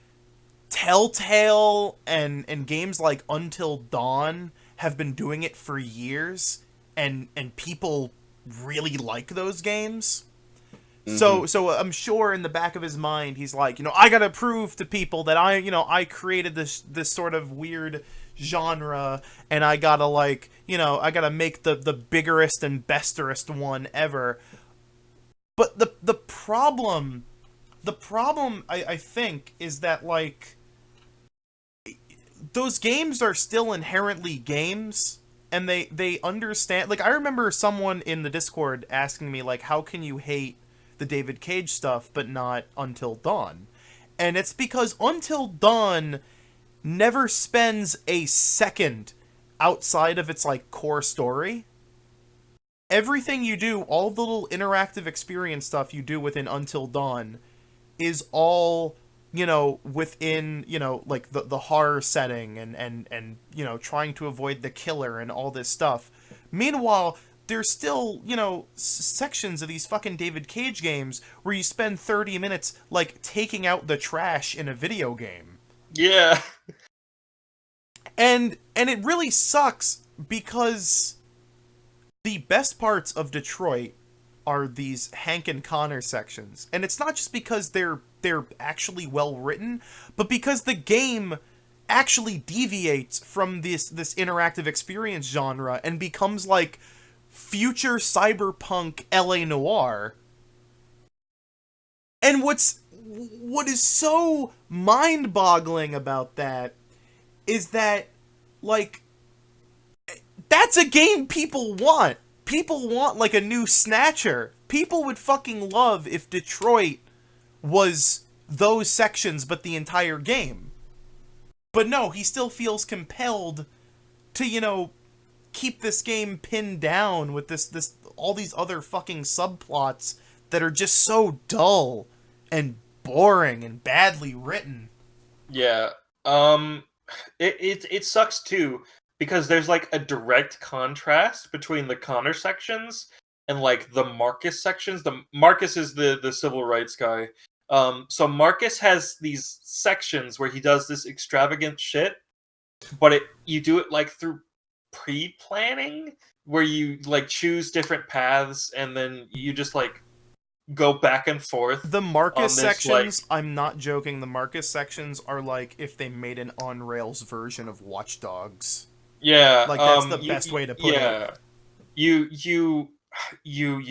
Telltale and games like Until Dawn have been doing it for years, and people really like those games. So I'm sure in the back of his mind he's like, I gotta prove to people that I created this sort of weird genre, and I gotta like, I gotta make the biggerest and besterest one ever. But the problem I think is that like those games are still inherently games, and they understand. Like, I remember someone in the Discord asking me like, how can you hate the David Cage stuff but not Until Dawn? And it's because Until Dawn never spends a second outside of its like core story. Everything you do, all the little interactive experience stuff you do within Until Dawn is all, within, like the horror setting and trying to avoid the killer and all this stuff. Meanwhile, there's still, sections of these fucking David Cage games where you spend 30 minutes, like, taking out the trash in a video game. Yeah. And it really sucks because the best parts of Detroit are these Hank and Connor sections. And it's not just because they're actually well written, but because the game actually deviates from this interactive experience genre and becomes like future cyberpunk LA noir. And what is so mind-boggling about that is that, like, that's a game people want. People want, like, a new Snatcher. People would fucking love if Detroit was those sections but the entire game. But no, he still feels compelled to, keep this game pinned down with this all these other fucking subplots that are just so dull and boring and badly written. Yeah. It sucks too, because there's like a direct contrast between the Connor sections and like the Marcus sections. The Marcus is the civil rights guy. So Marcus has these sections where he does this extravagant shit, but you do it like through pre-planning, where you like choose different paths and then you just like go back and forth. The Marcus sections, like, I'm not joking, the Marcus sections are like if they made an on-rails version of Watch Dogs. Yeah. Like, that's the best way to put it. You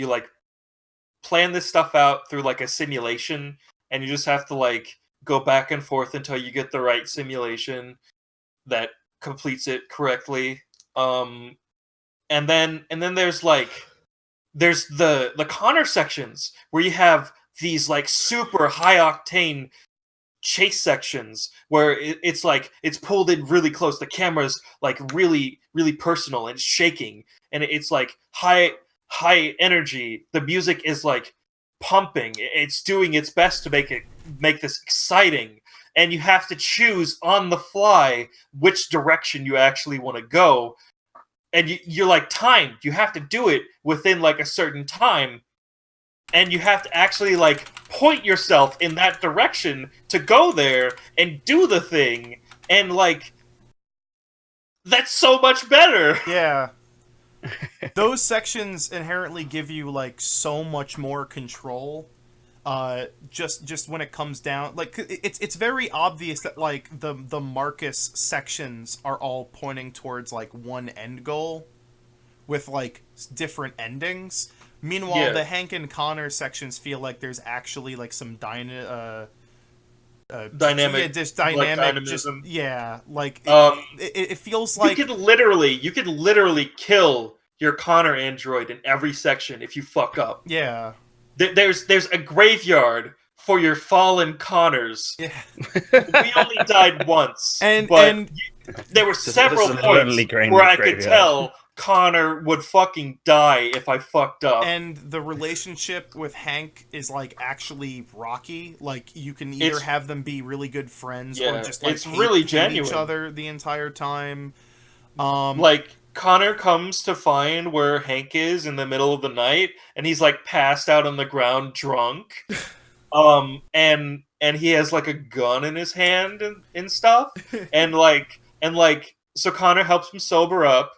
like plan this stuff out through like a simulation, and you just have to like go back and forth until you get the right simulation that completes it correctly. And then there's the Connor sections where you have these like super high octane chase sections where it's like it's pulled in really close. The camera's like really really personal and shaking, and it's like high energy. The music is like pumping. It's doing its best to make this exciting, and you have to choose on the fly which direction you actually want to go. And you're like timed. You have to do it within like a certain time, and you have to actually like point yourself in that direction to go there and do the thing. And like, that's so much better. Yeah. Those sections inherently give you like so much more control. Just when it comes down, like, it's very obvious that like the Marcus sections are all pointing towards like one end goal with like different endings. Meanwhile, the Hank and Connor sections feel like there's actually like some dynamic. Dynamic, just dynamism. It feels like you could literally kill your Connor android in every section if you fuck up. Yeah. There's a graveyard for your fallen Connors. Yeah. We only died once, and there were several points where I could tell Connor would fucking die if I fucked up. And the relationship with Hank is like actually rocky. Like, you can either have them be really good friends or just like it's really genuine. each other the entire time. Like, Connor comes to find where Hank is in the middle of the night, and he's like passed out on the ground drunk. And he has like a gun in his hand and stuff. and so Connor helps him sober up.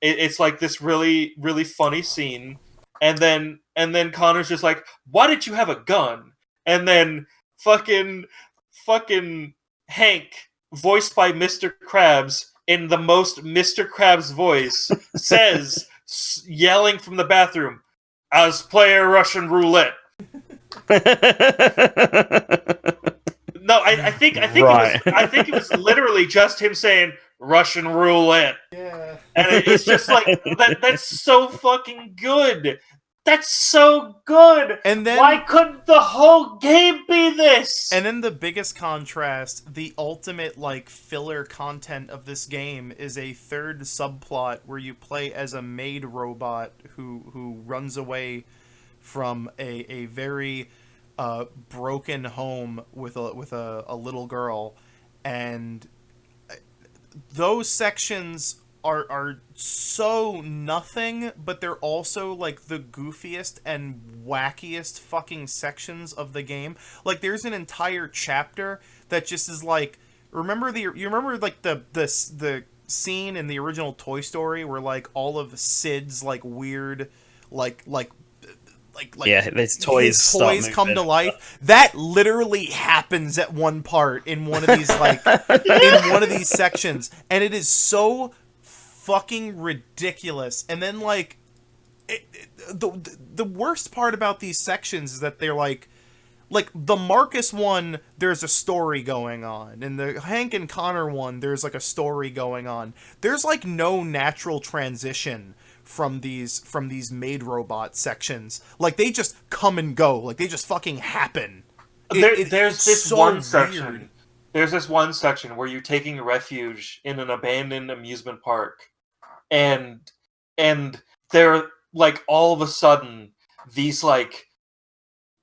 It's like this really, really funny scene. And then Connor's just like, "Why did you have a gun?" And then fucking Hank, voiced by Mr. Krabs, in the most Mr. Krabs voice, says, yelling from the bathroom, "I was playing Russian roulette." No, I think it was literally just him saying Russian roulette. Yeah. And it's just like that's so fucking good. That's so good! And then, why couldn't the whole game be this? And then the biggest contrast, the ultimate, like, filler content of this game is a third subplot where you play as a maid robot who runs away from a very broken home with a little girl, and those sections are so nothing, but they're also like the goofiest and wackiest fucking sections of the game. Like, there's an entire chapter that just is like, you remember like the scene in the original Toy Story where like all of Sid's like weird like yeah, his toys come to life. That literally happens at one part in one of these like in one of these sections, and it is so fucking ridiculous. And then like the worst part about these sections is that they're like the Marcus one, there's a story going on, and the Hank and Connor one, there's like a story going on. There's like no natural transition from these maid robot sections. Like, they just come and go. Like, they just fucking happen. There's this one section. There's this one section where you're taking refuge in an abandoned amusement park, and they're like, all of a sudden, these like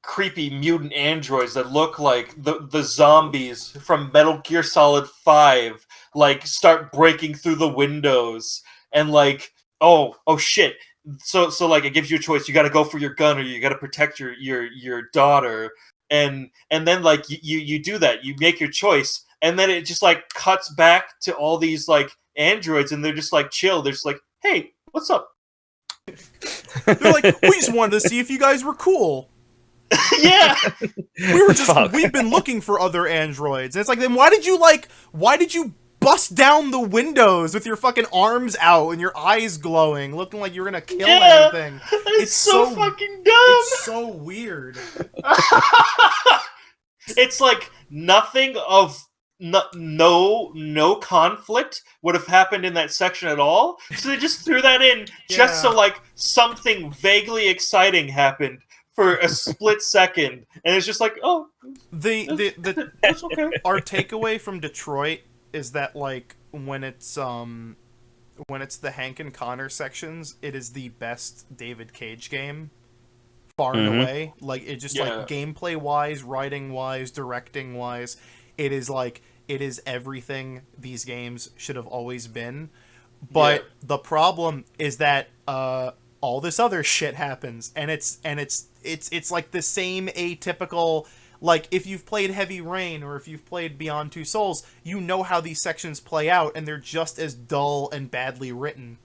creepy mutant androids that look like the zombies from Metal Gear Solid 5 like start breaking through the windows, and like, oh shit. So like, it gives you a choice. You got to go for your gun, or you got to protect your daughter. And then like you do that. You make your choice, and then it just like cuts back to all these like androids, and they're just like chill. They're just like, "Hey, what's up?" They're like, "We just wanted to see if you guys were cool." Yeah. We've been looking for other androids. And it's like, then why did you bust down the windows with your fucking arms out and your eyes glowing, looking like you're gonna kill anything? It's so fucking dumb. It's so weird. It's like nothing of no conflict would have happened in that section at all. So they just threw that in just so like something vaguely exciting happened for a split second, and it's just like, oh, that's okay. Our takeaway from Detroit is that like when it's the Hank and Connor sections, it is the best David Cage game, far and away. Like, it just like gameplay wise, writing wise, directing wise, it is everything these games should have always been. But the problem is that all this other shit happens, and it's like the same atypical, like, if you've played Heavy Rain or if you've played Beyond Two Souls, you know how these sections play out, and they're just as dull and badly written.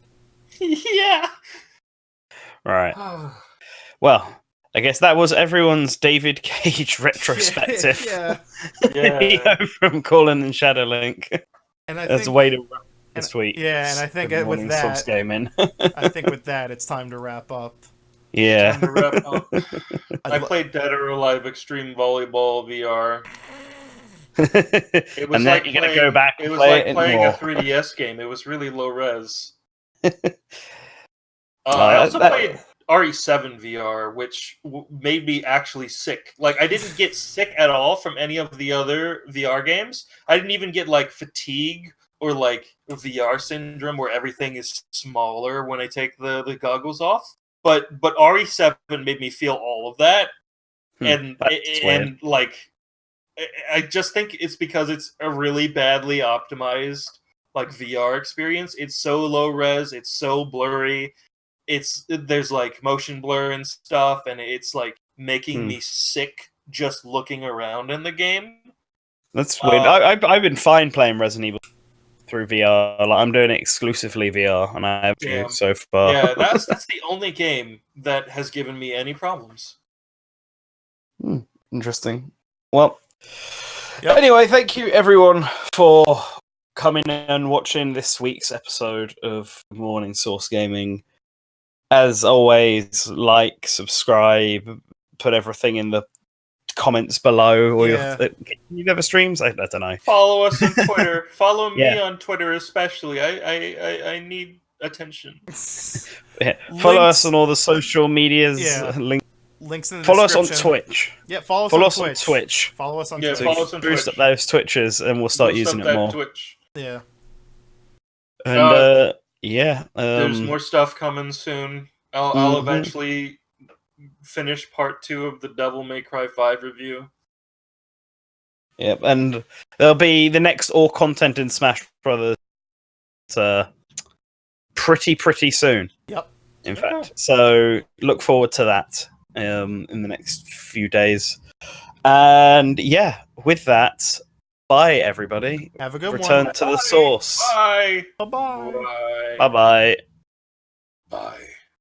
Yeah. Right. Well, I guess that was everyone's David Cage retrospective. Yeah. From Kawlun and ShadowLink. And I That's think, a way to wrap this week. Yeah, and I think with that, gaming. I think with that, it's time to wrap up. Yeah. Time to wrap up. I played Dead or Alive Extreme Volleyball VR. It was and like then you're gonna go back. It was like playing a 3DS game. It was really low res. I also played RE7 VR, which made me actually sick. Like, I didn't get sick at all from any of the other VR games. I didn't even get like fatigue or like VR syndrome where everything is smaller when I take the goggles off. But RE7 made me feel all of that, and like, I just think it's because it's a really badly optimized like VR experience. It's so low res, it's so blurry. There's like motion blur and stuff, and it's like making me sick just looking around in the game. That's weird. I've been fine playing Resident Evil through VR. Like, I'm doing it exclusively VR, and I have so far. Yeah, that's the only game that has given me any problems. Interesting. Well, anyway, thank you everyone for coming and watching this week's episode of Morning Source Gaming. As always, like, subscribe, put everything in the comments below. Or you ever streams? I don't know. Follow us on Twitter. Follow me on Twitter, especially. I need attention. Yeah. Follow Links- us on all the social medias. Yeah. Link. Links in the Follow us on description. Twitch. Yeah, follow us Follow on us on Twitch. Twitch. Follow us on Yeah, Twitch. follow us on Boost Twitch. up those Twitches, and we'll start Boost using up it that more. Twitch. Yeah. And yeah, There's more stuff coming soon. I'll eventually finish part 2 of the Devil May Cry 5 review. Yep, and there'll be the next all content in Smash Brothers pretty soon. Yep. In fact, so look forward to that in the next few days. And yeah, with that, bye everybody. Have a good Return one. to the source. Bye. Bye-bye. Bye. Bye bye. Bye.